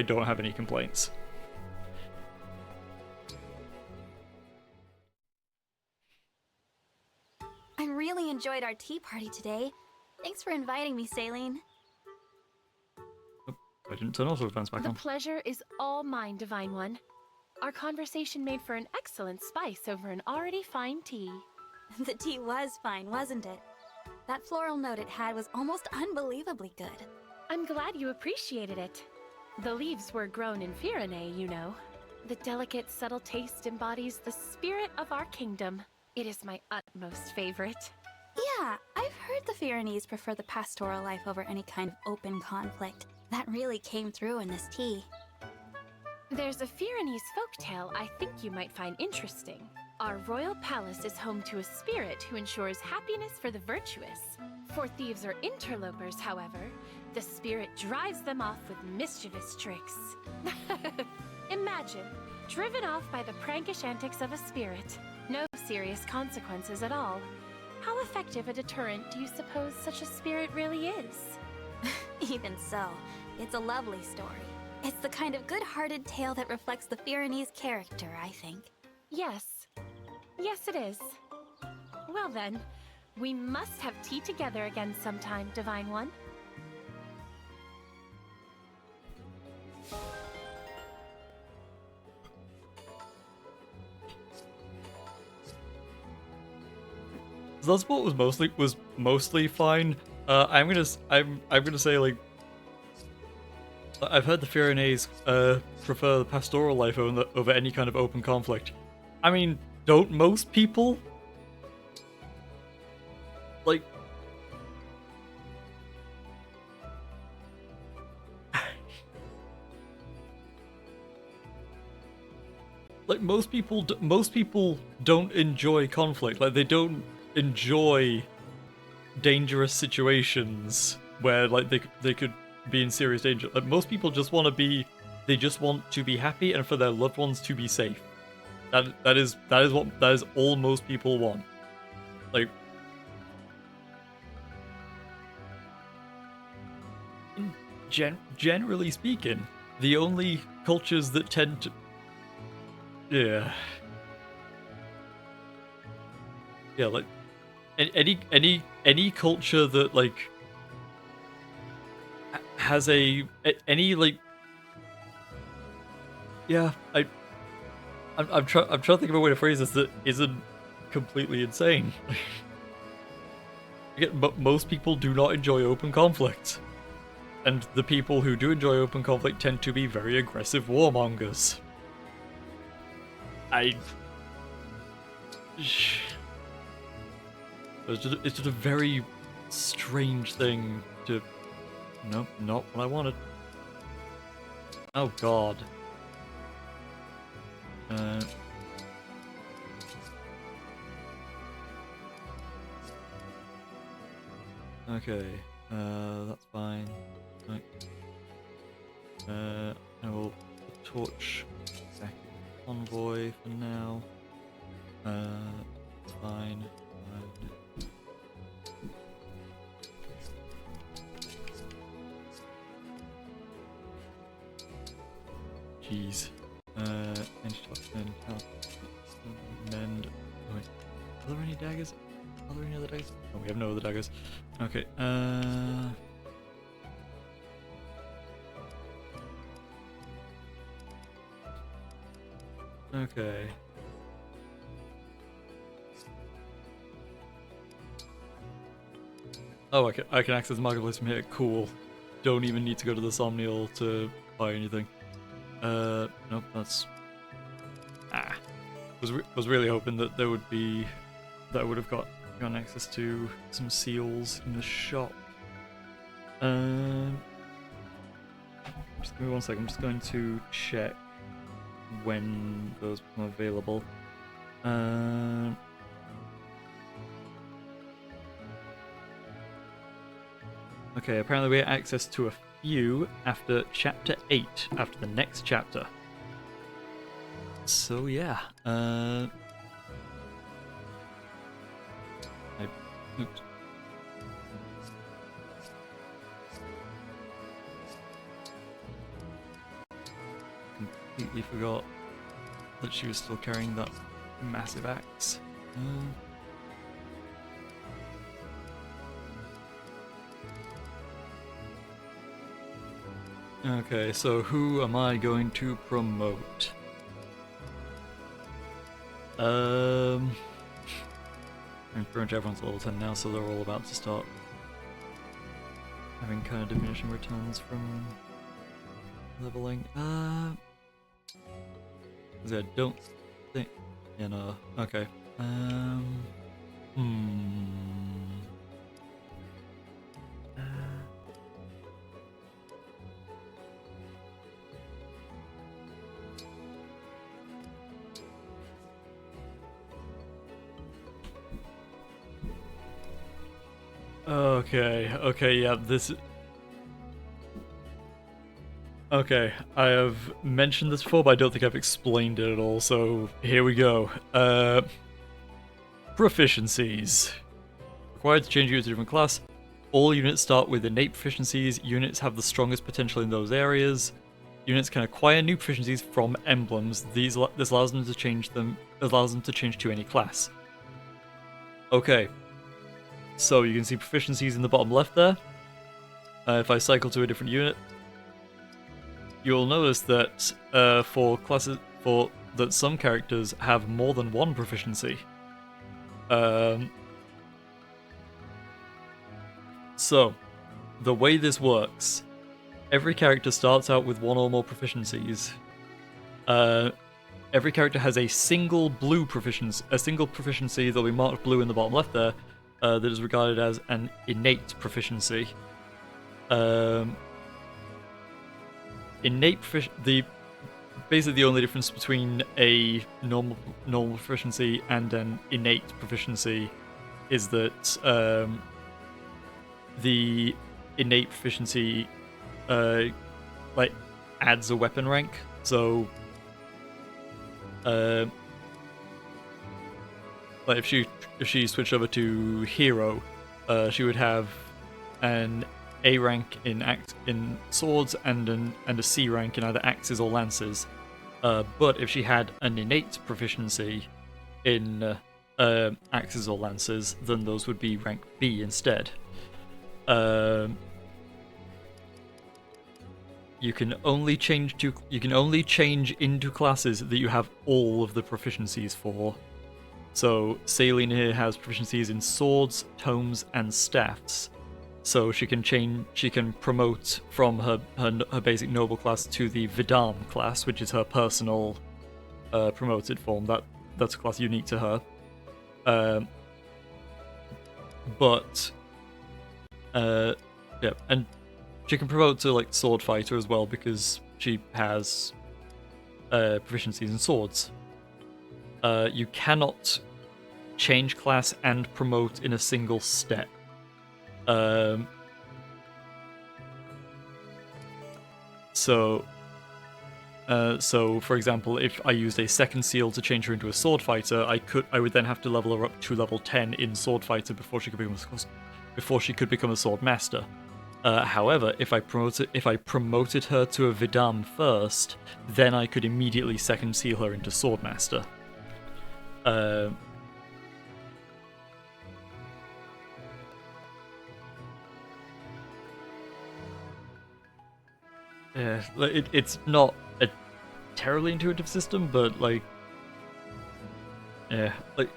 don't have any complaints. I really enjoyed our tea party today. Thanks for inviting me, Saline. Oh, I didn't turn auto defense back The on. pleasure is all mine, Divine One. Our conversation made for an excellent spice over an already fine tea. The tea was fine, wasn't it? That floral note it had was almost unbelievably good. I'm glad you appreciated it. The leaves were grown in Firene, you know. The delicate, subtle taste embodies the spirit of our kingdom. It is my utmost favorite. Yeah, I've heard the Firenese prefer the pastoral life over any kind of open conflict. That really came through in this tea. There's a Firenese folktale I think you might find interesting. Our royal palace is home to a spirit who ensures happiness for the virtuous. For thieves or interlopers, however, the spirit drives them off with mischievous tricks. Imagine, driven off by the prankish antics of a spirit. No serious consequences at all. How effective a deterrent do you suppose such a spirit really is? Even so, it's a lovely story. It's the kind of good-hearted tale that reflects the Firenese character, I think. Yes. Yes, it is. Well then, We must have tea together again sometime, Divine One. Bloodsport was mostly fine. I'm gonna say, like, I've heard the Pyrenees prefer the pastoral life over any kind of open conflict. I mean, don't most people? Like, like most people don't enjoy conflict. Like, they don't enjoy dangerous situations where, like, they could be in serious danger. Like, most people just want to be happy and for their loved ones to be safe. That is all most people want. Like, generally speaking, the only cultures that tend to like any culture that, like, has any, like, I'm trying to think of a way to phrase this that isn't completely insane. Most people do not enjoy open conflict, and the people who do enjoy open conflict tend to be very aggressive warmongers. It's just a very strange thing to... Nope, not what I wanted. Oh god. Okay, that's fine. Right. I will torch back convoy for now. Fine. Jeez. Mend. Oh, wait. Are there any daggers? Are there any other daggers? Oh, we have no other daggers. Okay. Okay. Oh, I can access the marketplace from here. Cool. Don't even need to go to the Somnial to buy anything. Nope, that's... Was really hoping that that I would have gotten access to some seals in the shop. Just give me 1 second, I'm just going to check when those become available. Okay, apparently we have access to a few after chapter 8, after the next chapter. So yeah, oops. Completely forgot that she was still carrying that massive axe. Okay, so who am I going to promote? And pretty much everyone's level 10 now, so they're all about to start having kind of diminishing returns from leveling. I don't think, you know, okay. Okay, yeah, this... Okay, I have mentioned this before, but I don't think I've explained it at all, so here we go. Proficiencies. Required to change units to a different class. All units start with innate proficiencies. Units have the strongest potential in those areas. Units can acquire new proficiencies from emblems. This allows them to change to any class. Okay. So you can see proficiencies in the bottom left there. If I cycle to a different unit, you'll notice that for classes, that some characters have more than one proficiency. So, the way this works, every character starts out with one or more proficiencies. Every character has a single proficiency that'll be marked blue in the bottom left there, that is regarded as an innate proficiency. Basically the only difference between a normal proficiency and an innate proficiency is that the innate proficiency like adds a weapon rank. So like if she switched over to hero, she would have an A rank in swords and a C rank in either axes or lances. But if she had an innate proficiency in axes or lances, then those would be rank B instead. You can only change into classes that you have all of the proficiencies for. So Saline here has proficiencies in swords, tomes, and staffs. So she can promote from her basic noble class to the Vidam class, which is her personal promoted form. That's a class unique to her. Yeah, and she can promote to like sword fighter as well because she has proficiencies in swords. You cannot change class and promote in a single step. So for example, if I used a second seal to change her into a sword fighter, I would then have to level her up to level 10 in sword fighter before she could become a sword master. However, if I promoted her to a Vidam first, then I could immediately second seal her into sword master. Yeah, it's not a terribly intuitive system, but like, yeah, like.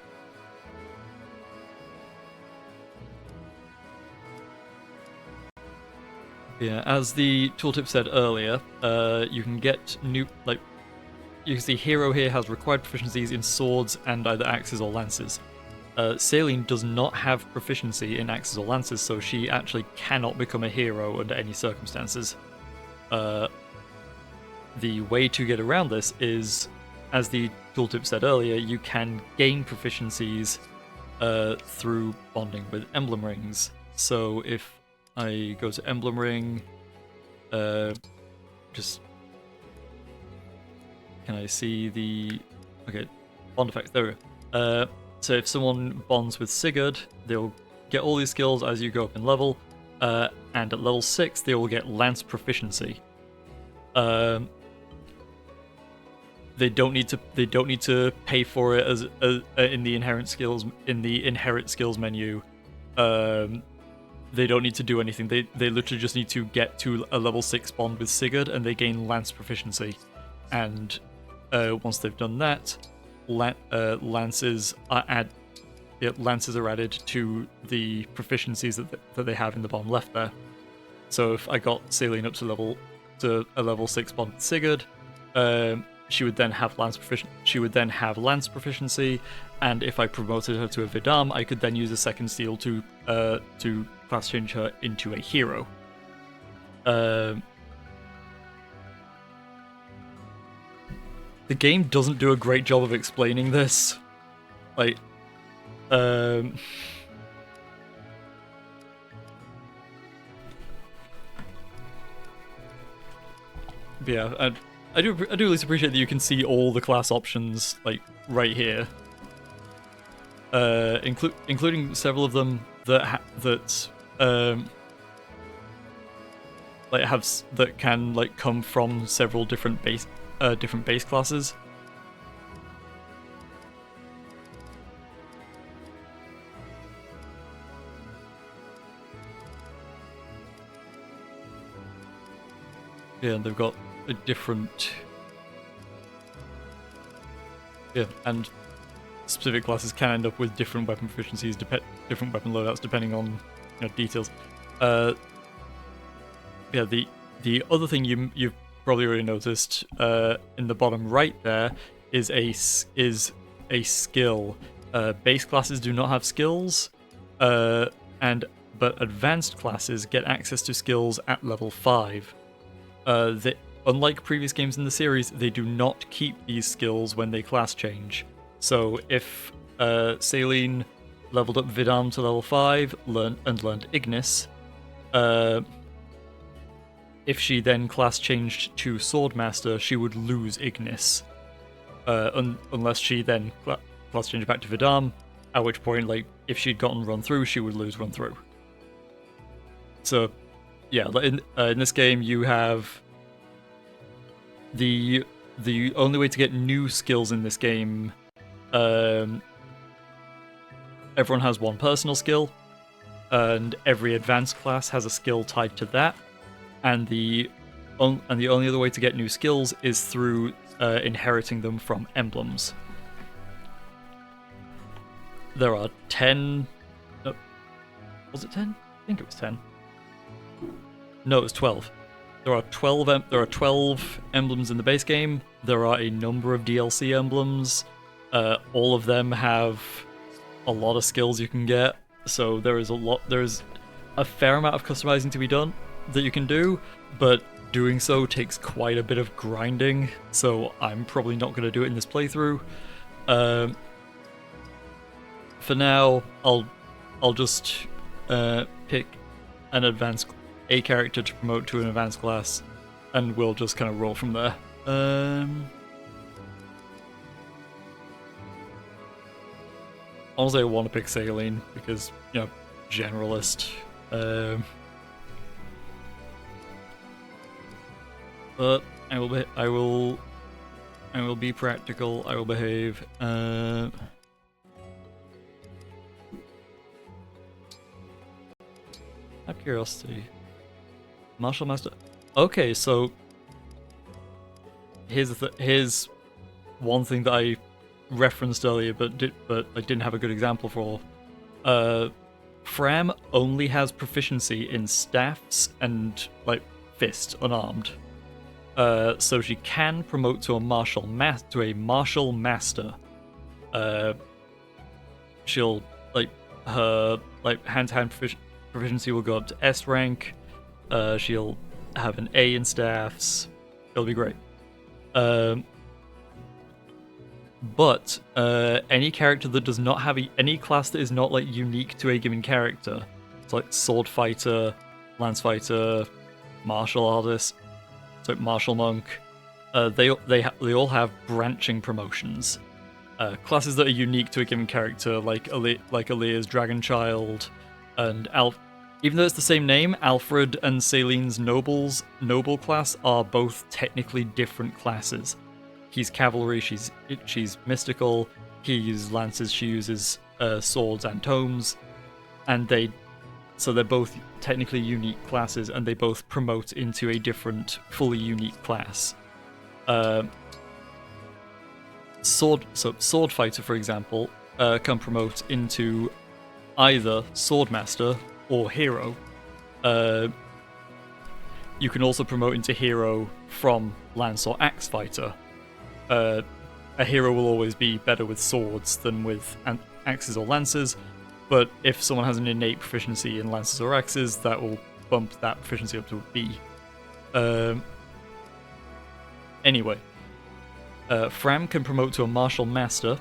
Yeah, as the tooltip said earlier, you can get new, like, you can see hero here has required proficiencies in swords and either axes or lances. Saline does not have proficiency in axes or lances, so she actually cannot become a hero under any circumstances. The way to get around this is, as the tooltip said earlier, you can gain proficiencies through bonding with emblem rings. So if I go to emblem ring, just can I see the bond effects? There we go. So if someone bonds with Sigurd, they'll get all these skills as you go up in level, and at level 6 they will get lance proficiency. They don't need to pay for it as in the inherent skills menu. They don't need to do anything. They literally just need to get to a level 6 bond with Sigurd, and they gain lance proficiency. And once they've done that, lances are added to the proficiencies that they have in the bottom left there. So if I got Saline up to a level 6 bond with Sigurd, she would then have lance proficiency, and if I promoted her to a Vidam, I could then use a second seal to class change her into a hero. The game doesn't do a great job of explaining this. Like, yeah, I do at least appreciate that you can see all the class options like right here, including several of them that can like come from several different base classes. Yeah, they've got a different... Yeah, and specific classes can end up with different weapon proficiencies, different weapon loadouts, depending on details. Yeah, the other thing you've probably already noticed in the bottom right there is a skill. Base classes do not have skills, but advanced classes get access to skills at level 5. Unlike previous games in the series, they do not keep these skills when they class change. So if Celine leveled up Vidam to level 5 learned Ignis, if she then class changed to Swordmaster, she would lose Ignis. Unless she then class changed back to Vidam, at which point, like, if she'd gotten run through, she would lose run through. So, yeah, in this game you have the only way to get new skills in this game. Everyone has one personal skill, and every advanced class has a skill tied to that. And the only other way to get new skills is through inheriting them from emblems. There are 10... was it 10? I think it was 10. No, it was 12. There are 12 emblems in the base game. There are a number of DLC emblems. All of them have a lot of skills you can get. So there is a fair amount of customizing to be done that you can do, but doing so takes quite a bit of grinding, so I'm probably not going to do it in this playthrough. For now, I'll just pick a character to promote to an advanced class, and we'll just kind of roll from there. Honestly, I want to pick Saline because, generalist. But I will be practical. I will behave. Out of curiosity, Martial Master. Okay, so here's one thing that I referenced earlier, but I didn't have a good example for. Fram only has proficiency in staffs and fists, unarmed. So she can promote to a martial master. She'll her hand-to-hand proficiency will go up to S rank. She'll have an A in staffs. It'll be great. But any character that does not have any class that is not unique to a given character, it's like sword fighter, lance fighter, martial artist, so martial monk, they all have branching promotions. Classes that are unique to a given character, like Aaliyah's Dragon Child, and even though it's the same name, Alfred and Celine's noble class are both technically different classes. He's cavalry, she's mystical. He uses lances, she uses swords and tomes, and they're both technically unique classes, and they both promote into a different, fully unique class. Sword fighter, for example, can promote into either Swordmaster or Hero. You can also promote into Hero from Lance or Axe Fighter. A hero will always be better with swords than with axes or lances, but if someone has an innate proficiency in lances or axes, that will bump that proficiency up to a B. Anyway, Fram can promote to a martial master,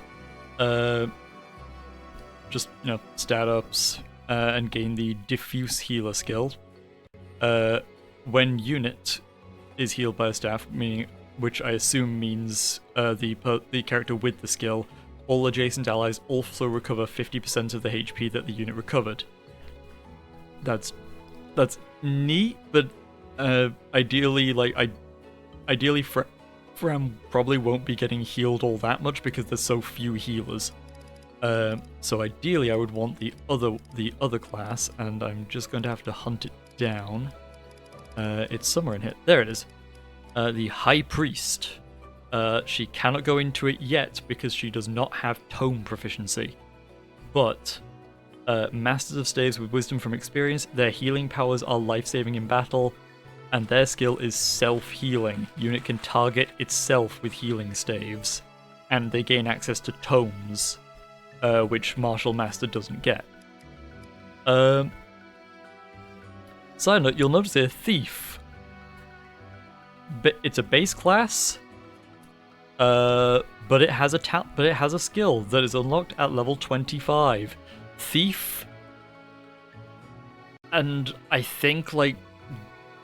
just stat ups, and gain the diffuse healer skill. When unit is healed by a staff, which I assume means the character with the skill, all adjacent allies also recover 50% of the HP that the unit recovered. That's neat, but ideally, Fram probably won't be getting healed all that much because there's so few healers. So ideally, I would want the other class, and I'm just going to have to hunt it down. It's somewhere in here. There it is. The High Priest. She cannot go into it yet because she does not have tome proficiency. But Masters of Staves with Wisdom from experience, their healing powers are life-saving in battle, and their skill is self-healing. Unit can target itself with healing staves, and they gain access to tomes, which Martial Master doesn't get. Side note, you'll notice here, Thief. It's a base class, but it has a skill that is unlocked at level 25. Thief, and I think like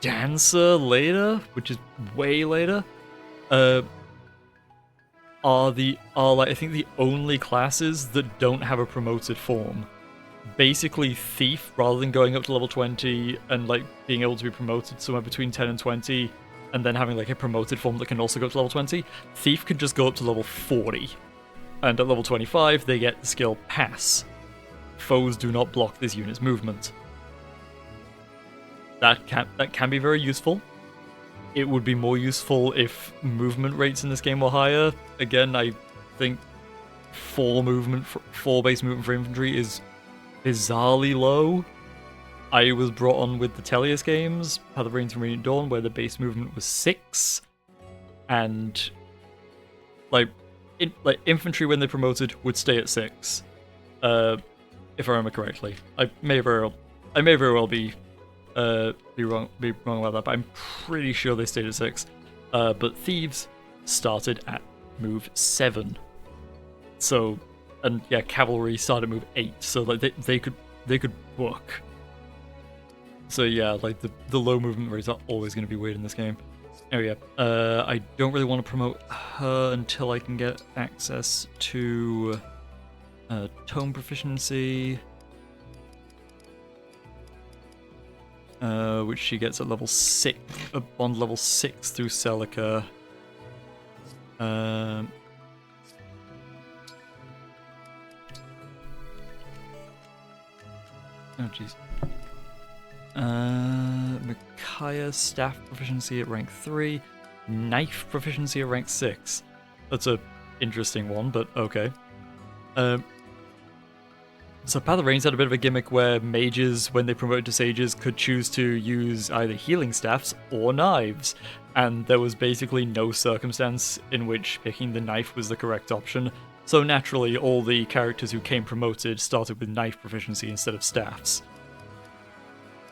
Dancer later, which is way later, are like I think the only classes that don't have a promoted form. Basically, Thief, rather than going up to level 20 and like being able to be promoted somewhere between 10 and 20, and then having like a promoted form that can also go up to level 20, Thief can just go up to level 40. And at level 25, they get the skill Pass. Foes do not block this unit's movement. That can be very useful. It would be more useful if movement rates in this game were higher. Again, I think 4 base movement for infantry is bizarrely low. I was brought on with the Tellius games, Path of Rains and Radiant Dawn, where the base movement was 6, and infantry when they promoted would stay at 6. If I remember correctly, I may very well be wrong about that, but I'm pretty sure they stayed at 6. But Thieves started at move 7. So, and yeah, Cavalry started at move 8. So like they could book. So yeah, like the low movement rates are always going to be weird in this game. Oh yeah, I don't really want to promote her until I can get access to tome proficiency, which she gets at level 6, on level 6 through Celica. Oh jeez. Micaiah staff proficiency at rank 3, knife proficiency at rank 6. That's a interesting one, but okay. So Path of Rains had a bit of a gimmick where mages, when they promoted to sages, could choose to use either healing staffs or knives, and there was basically no circumstance in which picking the knife was the correct option. So naturally, all the characters who came promoted started with knife proficiency instead of staffs.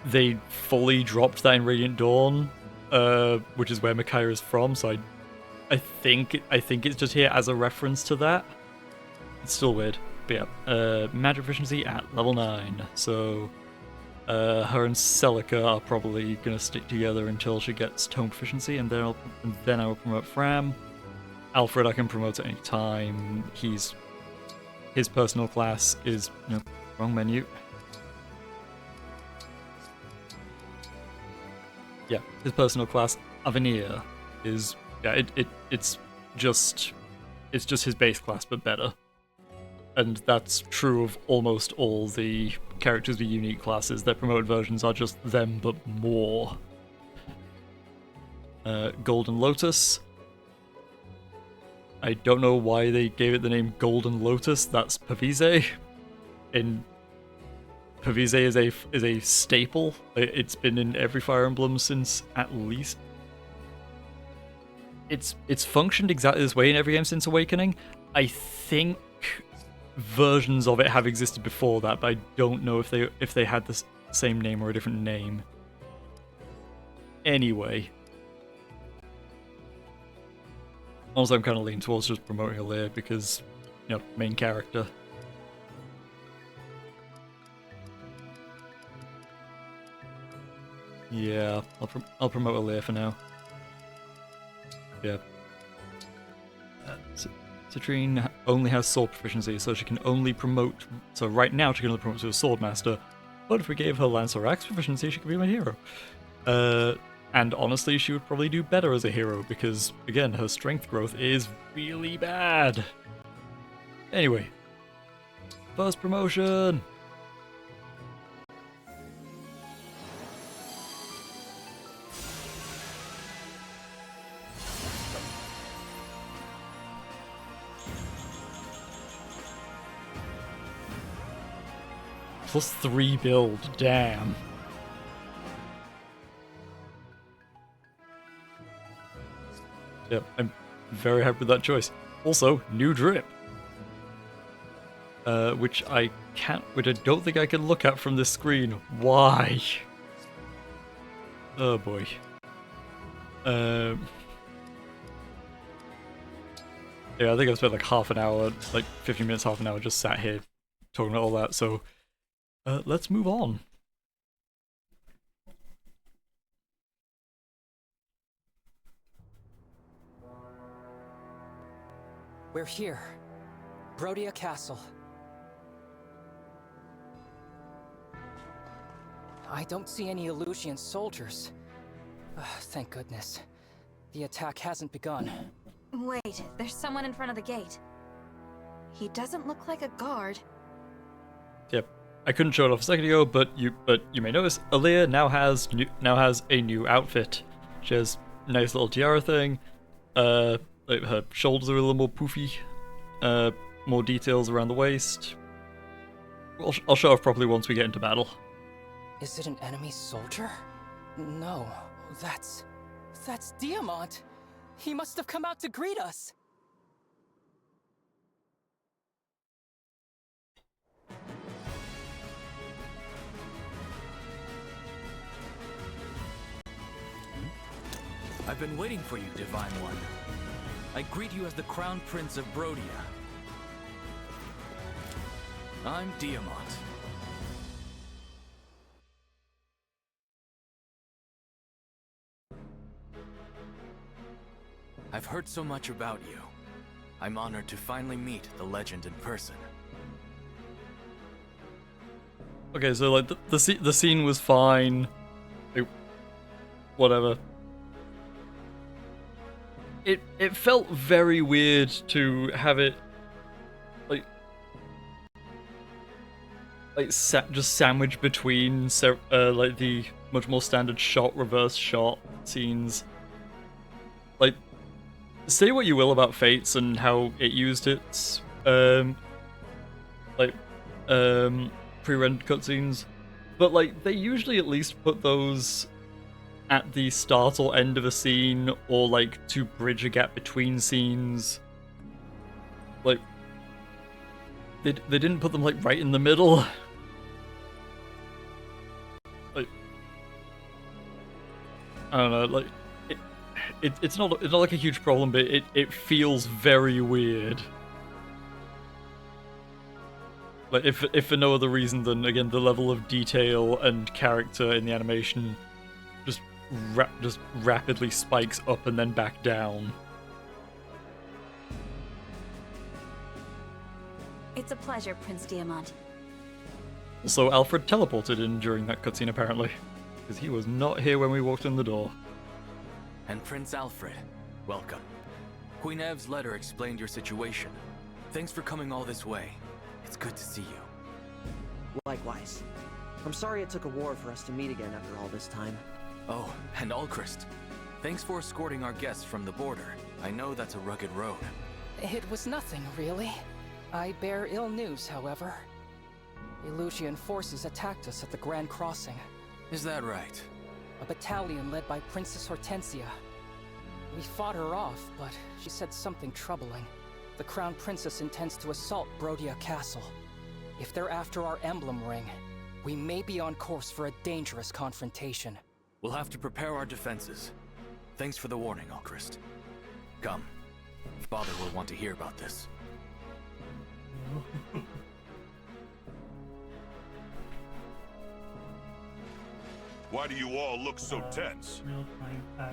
They fully dropped that in Radiant Dawn, which is where Micaiah is from, so I think it's just here as a reference to that. It's still weird. But yeah, magic proficiency at level 9, so her and Celica are probably going to stick together until she gets tome proficiency, and then I will promote Fram. Alfred I can promote at any time. His personal class is, wrong menu. Yeah, his personal class, Avenir, is, yeah, it's just his base class, but better. And that's true of almost all the characters with unique classes. Their promoted versions are just them, but more. Golden Lotus. I don't know why they gave it the name Golden Lotus. That's Pavise. Pavise is a staple. It's been in every Fire Emblem since at least. It's functioned exactly this way in every game since Awakening. I think versions of it have existed before that, but I don't know if they had the same name or a different name. Anyway. Also, I'm kind of leaning towards just promoting Alir because, main character. Yeah, I'll promote Alir for now. Yeah. Citrine only has sword proficiency, so she can only promote. So right now she can only promote to a sword master. But if we gave her lance or axe proficiency, she could be my hero. And honestly, she would probably do better as a hero because, again, her strength growth is really bad. Anyway, first promotion. +3 build, damn. Yep, I'm very happy with that choice. Also, new drip. Which I don't think I can look at from this screen. Why? Oh boy. Yeah, I think I've spent like half an hour, like 15 minutes, half an hour just sat here talking about all that, so let's move on. We're here. Brodia Castle. I don't see any Elusian soldiers. Thank goodness. The attack hasn't begun. Wait, there's someone in front of the gate. He doesn't look like a guard. Yep, I couldn't show it off a second ago, but you may notice Aaliyah now has a new outfit. She has a nice little tiara thing. Like her shoulders are a little more poofy. More details around the waist. I'll show off properly once we get into battle. Is it an enemy soldier? No, that's Diamant. He must have come out to greet us. I've been waiting for you, Divine One. I greet you as the Crown Prince of Brodia. I'm Diamant. I've heard so much about you. I'm honored to finally meet the legend in person. Okay, so like the scene was fine. Like, whatever. It felt very weird to have it just sandwiched between like the much more standard reverse shot scenes. Like, say what you will about Fates and how it used its pre-rendered cutscenes, but like they usually at least put those at the start or end of a scene, or like to bridge a gap between scenes. Like they didn't put them like right in the middle. Like, I don't know, like it's not like a huge problem, but it feels very weird. Like if for no other reason than, again, the level of detail and character in the animation just rapidly spikes up and then back down. It's a pleasure, Prince Diamant. Also, Alfred teleported in during that cutscene apparently, because he was not here when we walked in the door. And Prince Alfred, welcome. Queen Ev's letter explained your situation. Thanks for coming all this way. It's good to see you. Likewise. I'm sorry it took a war for us to meet again after all this time. Oh, and Alchrist. Thanks for escorting our guests from the border. I know that's a rugged road. It was nothing, really. I bear ill news, however. Elusian forces attacked us at the Grand Crossing. Is that right? A battalion led by Princess Hortensia. We fought her off, but she said something troubling. The Crown Princess intends to assault Brodia Castle. If they're after our emblem ring, we may be on course for a dangerous confrontation. We'll have to prepare our defenses. Thanks for the warning, Alchrist. Come. Father will want to hear about this. Why do you all look so tense?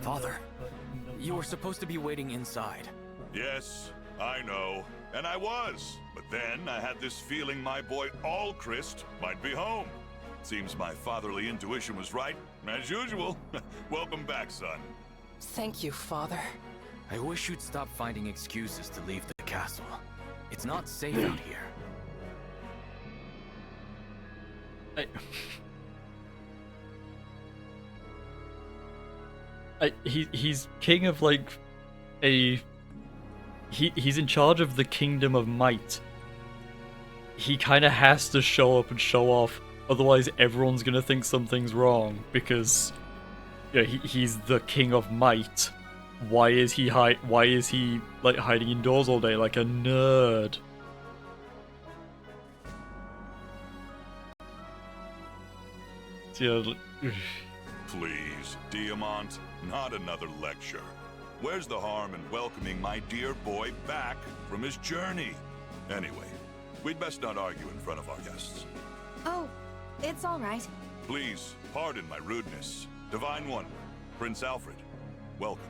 Father, you were supposed to be waiting inside. Yes, I know. And I was. But then I had this feeling my boy Alchrist might be home. Seems my fatherly intuition was right, as usual. Welcome back, son. Thank you, Father. I wish you'd stop finding excuses to leave the castle. It's not safe out here. He's king of like he's in charge of the Kingdom of Might. He kind of has to show up and show off otherwise everyone's gonna think something's wrong because he's the king of might. Why is he like hiding indoors all day like a nerd? Yeah. Please, Diamant, not another lecture. Where's the harm in welcoming my dear boy back from his journey? Anyway, we'd best not argue in front of our guests. Oh, it's all right. Please, pardon my rudeness. Divine One, Prince Alfred, welcome.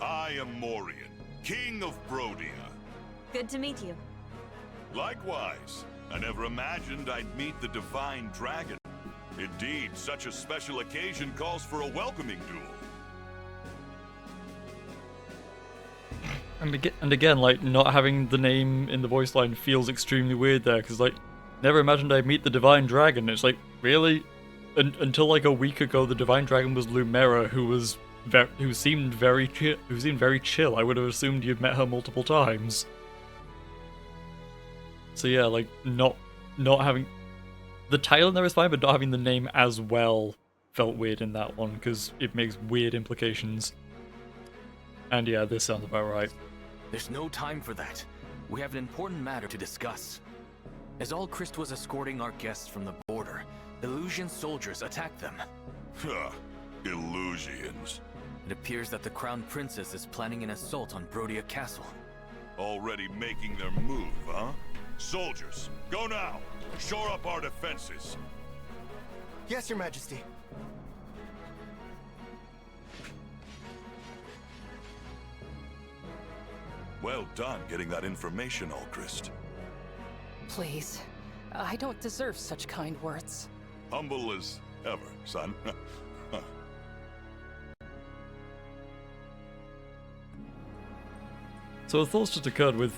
I am Morian, King of Brodia. Good to meet you. Likewise, I never imagined I'd meet the Divine Dragon. Indeed, such a special occasion calls for a welcoming duel. And again, like, not having the name in the voice line feels extremely weird there, because, like, never imagined I'd meet the Divine Dragon. It's like, really? Until, like, a week ago, the Divine Dragon was Lumera, who seemed very chill. I would have assumed you'd met her multiple times. So yeah, like, not having... The title in there is fine, but not having the name as well felt weird in that one, because it makes weird implications. And yeah, this sounds about right. There's no time for that. We have an important matter to discuss. As Allchrist was escorting our guests from the border, Elusian soldiers attacked them. Huh. Elusians. It appears that the Crown Princess is planning an assault on Brodia Castle. Already making their move, huh? Soldiers, go now! Shore up our defenses! Yes, Your Majesty. Well done getting that information, Allchrist. Please, I don't deserve such kind words. Humble as ever, son. So the thoughts just occurred with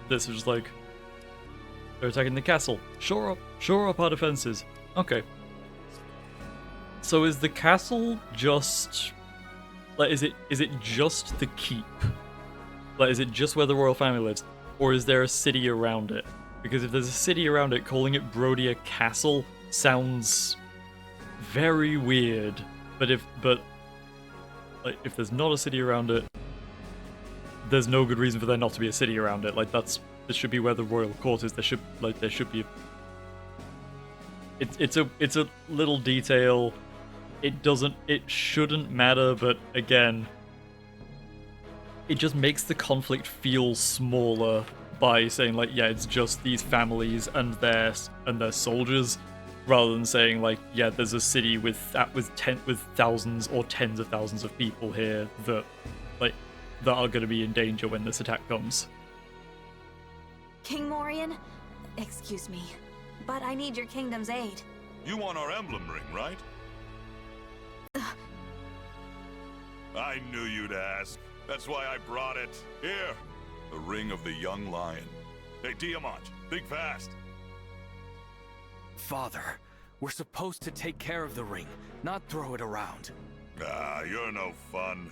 this, which is like, they're attacking the castle. Shore up our defenses. Okay. So is the castle just, like, is it just the keep? Like, is it just where the royal family lives, or is there a city around it? Because if there's a city around it, calling it Brodia Castle sounds very weird. But if there's not a city around it, there's no good reason for there not to be a city around it. Like, this should be where the royal court is. There should be. It's a little detail. It shouldn't matter, but again, it just makes the conflict feel smaller by saying, like, yeah, it's just these families and their soldiers, rather than saying, like, yeah, there's a city with thousands or tens of thousands of people here that are going to be in danger when this attack comes. King Morian, excuse me, but I need your kingdom's aid. You want our emblem ring, right? I knew you'd ask. That's why I brought it. Here, the ring of the young lion. Hey, Diamant, think fast. Father, we're supposed to take care of the ring, not throw it around. Ah, you're no fun.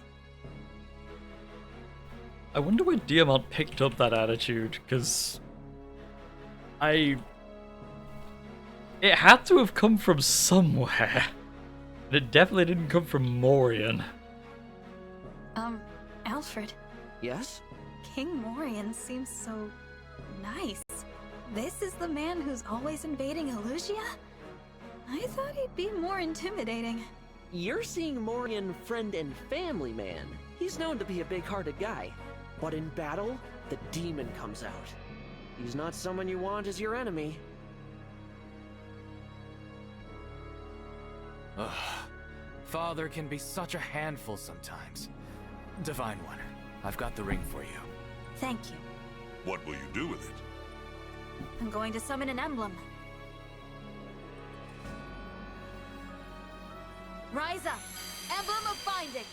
I wonder where Diamant picked up that attitude, because it had to have come from somewhere. And it definitely didn't come from Morian. Alfred. Yes? King Morian seems so nice. This is the man who's always invading Elusia? I thought he'd be more intimidating. You're seeing Morian friend and family man. He's known to be a big-hearted guy. But in battle, the demon comes out. He's not someone you want as your enemy. Ugh. Father can be such a handful sometimes. Divine One, I've got the ring for you. Thank you. What will you do with it? I'm going to summon an emblem. Rise up! Emblem of Binding!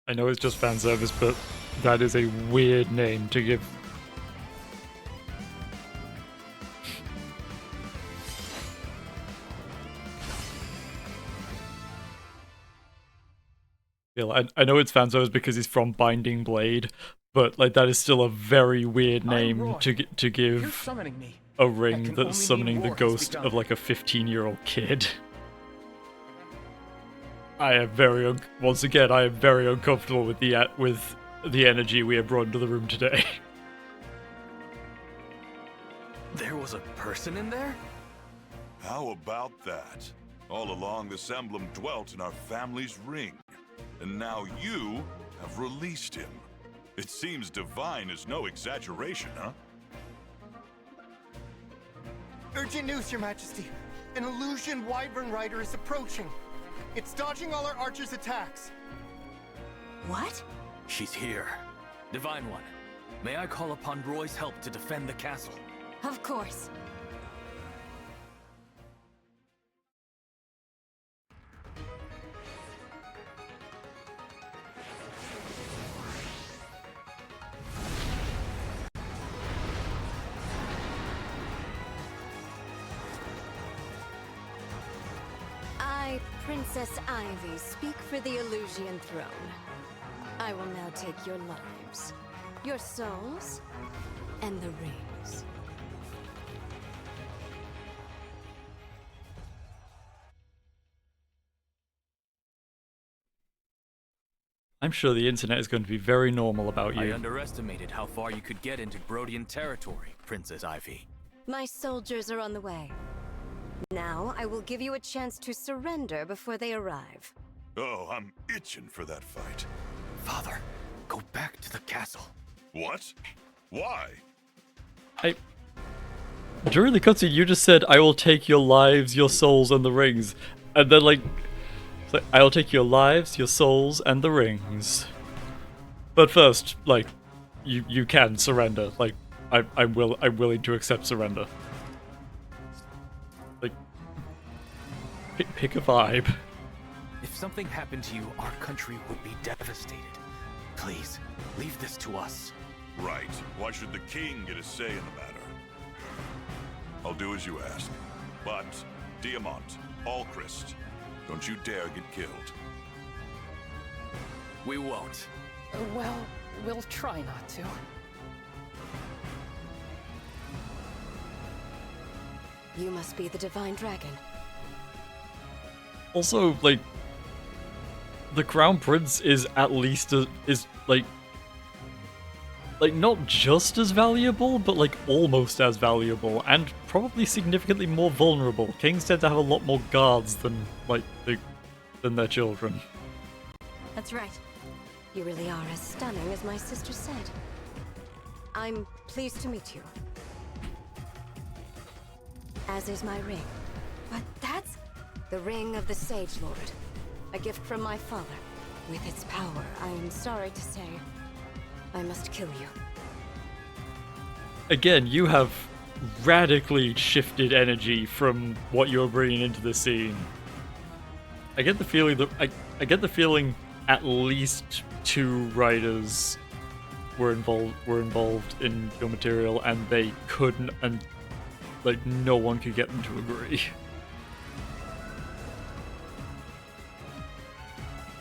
I know it's just fan service, but that is a weird name to give. I know it's fan service because he's from Binding Blade, but like that is still a very weird name Roy. to You're give summoning me. a That ring can that's only summoning mean the war has ghost begun. of like a 15-year-old kid. I am very once again I am very uncomfortable with the energy we have brought into the room today. There was a person in there? How about that? All along, this emblem dwelt in our family's ring. And now you have released him. It seems divine is no exaggeration, huh? Urgent news, Your Majesty. An Elusian Wyvern Rider is approaching. It's dodging all our archers' attacks. What? She's here. Divine One, may I call upon Roy's help to defend the castle? Of course. I, Princess Ivy, speak for the Elusian throne. I will now take your lives, your souls, and the rings. I'm sure the internet is going to be very normal about I you. underestimated how far you could get into Brodian territory, Princess Ivy. My soldiers are on the way. Now, I will give you a chance to surrender before they arrive. Oh, I'm itching for that fight. Father, go back to the castle. What? Why? During the cutscene, you just said, "I will take your lives, your souls, and the rings," and then like, it's like, "I'll take your lives, your souls, and the rings." But first, like, you can surrender. Like, I'm willing to accept surrender. Like, pick a vibe. If something happened to you, our country would be devastated. Please, leave this to us. Right. Why should the king get a say in the matter? I'll do as you ask. But, Diamant, Alchrist, don't you dare get killed. We won't. Well, we'll try not to. You must be the Divine Dragon. Also, like, the Crown Prince is at least like not just as valuable, but like almost as valuable, and probably significantly more vulnerable. Kings tend to have a lot more guards than than their children. That's right. You really are as stunning as my sister said. I'm pleased to meet you. As is my ring. But that's the ring of the Sage Lord. A gift from my father. With its power, I'm sorry to say, I must kill you. Again, you have radically shifted energy from what you're bringing into the scene. I get the feeling that I get the feeling at least 2 writers were involved in your material, and they couldn't, and like no one could get them to agree.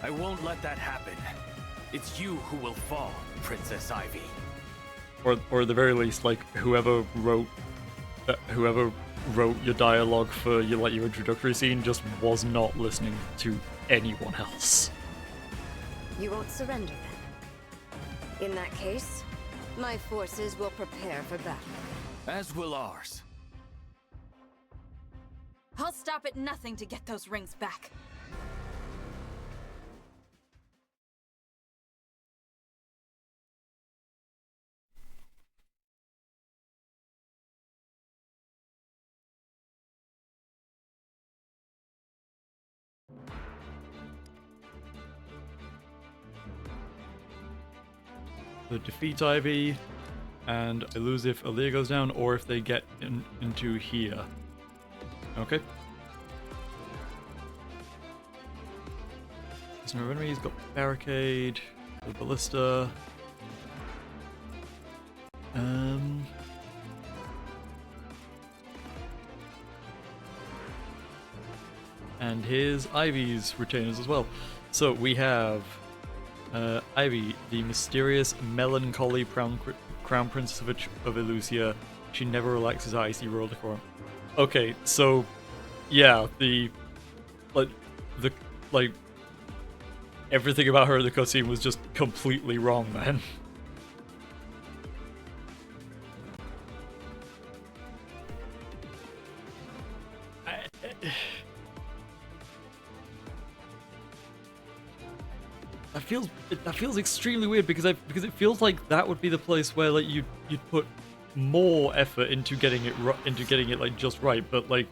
I won't let that happen. It's you who will fall, Princess Ivy. Or at the very least, like whoever wrote your dialogue for your introductory scene just was not listening to anyone else. You won't surrender then? In that case, my forces will prepare for battle. As will ours. I'll stop at nothing to get those rings back. So defeat Ivy, and I lose if Aaliyah goes down, or if they get into here. Okay. There's no enemy, he's got barricade, the ballista. And here's Ivy's retainers as well. So we have Ivy, the mysterious, melancholy crown princess of Elusia. She never relaxes her icy roller decorum. Okay, so yeah, everything about her in the cutscene was just completely wrong, man. That feels extremely weird because it feels like that would be the place where like you'd put more effort into getting it like just right, but like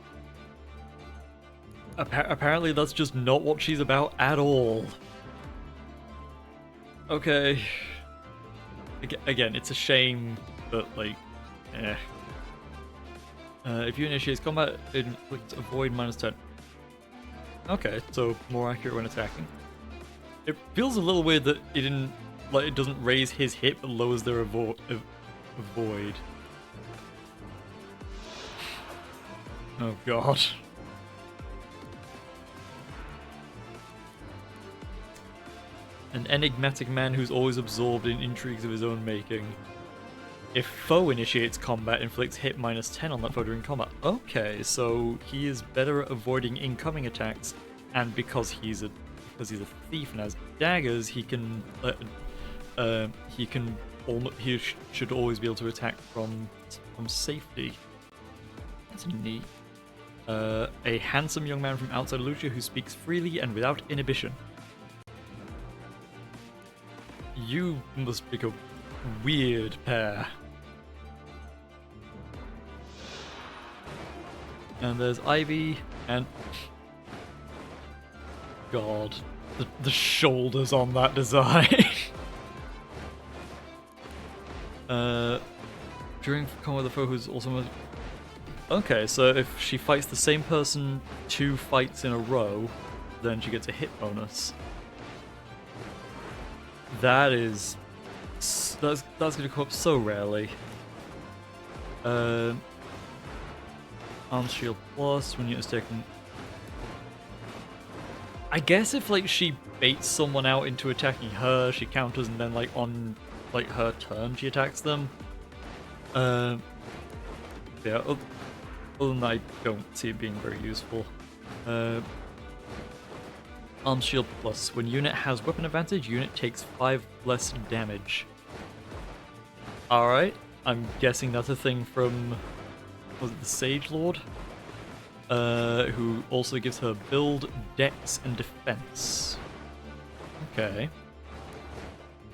apparently that's just not what she's about at all. Okay. Again, it's a shame, but like, eh. If you initiate combat, inflict avoid -10. Okay, so more accurate when attacking. It feels a little weird that it doesn't raise his hit but lowers their avoid. Oh god. An enigmatic man who's always absorbed in intrigues of his own making. If foe initiates combat, inflicts hit -10 on that foe during combat. Okay, so he is better at avoiding incoming attacks, and because he's a thief and has daggers, he should always be able to attack from safety. That's neat. A handsome young man from outside Elusia who speaks freely and without inhibition. You must be a weird pair. And there's Ivy, and God, the shoulders on that design. During combat with a foe who's also... Okay, so if she fights the same person 2 fights in a row, then she gets a hit bonus. That's gonna come up so rarely. Arm shield plus when unit is taken. I guess if like she baits someone out into attacking her, she counters, and then like on like her turn she attacks them. Yeah. Other than that, I don't see it being very useful. Arm shield plus. When unit has weapon advantage, unit takes 5 less damage. Alright, I'm guessing that's a thing from... was it the Sage Lord? Who also gives her build, dex, and defense. Okay.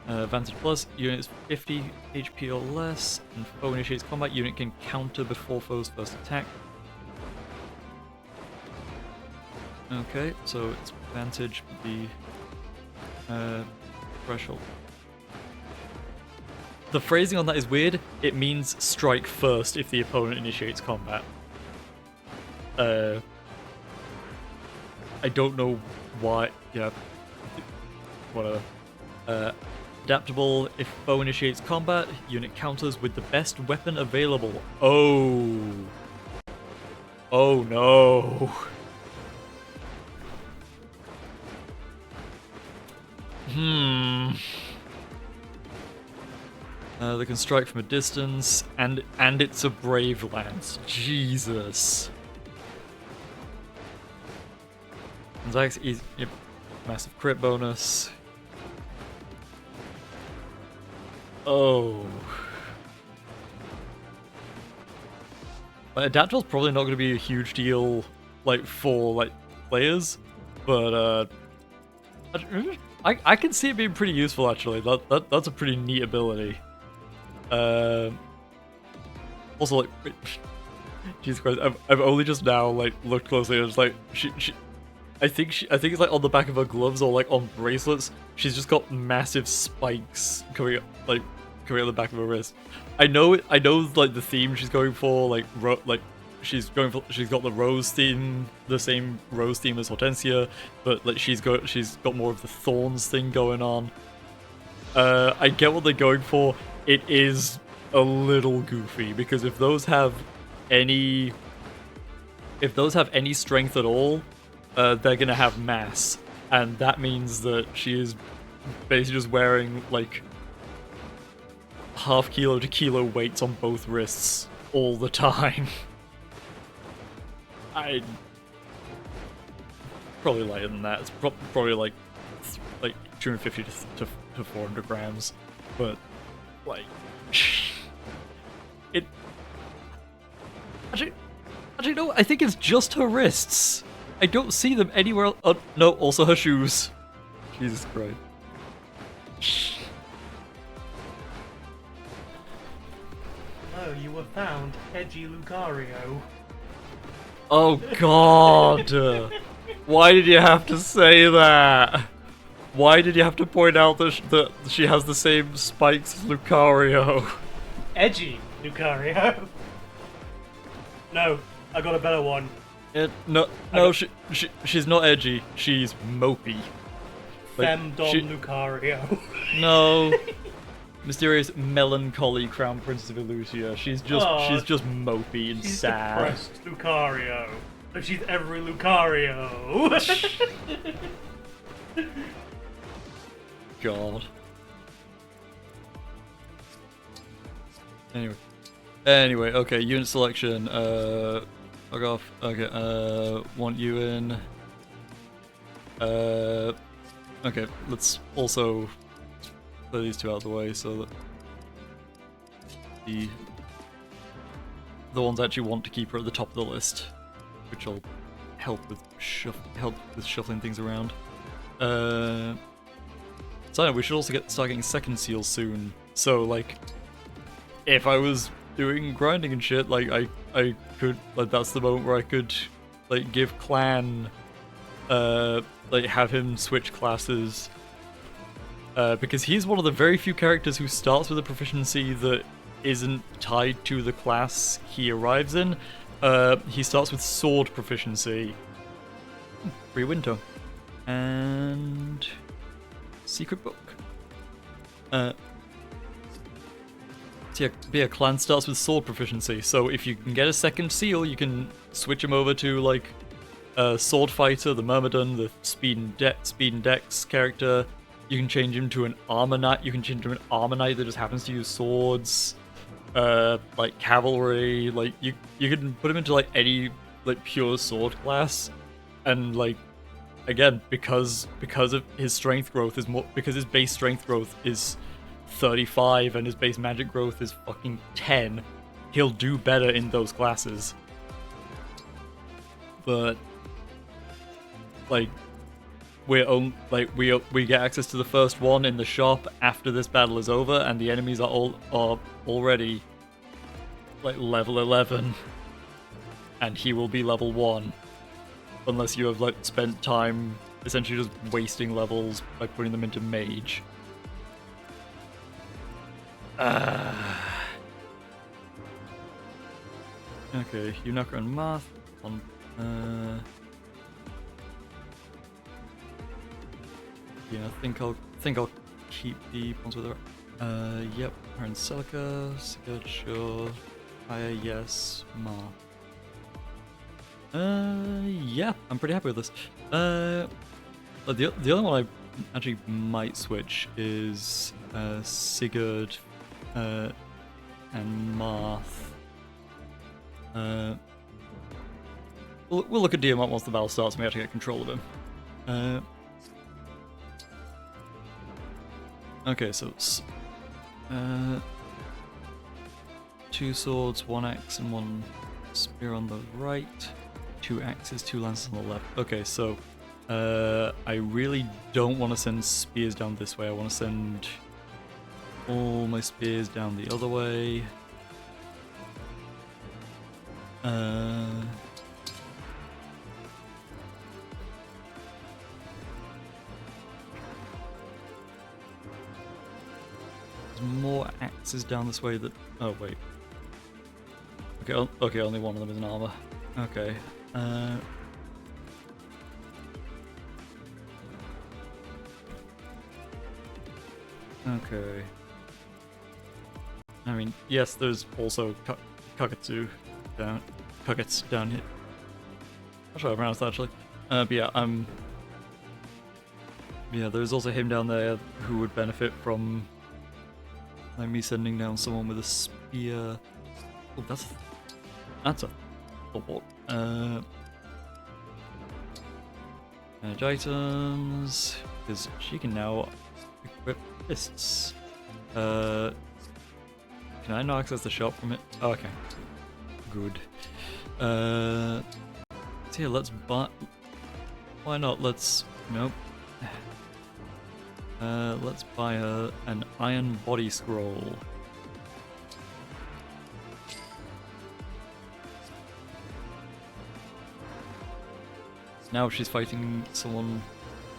Advantage plus, unit is 50 HP or less, and foe initiates combat, unit can counter before foe's first attack. Okay, so its advantage would be threshold. The phrasing on that is weird. It means strike first if the opponent initiates combat. I don't know why. Yeah, whatever. Adaptable. If foe initiates combat, unit counters with the best weapon available. Oh. Oh no. They can strike from a distance, and it's a brave lance. Jesus. Zax is massive crit bonus. Oh. Adaptable's probably not going to be a huge deal, like for like players, but I can see it being pretty useful actually. That's a pretty neat ability. Also, like, Jesus Christ, I've only just now like looked closely and it's like I think it's like on the back of her gloves or like on bracelets. She's just got massive spikes coming on the back of her wrist. I know like the theme she's going for, like she's got the rose theme, the same rose theme as Hortensia, but like she's got more of the thorns thing going on. I get what they're going for. It is a little goofy because if those have any strength at all, they're gonna have mass, and that means that she is basically just wearing like half kilo to kilo weights on both wrists all the time. I probably lighter than that. It's probably like 250 to 400 grams, but like it. Actually, no. I think it's just her wrists. I don't see them anywhere else. Oh, no, also her shoes. Jesus Christ. Oh, you were found, edgy Lucario. Oh God! Why did you have to say that? Why did you have to point out that she has the same spikes as Lucario? Edgy Lucario. No, I got a better one. She's not edgy. She's mopey. Femdom Lucario. No. Mysterious melancholy crown princess of Elusia. She's just mopey and sad. Depressed Lucario. But she's every Lucario. God. Anyway, okay, unit selection. Log off. Okay, want you in. Okay, let's also clear these two out of the way so that the ones I actually want to keep are at the top of the list, which will help with shuffling things around. So we should also start getting second seals soon. So like, if I was doing grinding and shit, like I could, like, that's the moment where I could like give Clan, like have him switch classes, because he's one of the very few characters who starts with a proficiency that isn't tied to the class he arrives in. He starts with sword proficiency. Free window. And secret book. So yeah, Clan starts with sword proficiency, so if you can get a second seal, you can switch him over to like sword fighter, the Myrmidon, the speed and dex character. You can change him to an armor knight. You can change him to an armor knight that just happens to use swords. Like cavalry. Like you can put him into like any like pure sword class, and like again because of his strength growth is more, because his base strength growth is 35 and his base magic growth is fucking 10. He'll do better in those classes. But like we get access to the first one in the shop after this battle is over, and the enemies are already like level 11, and he will be level 1 unless you have like spent time essentially just wasting levels by putting them into mage. Okay, Unaka and Math on yeah, I think I'll keep the ones with her. Yep, her and Celica, Sigurd, sure. Aya, yes, Ma. Yeah, I'm pretty happy with this. The other one I actually might switch is Sigurd and Marth. We'll look at Diamant once the battle starts and we actually get control of him. Okay, so it's 2 swords, 1 axe, and 1 spear on the right. 2 axes, 2 lances on the left. Okay, so I really don't want to send spears down this way. I want to send all my spears down the other way. There's more axes down this way that... Oh, wait. Okay, only one of them is an armor. Okay. Okay. I mean, yes, there's also Kakatsu down... Kagets down here. Not sure how to pronounce that, actually. But yeah, Yeah, there's also him down there who would benefit from like me sending down someone with a spear. Oh, that's a thought. Manage items, because she can now equip fists. Can I not access the shop from it? Oh, okay. Good. So yeah, let's buy. Why not? Let's nope. Let's buy an iron body scroll. Now she's fighting someone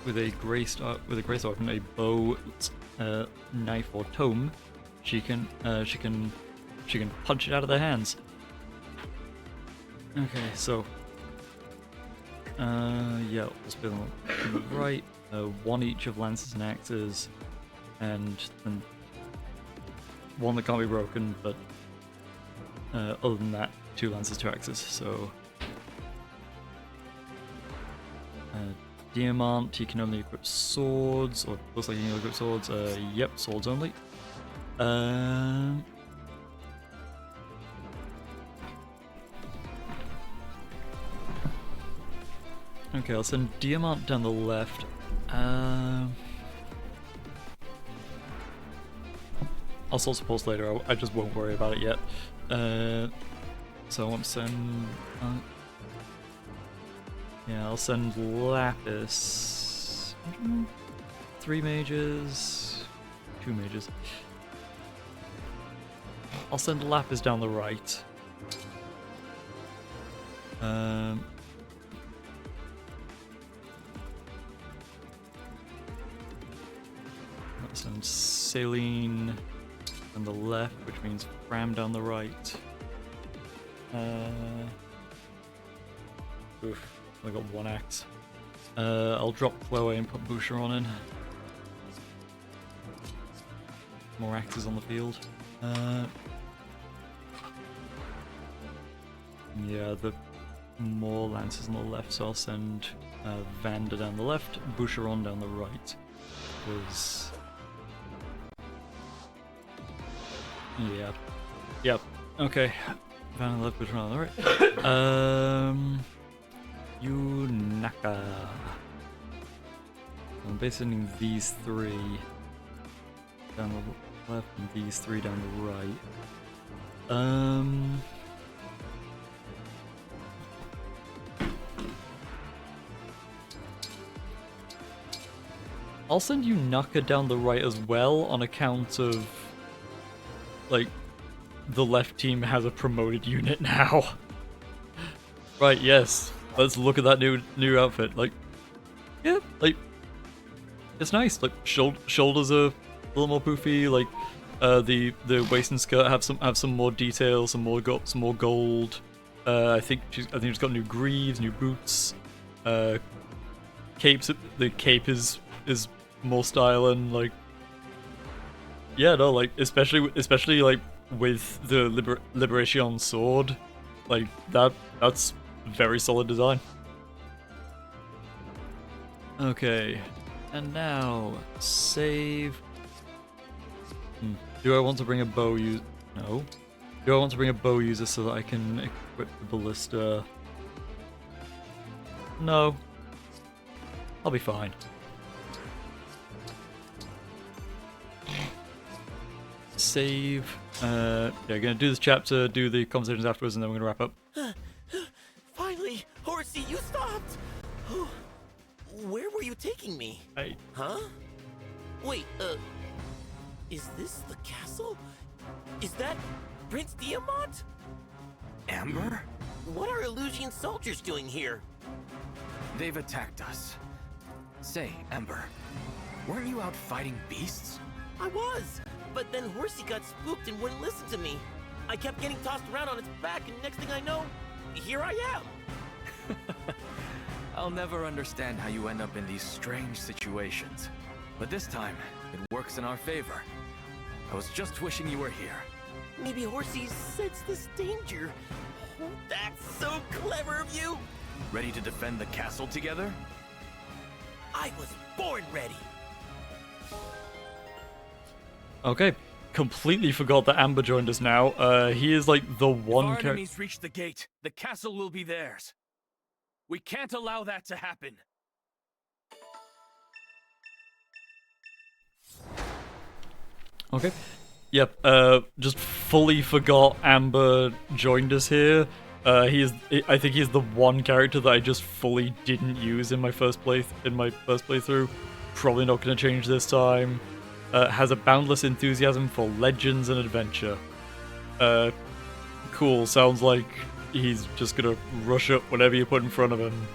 with a grace weapon, a bow, knife, or tome. She can punch it out of their hands. Okay, so yeah, we'll spin them on the right. One each of lances and axes, and one that can't be broken. But other than that, 2 lances, 2 axes. So. Diamant, he can only equip swords, or looks like he can only equip swords. Yep, swords only. Okay, I'll send Diamant down the left. I'll sort suppose later, I just won't worry about it yet. So I want to send... yeah, I'll send Lapis. 3 mages, 2 mages. I'll send Lapis down the right. I'll send Saline on the left, which means Fram down the right. Oof. I got 1 axe. I'll drop Chloe and put Boucheron in. More axes on the field. Yeah, the more lances on the left, so I'll send Vanda down the left, Boucheron down the right. Because... yeah. Yep. Okay. Vanda on the left, Boucheron on the right. Yunaka. I'm basically sending these 3 down the left and these 3 down the right. I'll send Yunaka down the right as well on account of, like, the left team has a promoted unit now. Right, yes. Let's look at that new outfit. Like, yeah, like it's nice. Like shoulders are a little more poofy. Like the waist and skirt have some more detail, some more gold. I think she's got new greaves, new boots. Capes. The cape is more styling. Like, yeah, no, like especially like with the Liberation sword, like that's very solid design. Okay, and now save. Do I want to bring a bow user? No. Do I want to bring a bow user so that I can equip the ballista? No. I'll be fine. Save. Yeah, gonna do this chapter, do the conversations afterwards, and then we're gonna wrap up. Finally, Horsey, you stopped! Where were you taking me? Huh? Wait, is this the castle? Is that Prince Diamant? Amber? What are Elusian soldiers doing here? They've attacked us. Say, Amber, weren't you out fighting beasts? I was, but then Horsey got spooked and wouldn't listen to me. I kept getting tossed around on its back, and next thing I know, here I am. I'll never understand how you end up in these strange situations. But this time, it works in our favor. I was just wishing you were here. Maybe Horsey sensed this danger. Oh, that's so clever of you! Ready to defend the castle together? I was born ready. Okay, completely forgot that Amber joined us now. He is like the If one our character. enemies reach the gate, the castle will be theirs. We can't allow that to happen. Okay. Yep, just fully forgot Amber joined us here. I think he's the one character that I just fully didn't use in my first playthrough. Probably not going to change this time. Has a boundless enthusiasm for legends and adventure. Cool, sounds like he's just going to rush up whatever you put in front of him.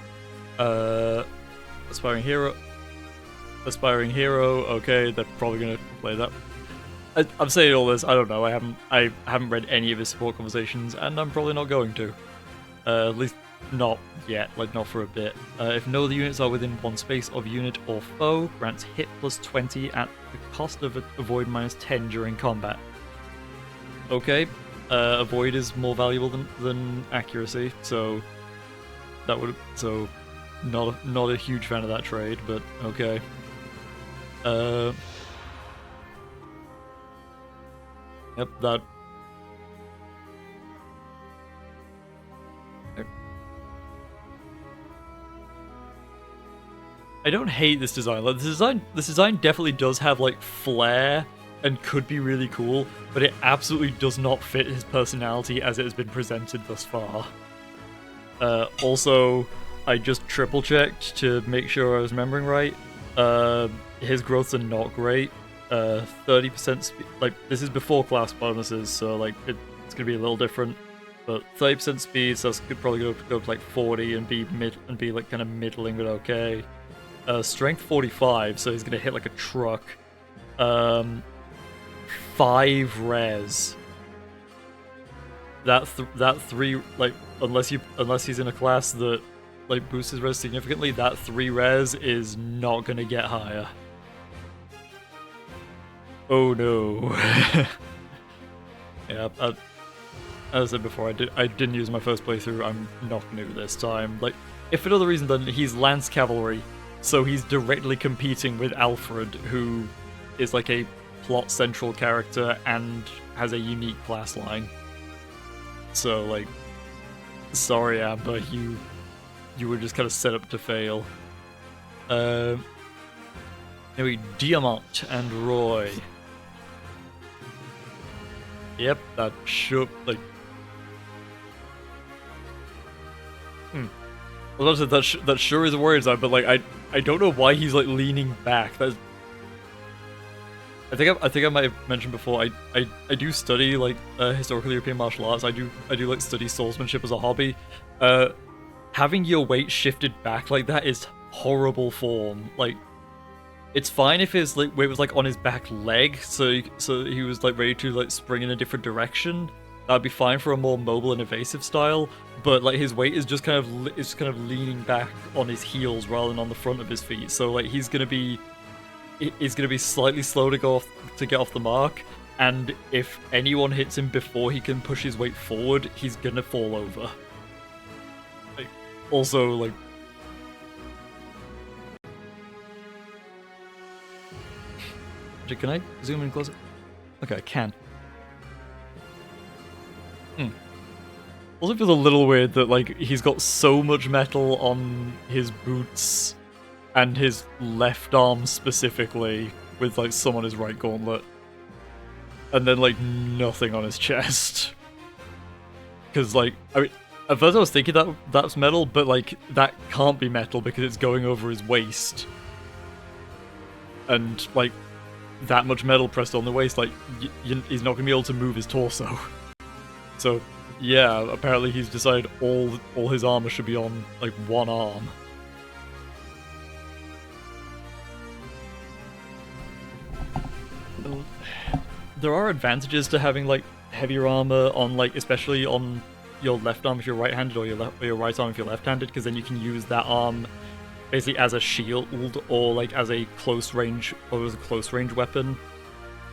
Aspiring hero, okay, they're probably going to play that. I'm saying all this, I don't know, I haven't read any of his support conversations, and I'm probably not going to. At least not yet, like not for a bit. If no other units are within one space of unit or foe, grants hit plus 20 at the cost of avoid minus 10 during combat. Okay, avoid is more valuable than accuracy, so that would not a huge fan of that trade, but okay. Yep, that. I don't hate this design. Like, this design definitely does have like flair and could be really cool, but it absolutely does not fit his personality as it has been presented thus far. Also, I just triple checked to make sure I was remembering right. His growths are not great. 30% speed, like this is before class bonuses, so like it's gonna be a little different. But 30% speed, so that's probably go up to like 40 and be like kind of middling but okay. Strength 45, so he's gonna hit like a truck. 5 res. That 3 like unless he's in a class that like boosts his res significantly, that 3 res is not gonna get higher. Oh no. Yeah, as I said before, I didn't use my first playthrough. I'm not new this time. Like, if for no other reason than he's Lance Cavalry, so he's directly competing with Alfred, who is like a plot central character and has a unique class line. So like, sorry Amber, you were just kind of set up to fail. Anyway, Diamant and Roy. Yep, that should, like... I was about to say, that sure is a worry design, but like, I don't know why he's like leaning back. That's... I think I might have mentioned before, I do study like historical European martial arts. I do like study swordsmanship as a hobby. Having your weight shifted back like that is horrible form. Like, it's fine if his like weight was like on his back leg, so he was like ready to like spring in a different direction. That'd be fine for a more mobile and evasive style. But like his weight is just kind of leaning back on his heels rather than on the front of his feet. So like he's gonna be slightly slow to get off the mark. And if anyone hits him before he can push his weight forward, he's gonna fall over. Like, also like. Can I zoom in closer? Okay, I can. Also feels a little weird that like he's got so much metal on his boots and his left arm specifically, with like some on his right gauntlet, and then like nothing on his chest. Because like, I mean, at first I was thinking that that's metal, but like that can't be metal because it's going over his waist, and like that much metal pressed on the waist, like he's not gonna be able to move his torso. So yeah, apparently he's decided all his armor should be on like one arm. There are advantages to having like heavier armor on, like, especially on your left arm if you're right-handed, or your right arm if you're left-handed, because then you can use that arm basically as a shield or like as a close range weapon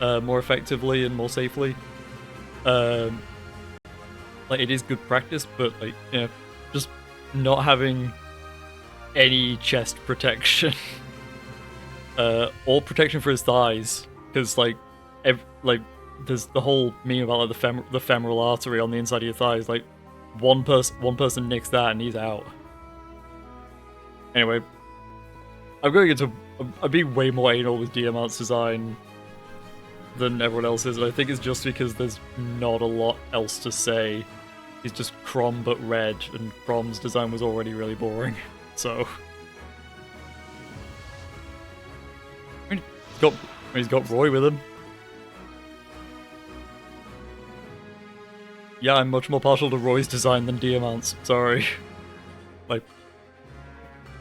more effectively and more safely. Like, it is good practice, but like, you know, just not having any chest protection all protection for his thighs, because like, there's the whole meme about like the femoral artery on the inside of your thighs. Like, one person nicks that and he's out. Anyway, I'm being way more anal with Diamant's design than everyone else is, and I think it's just because there's not a lot else to say. He's just Crom but red, and Crom's design was already really boring, so... I mean, he's got Roy with him. Yeah, I'm much more partial to Roy's design than Diamant's, sorry. Like,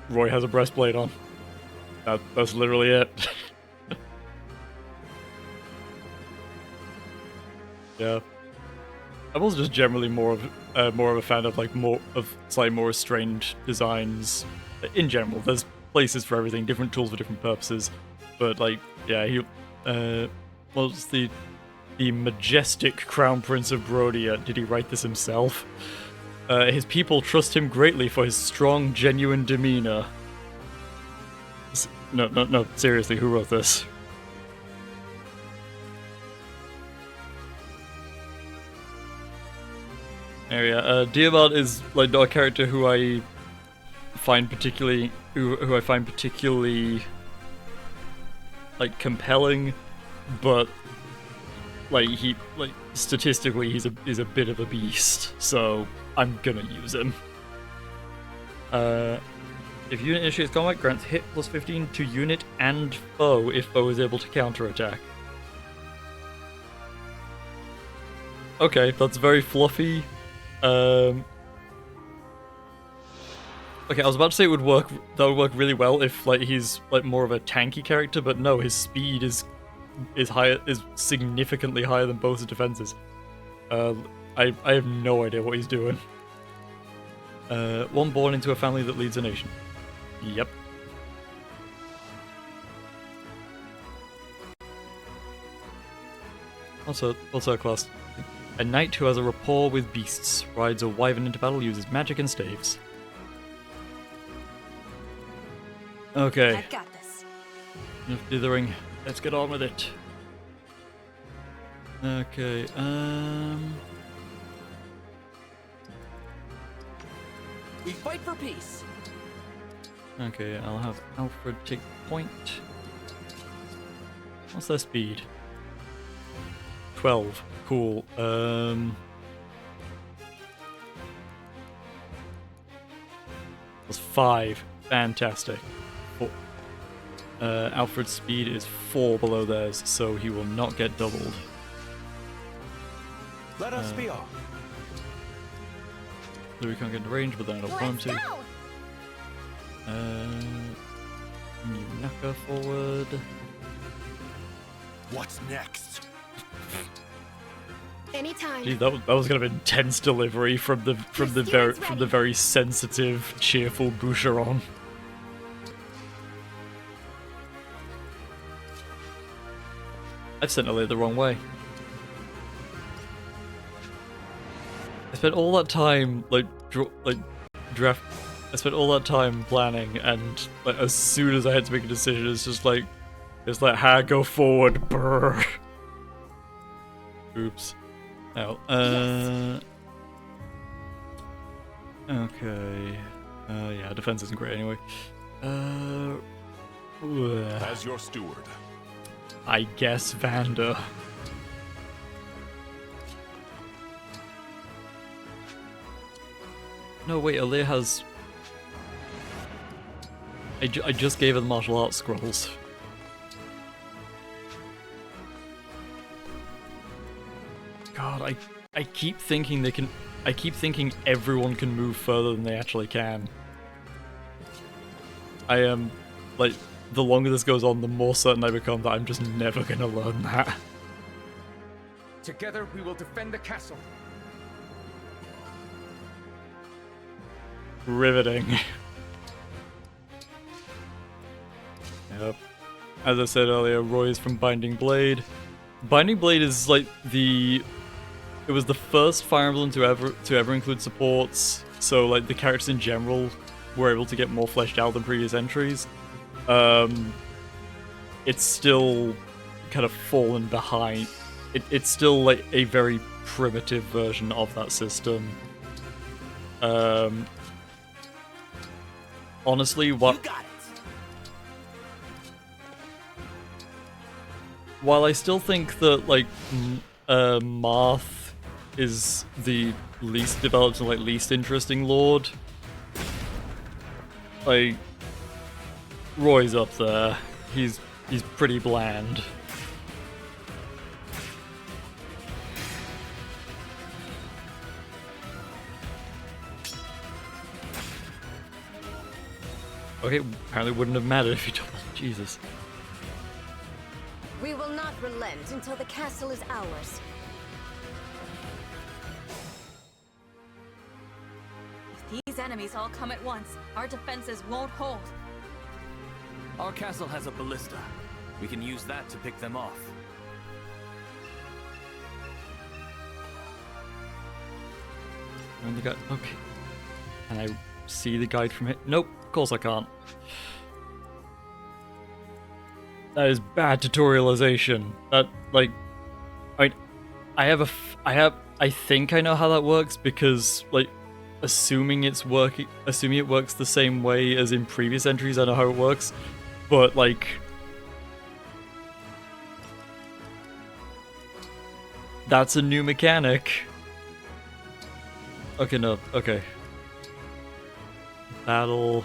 Roy has a breastplate on. That's literally it. Yeah. I'm also just generally more of a fan of like slightly more restrained designs in general. There's places for everything, different tools for different purposes, but like yeah, what's the majestic Crown Prince of Brodia? Did he write this himself? His people trust him greatly for his strong, genuine demeanor. No, seriously, who wrote this? Diamant is like not a character who I find particularly like compelling, but like statistically he's a bit of a beast, so I'm gonna use him. If unit initiates combat, grants hit plus 15 to unit and foe if foe is able to counterattack. Okay, that's very fluffy. Okay, I was about to say that would work really well if like he's like more of a tanky character, but no, his speed is significantly higher than both his defenses. I have no idea what he's doing. One born into a family that leads a nation. Yep. Also, what's our class? A knight who has a rapport with beasts, rides a wyvern into battle, uses magic and staves. Okay. I got this. Enough dithering. Let's get on with it. Okay, We fight for peace. Okay, I'll have Alfred take point. What's their speed? 12. Cool. That's 5. Fantastic. Alfred's speed is 4 below theirs, so he will not get doubled. Let us be off. Louis can't get in range, but then I don't want him to. Naka forward. What's next? Anytime. Gee, that was kind of intense delivery from the very sensitive, cheerful Boucheron. I've sent Elliot the wrong way. I spent all that time I spent all that time planning, and like as soon as I had to make a decision, it's like, go forward, brr. Oops. Oh, okay. Yeah, defense isn't great anyway. As your steward. I guess Vander. No, wait, Alia has... I just gave her the martial arts scrolls. God, I keep thinking they can... I keep thinking everyone can move further than they actually can. I am, like, the longer this goes on, the more certain I become that I'm just never gonna learn that. Together we will defend the castle. Riveting. Yep. As I said earlier, Roy is from Binding Blade. Binding Blade is like it was the first Fire Emblem to ever include supports, so like the characters in general were able to get more fleshed out than previous entries. it's still kind of fallen behind. It's still like a very primitive version of that system. Honestly, while I still think that like Marth is the least developed and like least interesting lord, like Roy's up there. He's pretty bland. Okay, apparently wouldn't have mattered if you told us. Jesus. We will not relent until the castle is ours. If these enemies all come at once, our defenses won't hold. Our castle has a ballista. We can use that to pick them off. And the guy. Okay. Can I see the guide from here? Nope. Of course I can't. That is bad tutorialization. That like, I think I know how that works because like, assuming it works the same way as in previous entries, I know how it works, but like, that's a new mechanic. Okay, no, okay. Battle.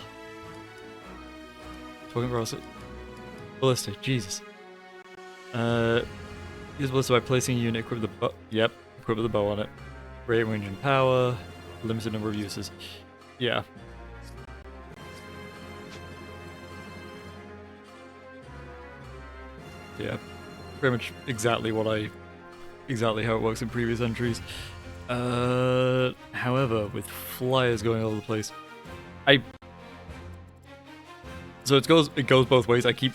Talking about ballistic, Jesus. Use ballista by placing a unit equipped with the bow. Yep, equipped with the bow on it. Great range and power. Limited number of uses. Yeah. Yeah. Pretty much exactly how it works in previous entries. However, with flyers going all over the place, so it goes both ways. I keep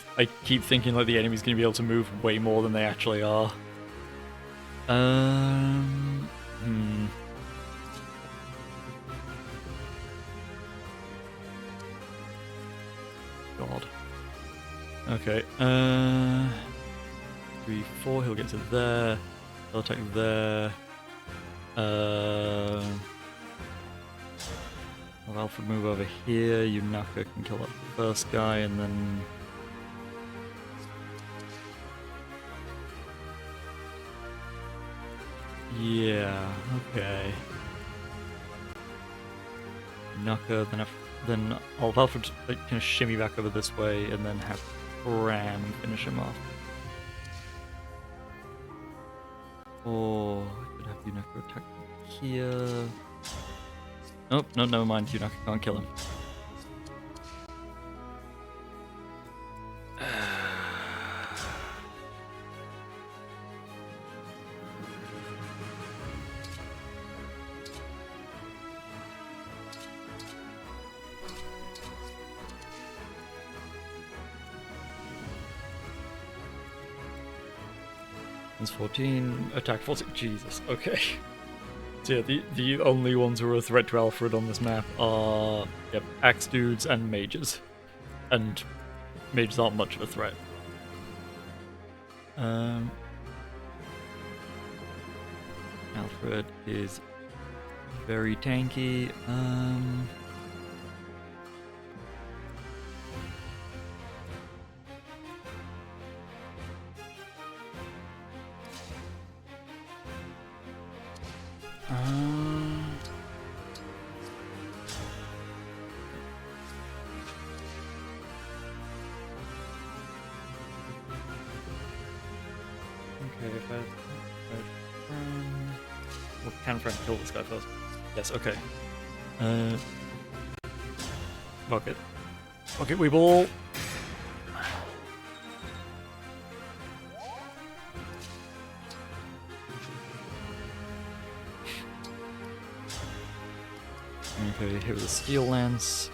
thinking like the enemy's gonna be able to move way more than they actually are. God. Okay. 3, 4. He'll get to there. He'll attack there. I'll Alfred move over here. Yunaka can kill that first guy, and then yeah, okay. Yunaka, then I'll have Alfred like, kind of shimmy back over this way, and then have Ram finish him off. Or I could have Yunaka attack here. Nope, no, never mind. Yunaka can't kill him. It's 14, attack 14. Jesus, okay. So yeah, the only ones who are a threat to Alfred on this map are axe dudes and mages. And mages aren't much of a threat. Alfred is very tanky. Okay, if well, can Frank kill this guy first? Yes, okay. Bucket. Bucket we ball. Okay, here with the steel lance.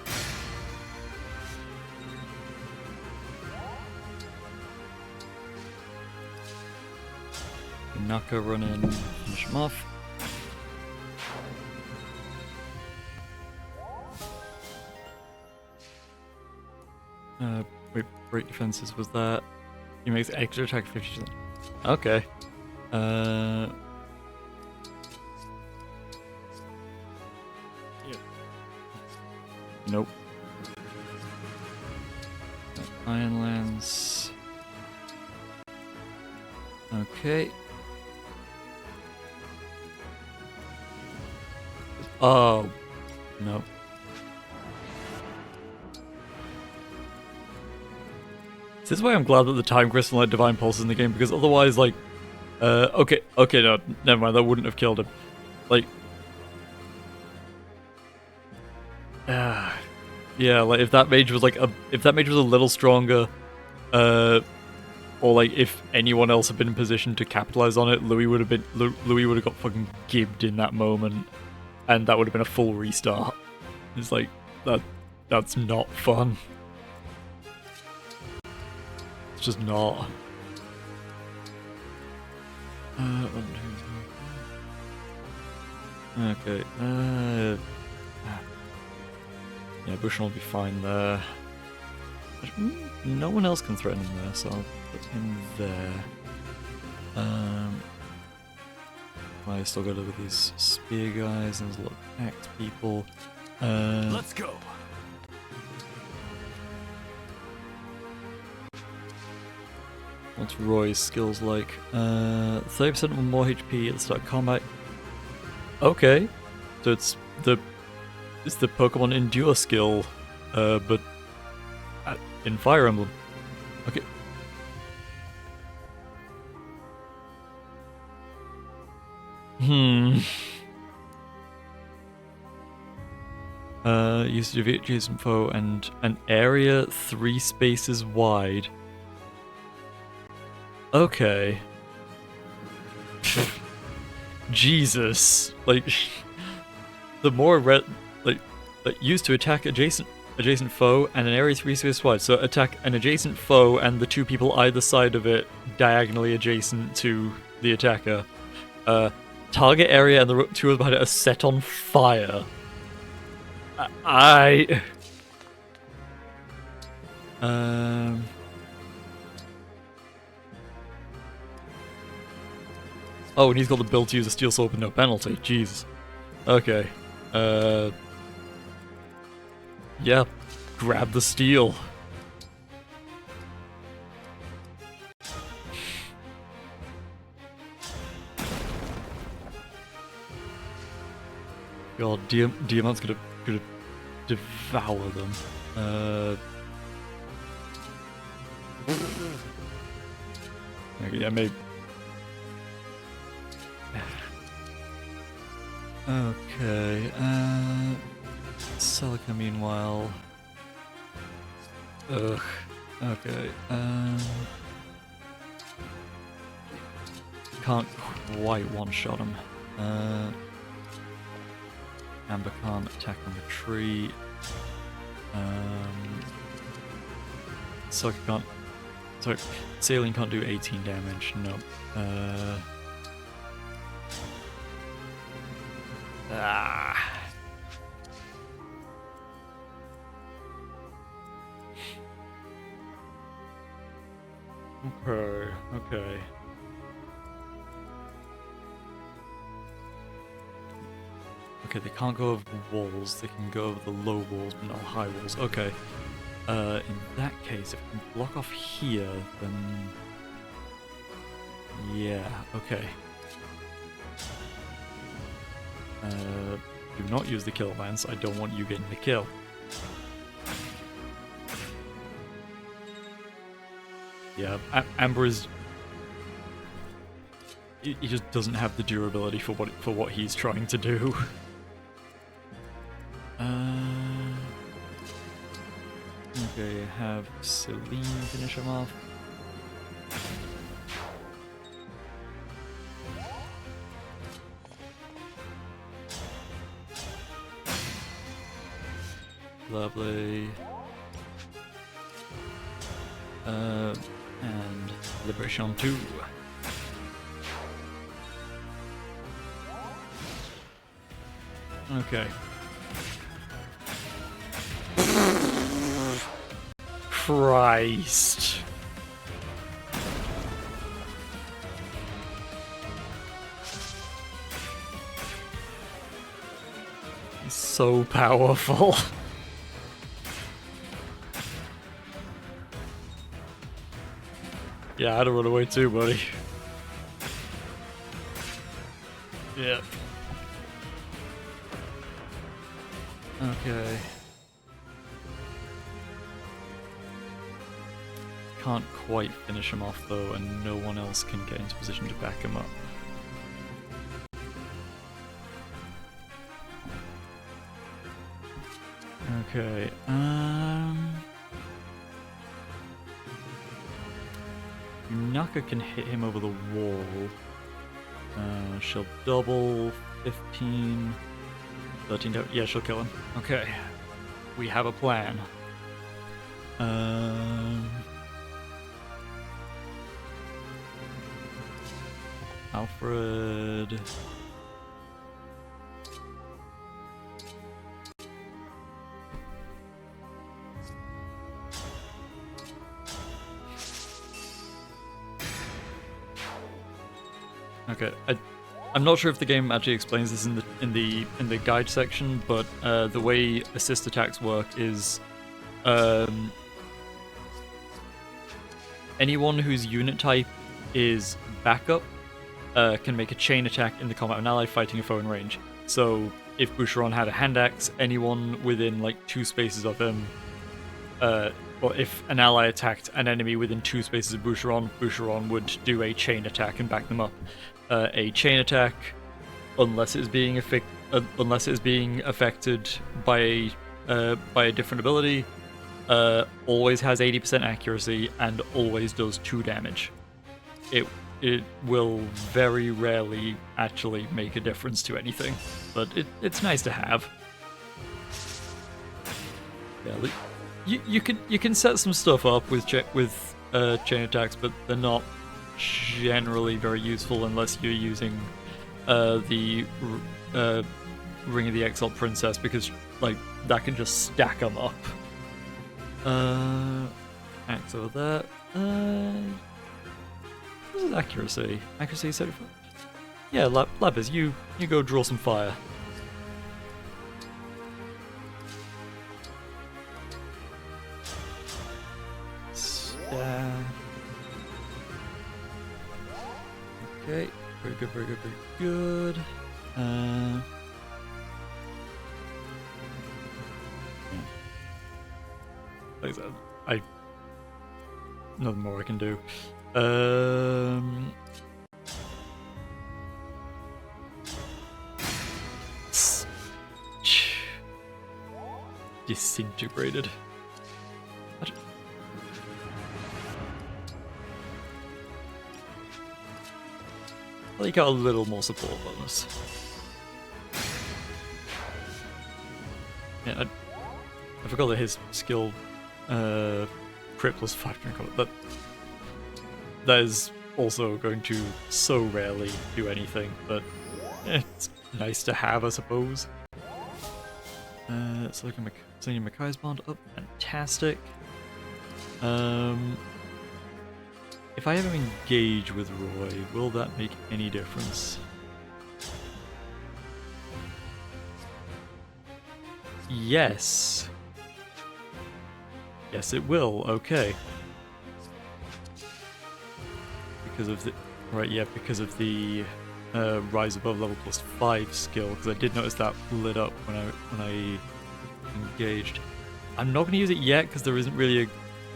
Naka run in, finish him off. Wait, break defenses was that. He makes extra attack 50%. Okay. Nope. Iron Lance. Okay. Oh. No. This is why I'm glad that the Time Crystal and Divine Pulse is in the game, because otherwise, like, okay, no, never mind, that wouldn't have killed him. Like, yeah, like if that mage was a little stronger, or like if anyone else had been in position to capitalize on it, Louis would have got fucking gibbed in that moment, and that would have been a full restart. It's like that's not fun. It's just not. Okay. Yeah, Bushan will be fine there. No one else can threaten him there, so I'll put him there. I still got over these spear guys, and there's a lot of axe people. Let's go. What's Roy's skills like? 30% more HP at the start of combat. Okay, so it's the Pokemon Endure skill, but in Fire Emblem. Okay. Use to defeat adjacent foe and an area 3 spaces wide. Okay. Jesus. Like, the more used to attack adjacent foe and an area 3 spaces wide. So attack an adjacent foe and the two people either side of it diagonally adjacent to the attacker. Target area and the two behind it are set on fire. Oh, and he's got the ability to use a steel sword with no penalty. Jeez. Okay. Yeah. Grab the steel. God, Diamant's gonna devour them. Okay, yeah, maybe. Okay, Celica meanwhile. Ugh. Okay, can't quite one-shot him. Amber can't attack and retreat. Celica can't. Sorry, Saline can't do 18 damage. No. Okay. Okay, they can't go over the walls, they can go over the low walls, but not high walls. Okay. In that case, if we can block off here, then... yeah, okay. Do not use the kill lance, I don't want you getting the kill. Yeah, Amber is... he just doesn't have the durability for what he's trying to do. Okay, have Celine finish him off. Lovely. And Liberation 2. Okay. Christ. so powerful. Yeah, I had to run away too, buddy. Yeah. Okay. Can't quite finish him off though, and no one else can get into position to back him up. Okay, Naka can hit him over the wall. She'll double 15, 13. Yeah, she'll kill him. Okay, we have a plan. Alfred. Okay, I'm not sure if the game actually explains this in the guide section, but the way assist attacks work is anyone whose unit type is backup can make a chain attack in the combat of an ally fighting a foe in range. So if Boucheron had a hand axe, anyone within like 2 spaces of him, well, if an ally attacked an enemy within 2 spaces of Boucheron, Boucheron would do a chain attack and back them up. A chain attack, unless it is being affected by a different ability, always has 80% accuracy and always does 2 damage. It will very rarely actually make a difference to anything, but it's nice to have. Yeah, you can set some stuff up with chain attacks, but they're not generally very useful unless you're using the Ring of the Exalt Princess, because like that can just stack them up. Axe over that. What is accuracy? Accuracy 75. Yeah, Lapis, you go draw some fire. Okay, very good, very good, very good. Yeah. Like I said, nothing more I can do. Disintegrated. Well, you got a little more support bonus. Yeah, I forgot that his skill crit plus 5 during combat, but that is also going to so rarely do anything, but it's nice to have, I suppose. So I can send Mackay's Bond up. Fantastic. If I ever engage with Roy, will that make any difference? Yes. Yes, it will. Okay. Because of the because of the rise above level plus 5 skill. Because I did notice that lit up when I engaged. I'm not going to use it yet because there isn't really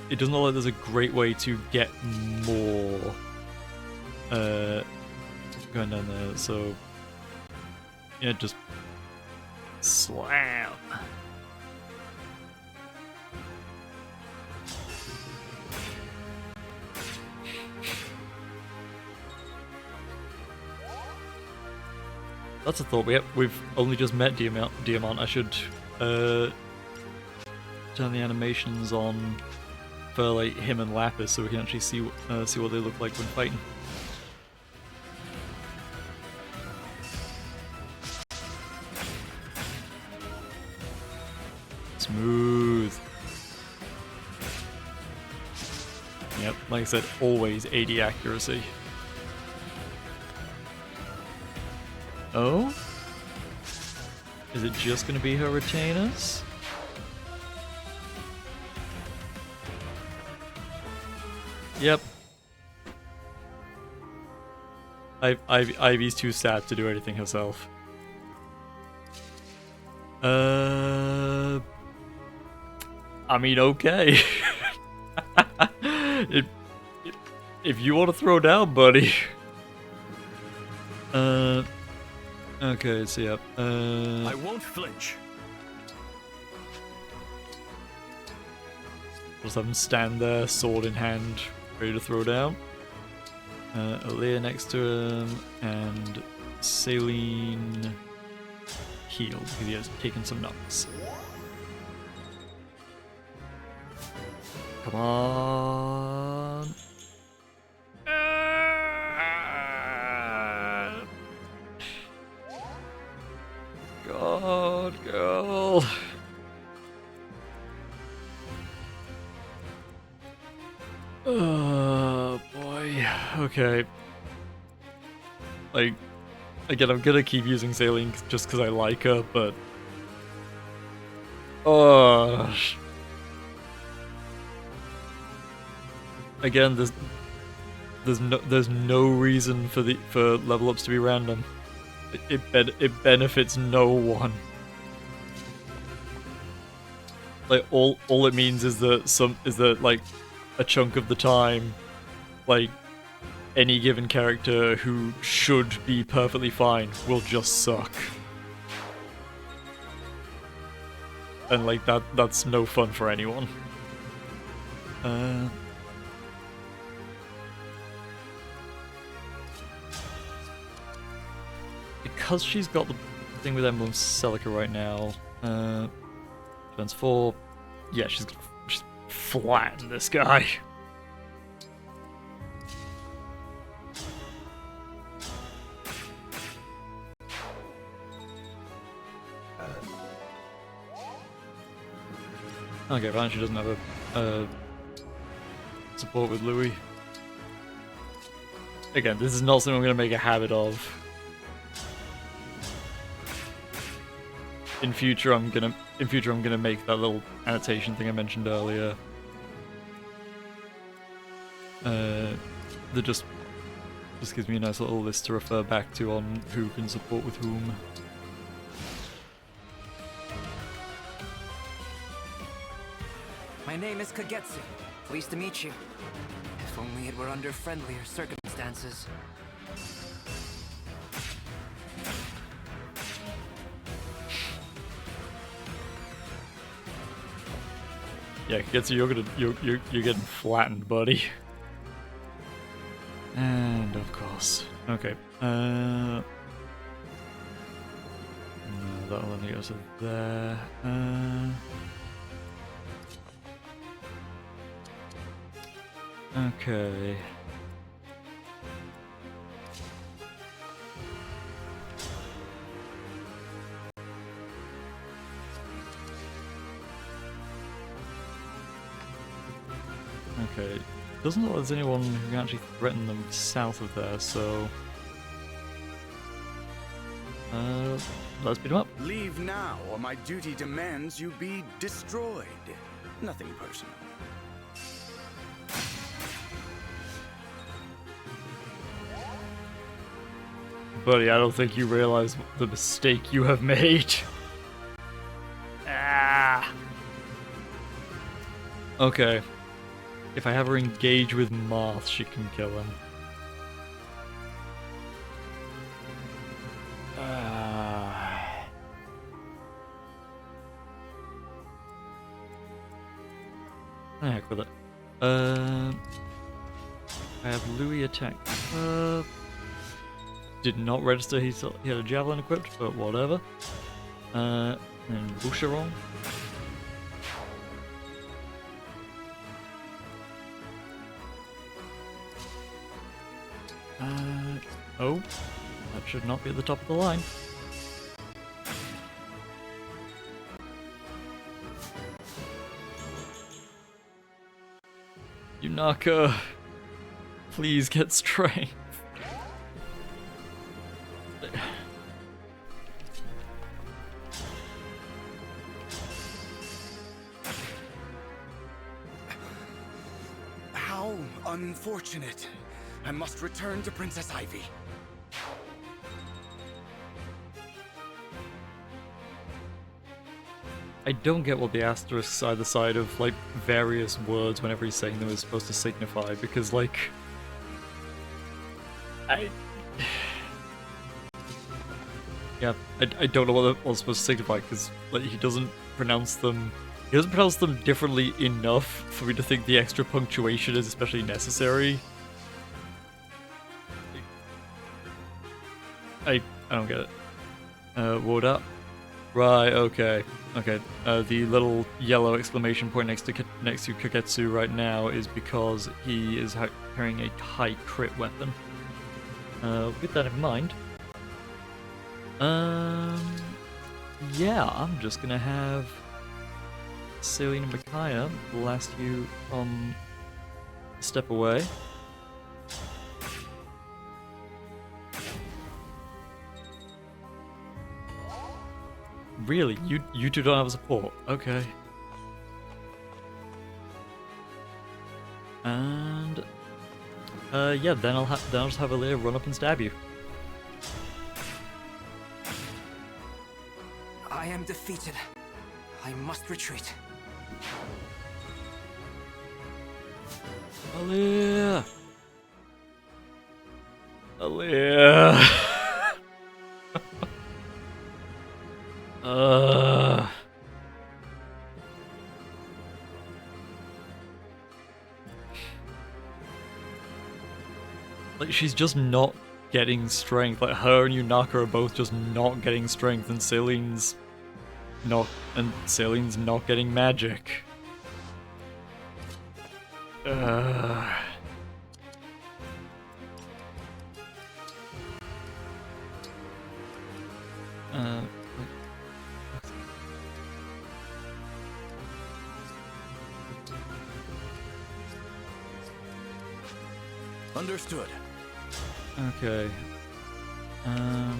it doesn't look like there's a great way to get more going down there. So yeah, just slam. That's a thought. We've only just met Diamant. I should turn the animations on for like him and Lapis so we can actually see what they look like when fighting. Smooth. Yep, like I said, always 80 accuracy. Oh? Is it just gonna be her retainers? Yep. Ivy's too sad to do anything herself. I mean, okay. If you want to throw down, buddy. Okay, so yeah. I won't flinch. Just have him stand there, sword in hand, ready to throw down. Aaliyah next to him, and Saline healed because he has taken some knocks. Come on. God, girl. Oh boy. Okay. Like, again, I'm gonna keep using Saline just because I like her, but again, there's no reason for level ups to be random. It benefits no one. Like all it means is that like a chunk of the time, like any given character who should be perfectly fine will just suck. And like that's no fun for anyone. Because she's got the thing with Emblem Celica right now, turns 4. Yeah, she's flatten this guy. Okay, fine, she doesn't have a support with Louis. Again, this is not something I'm going to make a habit of. In future, I'm gonna make that little annotation thing I mentioned earlier. That just gives me a nice little list to refer back to on who can support with whom. My name is Kagetsu. Pleased to meet you. If only it were under friendlier circumstances. Yeah, Kagetsu, you're getting flattened, buddy. And of course, okay. No, that'll only go to there. Okay. Okay. Doesn't look like there's anyone who can actually threaten them south of there, so let's beat them up. Leave now, or my duty demands you be destroyed. Nothing personal. Buddy, I don't think you realize the mistake you have made. Ah. Okay. If I have her engage with Marth, she can kill him. The heck with it. I have Louis attack. Did not register he had a javelin equipped, but whatever. And Boucheron. Oh, that should not be at the top of the line. Yunaka, please get strength. unfortunate. I must return to Princess Ivy. I don't get what the asterisks either side of, like, various words whenever he's saying them is supposed to signify, because, like... Yeah, I don't know what they're supposed to signify, because, like, he doesn't pronounce them differently enough for me to think the extra punctuation is especially necessary. I don't get it. What up? Right, okay. Okay, the little yellow exclamation point next to Kagetsu right now is because he is carrying a high crit weapon. With that in mind, yeah, I'm just gonna have Celine and Micaiah blast you from a step away. Really? You two don't have support? Okay. And yeah, then I'll just have Aaliyah run up and stab you. I am defeated. I must retreat. Aaliyah! Aaliyah! Like, she's just not getting strength. Like, her and Yunaka are both just not getting strength, and Celine's not getting magic. Understood. Okay. Yeah,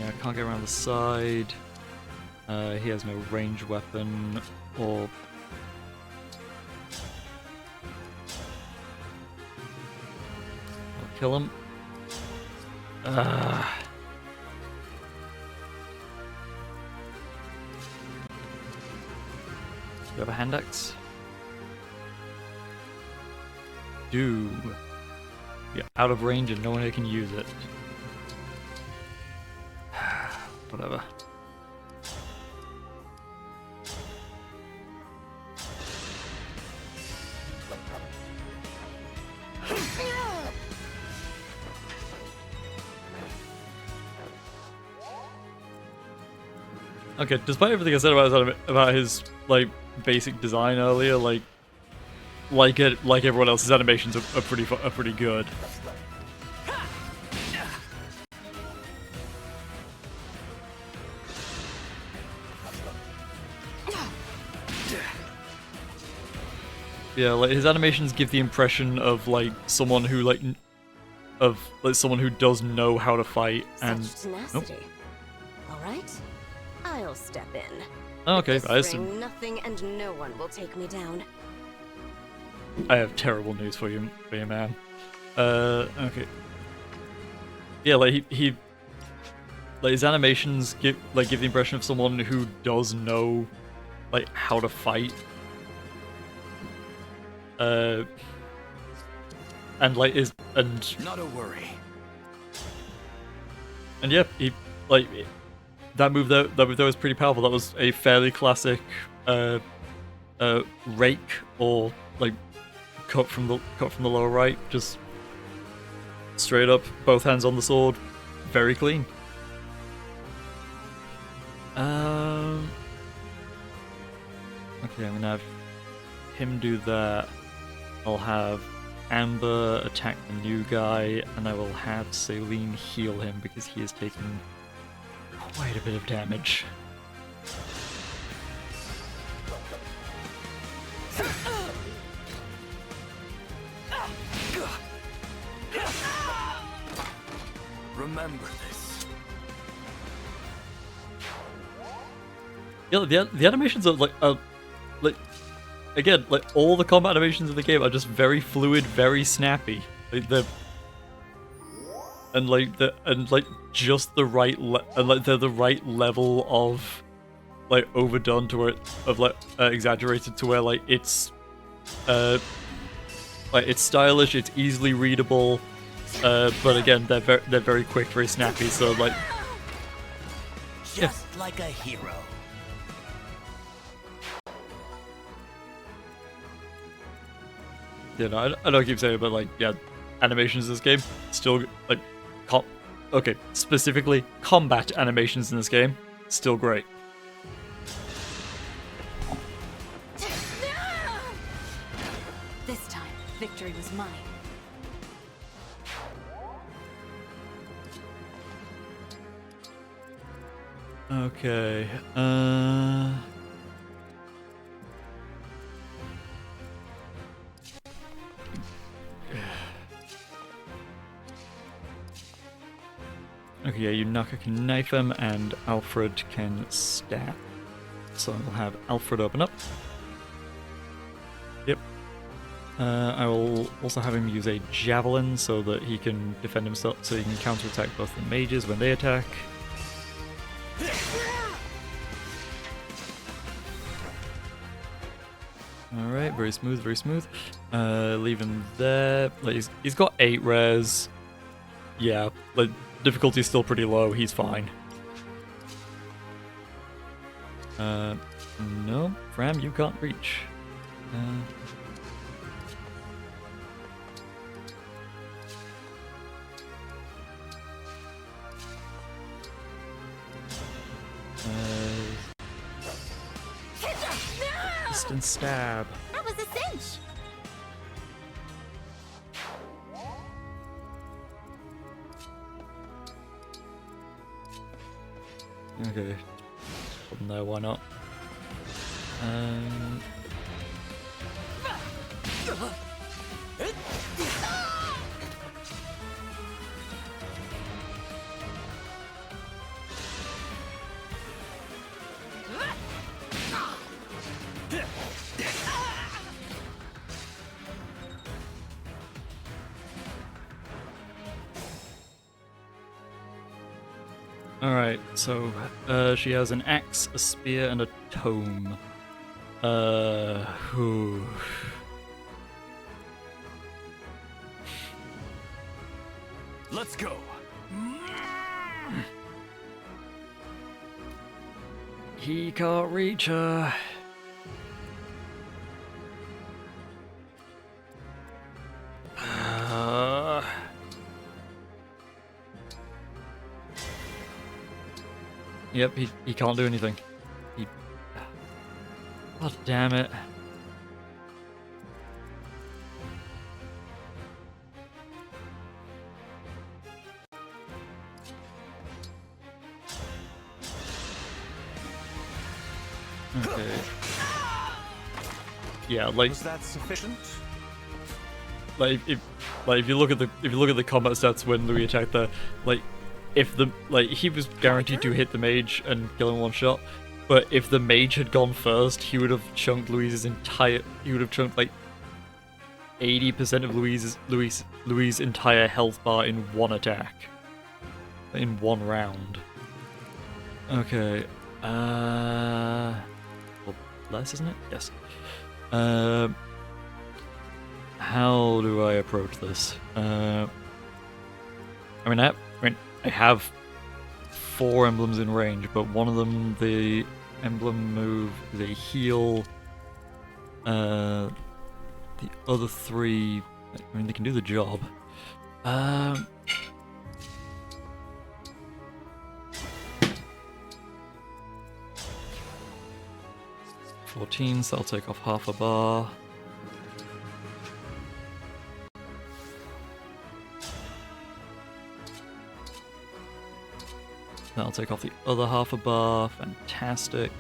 I can't get around the side. He has no ranged weapon or... I'll kill him. Do you have a hand axe? Do. Yeah, out of range and no one here can use it. Whatever. Okay, despite everything I said about his like basic design earlier, like everyone else's animations are pretty good. Yeah, like his animations give the impression of like someone who someone who does know how to fight and. Such tenacity. All right, I'll step in. Oh, okay, With this I assume. ring, nothing and no one will take me down. I have terrible news for you, man. Okay. Yeah, like he like his animations give the impression of someone who does know like how to fight. And like not a worry. And yeah, he like that move there was pretty powerful. That was a fairly classic rake or like cut from the lower right, just straight up, both hands on the sword, very clean. Okay, I'm gonna have him do that. I'll have Amber attack the new guy, and I will have Celine heal him because he has taken quite a bit of damage. Remember this. Yeah, the animations are like again, like all the combat animations in the game are just very fluid, very snappy. Like they're just the right they're the right level of like overdone to where exaggerated to where like it's stylish, it's easily readable, but again they're very quick, very snappy. So like, just like a hero. You know, I don't keep saying it, but like, yeah, animations in this game still like, specifically combat animations in this game still great. This time, victory was mine. Okay, okay, yeah, Yunaka can knife him, and Alfred can stab. So we'll have Alfred open up. Yep. I will also have him use a javelin so that he can defend himself, so he can counterattack both the mages when they attack. Alright, very smooth, very smooth. Leave him there. Like, he's got 8 rares. Yeah, like, difficulty's still pretty low, he's fine. No, Fram, you can't reach. Distant stab. That was a cinch! Okay. No, why not? Alright, so she has an axe, a spear, and a tome. Whew. Let's go. He can't reach her. Yep, he can't do anything. God damn it. Okay. Yeah, like, was that sufficient? Like if you look at the combat stats when Louis attacked there, like if the he was guaranteed to hit the mage and kill him one shot, but if the mage had gone first, he would have chunked he would have chunked like 80% of Louis' entire health bar in one attack. In one round. Okay. Well, less, isn't it? Yes. How do I approach this? I have 4 emblems in range, but one of them, the emblem move, is a heal. The other 3, they can do the job. 14, so I'll take off half a bar. Then I'll take off the other half a bar. Fantastic.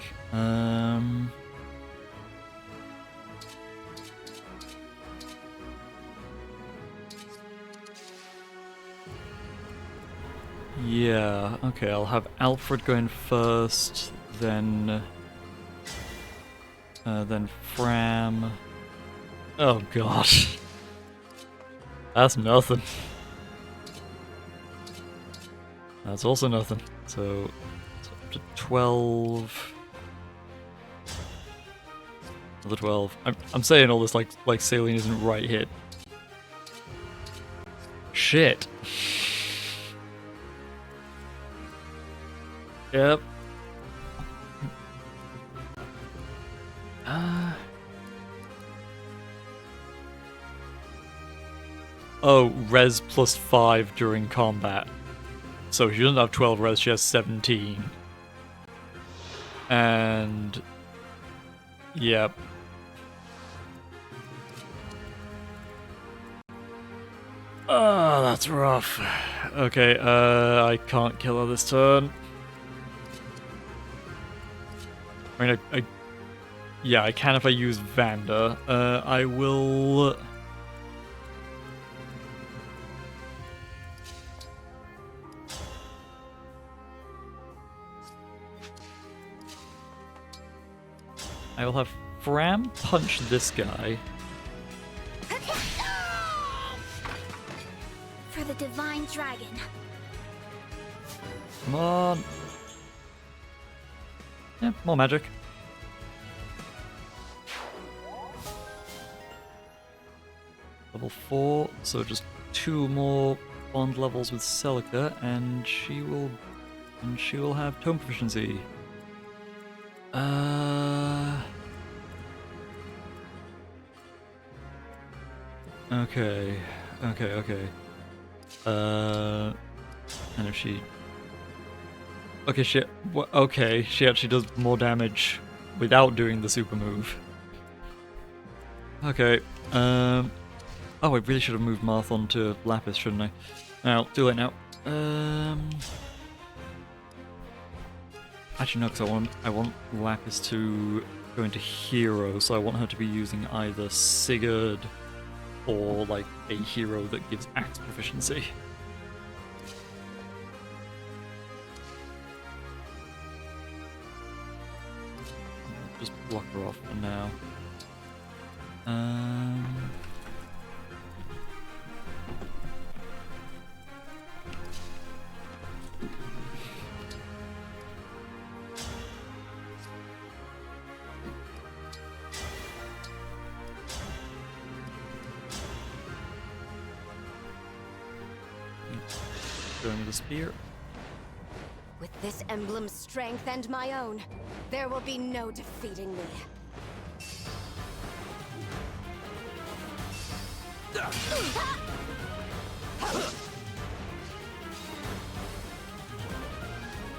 Yeah, okay, I'll have Alfred going first, then Then Fram. Oh god. That's nothing. That's also nothing. So it's up to 12. Another 12. I'm saying all this like saline isn't right hit. Shit. Yep. Oh, res plus 5 during combat. So she doesn't have 12 res, she has 17. And... Yep. Oh, that's rough. Okay, I can't kill her this turn. I mean, yeah, I can if I use Vander. I will... I will have Fram punch this guy. For the divine dragon. Come on. Yeah, more magic. Level 4, so just 2 more bond levels with Celica, and she will have tome proficiency. Okay. And if she... Okay, she actually does more damage without doing the super move. Okay, oh, I really should have moved Marth on to Lapis, shouldn't I? Now, too late now. Actually, no, because I want Lapis to go into hero, so I want her to be using either Sigurd or like a hero that gives axe proficiency. Just block her off for now. Going with a spear. With this emblem's strength and my own, there will be no defeating me.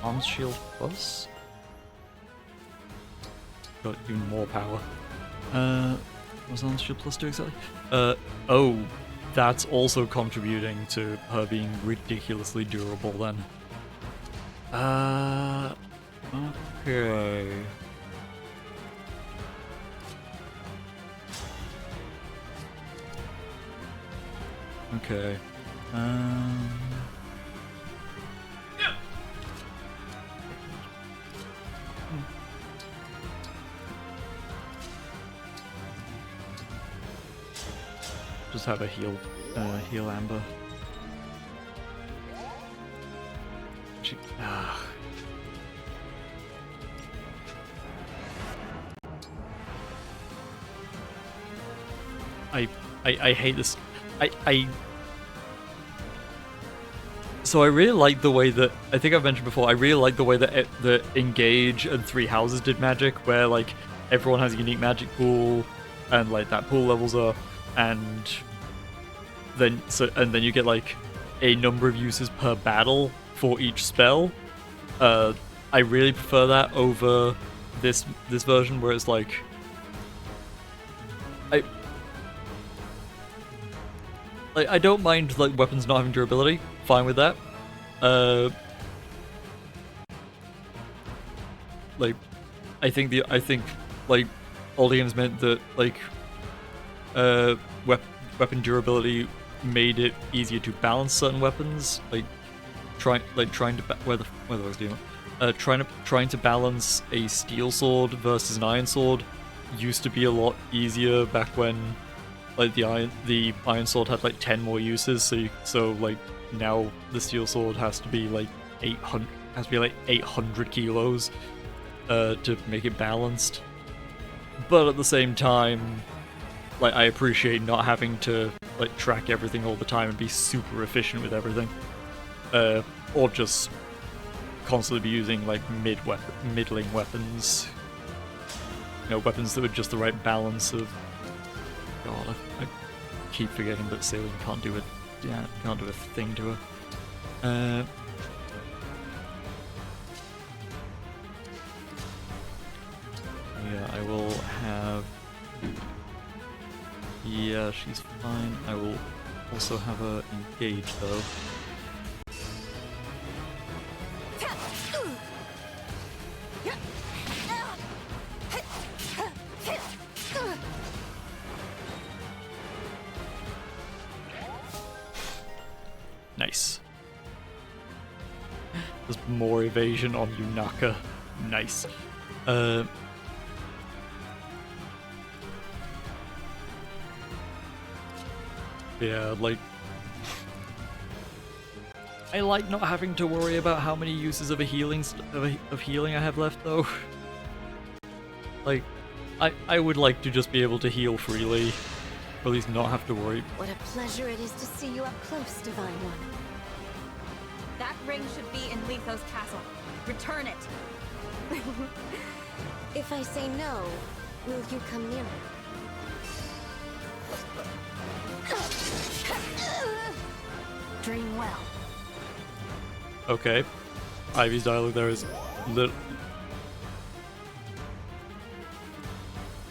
Arms shield plus. Got even more power. What's arms shield plus do exactly? Oh, that's also contributing to her being ridiculously durable then. Okay. Okay. Just have a heal Amber. I hate this. So I really like the way that, I think I've mentioned before, I really like the way that the Engage and Three Houses did magic, where like everyone has a unique magic pool, and like that pool levels up, and then you get like a number of uses per battle for each spell. I really prefer that over this version where it's like I don't mind like weapons not having durability. Fine with that. Like I think like all the games meant that like weapon durability made it easier to balance certain weapons, like trying to balance a steel sword versus an iron sword used to be a lot easier back when like the iron sword had like 10 more uses, so like now the steel sword has to be like 800 kilos to make it balanced. But at the same time, like I appreciate not having to like track everything all the time and be super efficient with everything, or just constantly be using like middling weapons. You know, weapons that were just the right balance of. God, I keep forgetting that Saline can't do a thing to her. Yeah, I will have. Yeah, she's fine. I will also have her engage though. Nice. There's more evasion on Yunaka. Nice. Yeah, like I like not having to worry about how many uses of healing I have left though. Like I would like to just be able to heal freely, or at least not have to worry. What a pleasure it is to see you up close, Divine One. That ring should be in Lethos castle. Return it. If I say no, will you come nearer? Dream well. Okay. Ivy's dialogue there is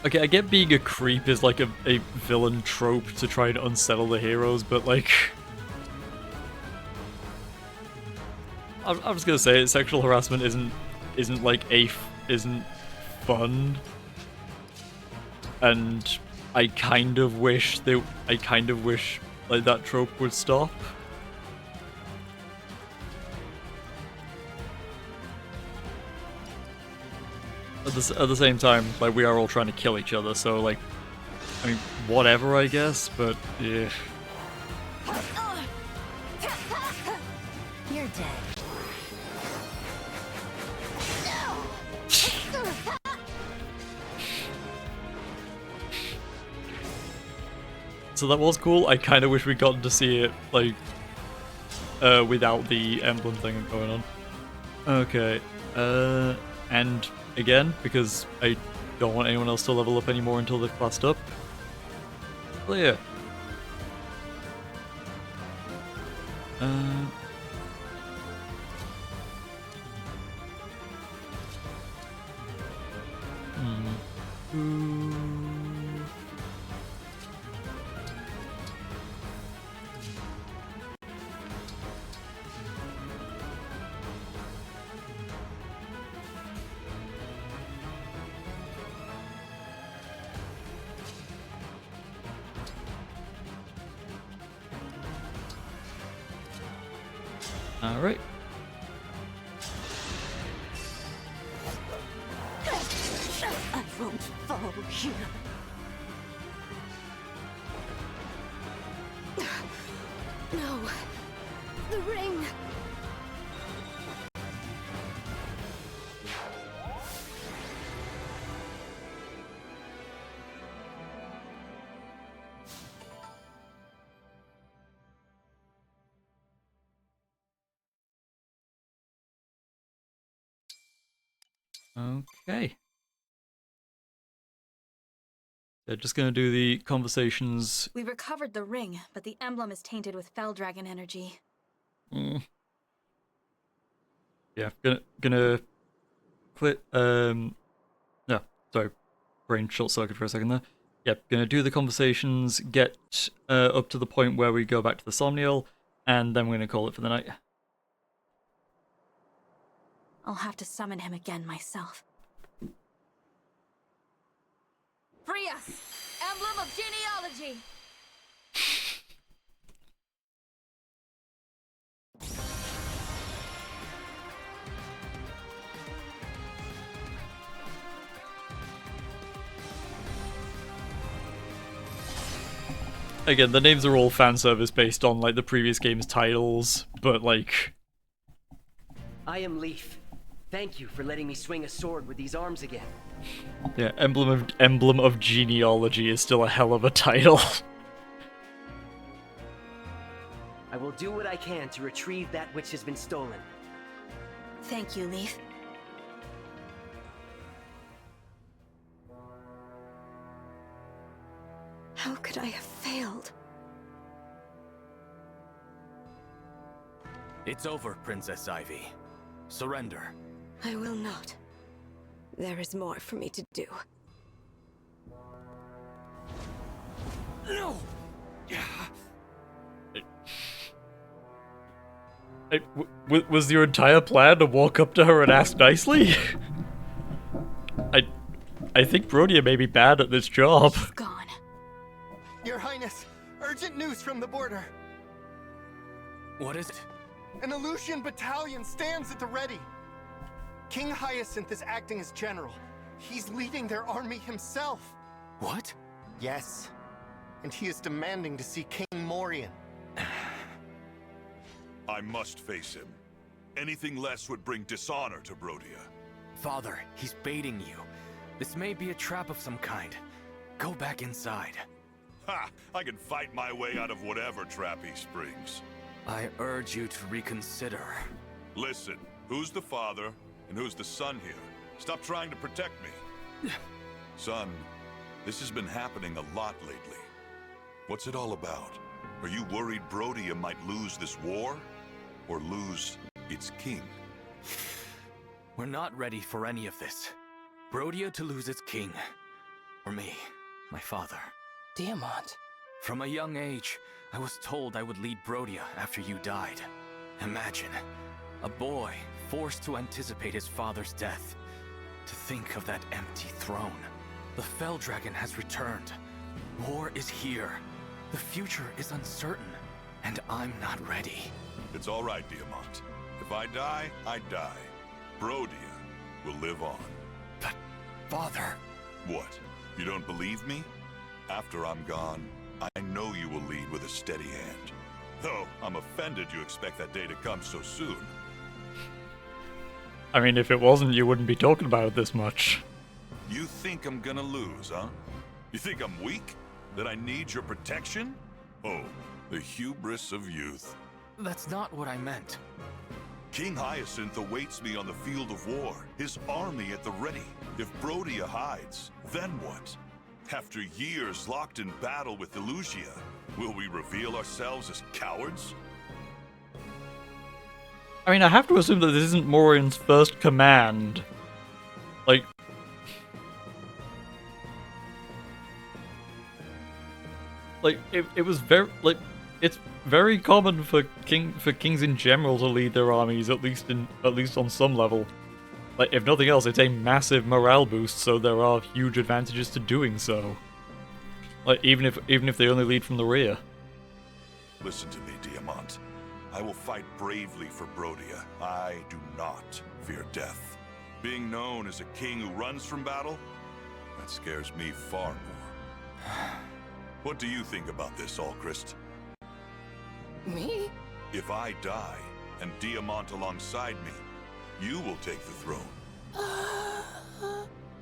Okay, I get being a creep is like a villain trope to try and unsettle the heroes, but like I'm just gonna say it, sexual harassment isn't like isn't fun. And I kind of wish like that trope would stop. At the same time, like we are all trying to kill each other, so like, I mean, whatever, I guess. But yeah. You're dead. So that was cool. I kind of wish we'd gotten to see it like without the emblem thing going on. Okay, and again, because I don't want anyone else to level up anymore until they've classed up. Clear. All right. I won't fall here. No. The ring. Okay. They're just gonna do the conversations. We recovered the ring, but the emblem is tainted with Fell Dragon energy. Yeah, gonna quit. No, sorry, brain short circuit for a second there. Yep, gonna do the conversations, get up to the point where we go back to the Somniel, and then we're gonna call it for the night. I'll have to summon him again myself. Free us! Emblem of genealogy! again, the names are all fan service based on like the previous game's titles, but like. I am Leaf. Thank you for letting me swing a sword with these arms again. Yeah, Emblem of Genealogy is still a hell of a title. I will do what I can to retrieve that which has been stolen. Thank you, Leaf. How could I have failed? It's over, Princess Ivy. Surrender. I will not. There is more for me to do. No! Was your entire plan to walk up to her and ask nicely? I think Brodia may be bad at this job. She's gone. Your Highness, urgent news from the border. What is it? An Elusian battalion stands at the ready. King Hyacinth is acting as general. He's leading their army himself. What? Yes. And he is demanding to see King Morian. I must face him. Anything less would bring dishonor to Brodia. Father, he's baiting you. This may be a trap of some kind. Go back inside. Ha! I can fight my way out of whatever trap he springs. I urge you to reconsider. Listen, who's the father and who's the son here? Stop trying to protect me. Son, this has been happening a lot lately. What's it all about? Are you worried Brodia might lose this war? Or lose its king? We're not ready for any of this. Brodia to lose its king. Or me, my father. Diamant. From a young age, I was told I would lead Brodia after you died. Imagine, a boy forced to anticipate his father's death. To think of that empty throne. The Fell Dragon has returned. War is here. The future is uncertain, and I'm not ready. It's all right, Diamant. If I die, I die. Brodia will live on. But, Father... What? You don't believe me? After I'm gone, I know you will lead with a steady hand. Though, I'm offended you expect that day to come so soon. I mean, if it wasn't, you wouldn't be talking about it this much. You think I'm gonna lose, huh? You think I'm weak? That I need your protection? Oh, the hubris of youth. That's not what I meant. King Hyacinth awaits me on the field of war, his army at the ready. If Brodia hides, then what? After years locked in battle with Elusia, will we reveal ourselves as cowards? I mean, I have to assume that this isn't Morian's first command. Like... it was very, it's very common for kings in general to lead their armies, at least on some level. Like, if nothing else, it's a massive morale boost, so there are huge advantages to doing so. Like, even if they only lead from the rear. Listen to me, Diamant. I will fight bravely for Brodia. I do not fear death. Being known as a king who runs from battle, that scares me far more. What do you think about this, Alchrist? Me? If I die, and Diamant alongside me, you will take the throne.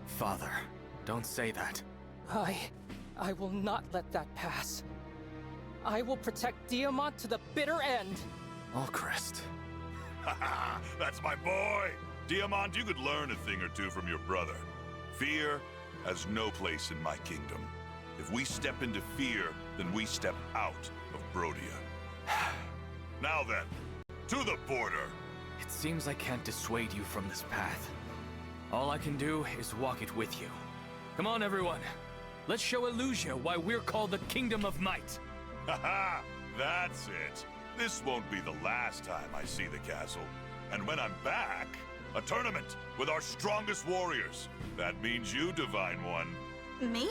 Father, don't say that. I will not let that pass. I will protect Diamant to the bitter end. Alchrist. Haha, that's my boy! Diamant, you could learn a thing or two from your brother. Fear has no place in my kingdom. If we step into fear, then we step out of Brodia. Now then, to the border! It seems I can't dissuade you from this path. All I can do is walk it with you. Come on, everyone. Let's show Elusia why we're called the Kingdom of Might. Haha, that's it. This won't be the last time I see the castle. And when I'm back, a tournament with our strongest warriors. That means you, Divine One. Me?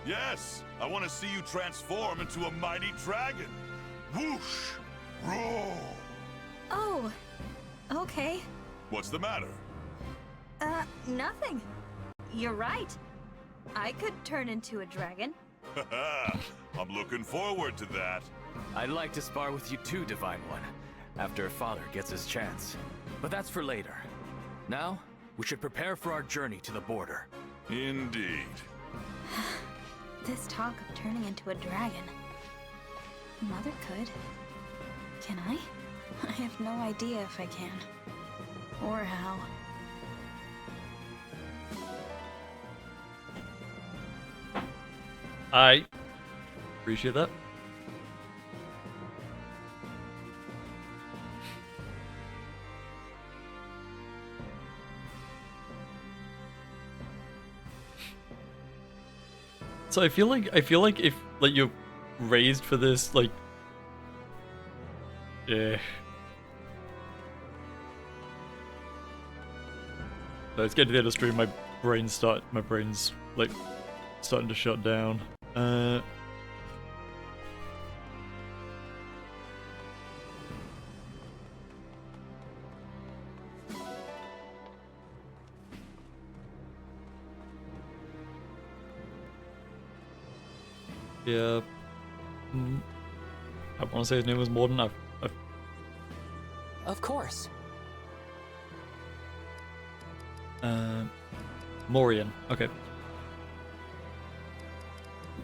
Yes, I want to see you transform into a mighty dragon. Whoosh! Roar! Oh, okay. What's the matter? Nothing. You're right. I could turn into a dragon. I'm looking forward to that. I'd like to spar with you too, Divine One, after Father gets his chance. But that's for later. Now, we should prepare for our journey to the border. Indeed. This talk of turning into a dragon. Mother could. Can I? I have no idea if I can. Or how. I appreciate that. So I feel like if like you're raised for this, like, yeah. So let's get to the end of the stream. My brain's like starting to shut down. Yeah. I want to say his name was Morden. Of course. Morian. Okay.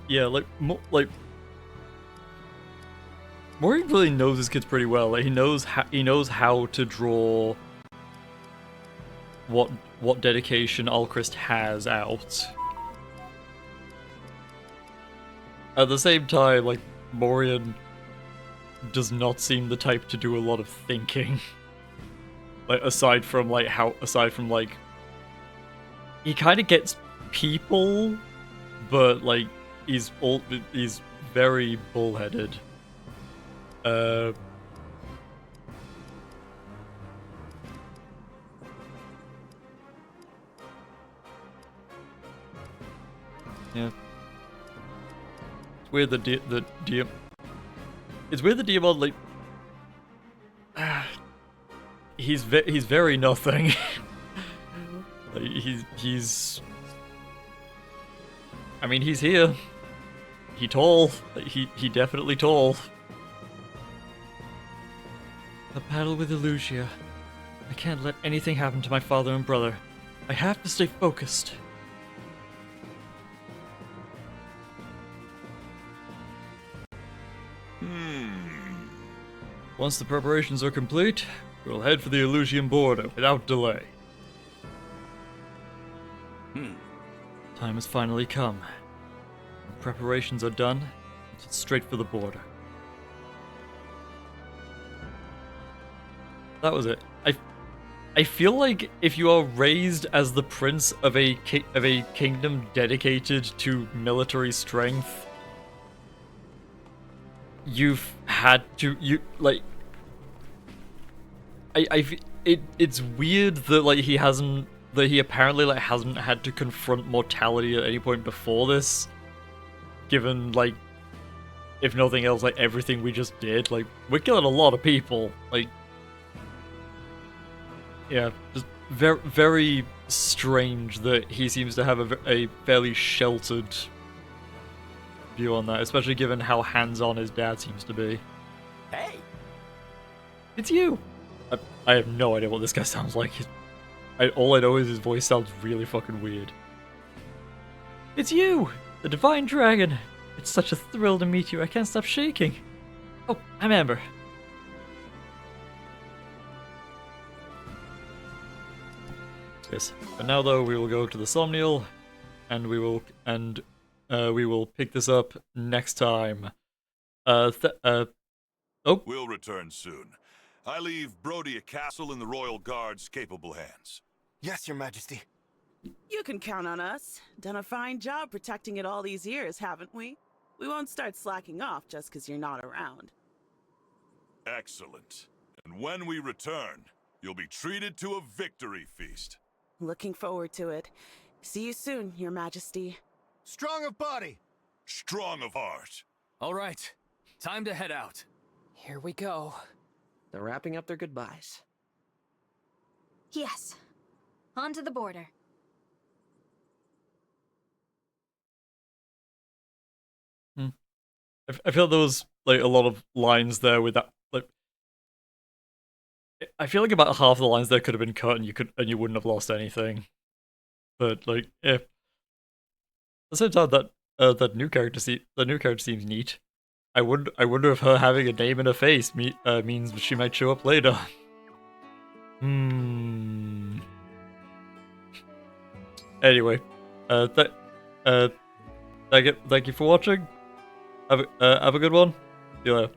Yeah, like Morian really knows his kids pretty well. Like, he knows how to draw what dedication Alchrist has out. At the same time, like, Morian does not seem the type to do a lot of thinking. Like, aside from he kind of gets people, but like he's very bullheaded. Yeah. It's weird that it's weird that Diamond, like, he's very nothing. Like, he's I mean, he's here. He tall. He definitely tall. A battle with Elusia. I can't let anything happen to my father and brother. I have to stay focused. Once the preparations are complete, we'll head for the Elusian border without delay. Time has finally come. When preparations are done, it's straight for the border. That was it. I feel like if you are raised as the prince of a kingdom dedicated to military strength, you've had to it's weird that like he apparently like hasn't had to confront mortality at any point before this, given like, if nothing else, like everything we just did. Like, we're killing a lot of people. Like, yeah, just very, very strange that he seems to have a fairly sheltered view on that, especially given how hands-on his dad seems to be. Hey! It's you! I have no idea what this guy sounds like. All I know is his voice sounds really fucking weird. It's you! The Divine Dragon! It's such a thrill to meet you, I can't stop shaking. Oh, I'm Amber. Yes. But now though, we will go to the Somnial, and we will pick this up next time. We'll return soon. I leave Brodia Castle in the Royal Guard's capable hands. Yes, Your Majesty. You can count on us. Done a fine job protecting it all these years, haven't we? We won't start slacking off just because you're not around. Excellent. And when we return, you'll be treated to a victory feast. Looking forward to it. See you soon, Your Majesty. Strong of body. Strong of heart. All right. Time to head out. Here we go. They're wrapping up their goodbyes. Yes. On to the border. I feel there was like a lot of lines there with that. Like, I feel like about half the lines there could have been cut, and you wouldn't have lost anything. But like, at the same time, that new character seems neat. I wonder if her having a name and a face means she might show up later. Anyway, thank you for watching. Have a good one. See you later.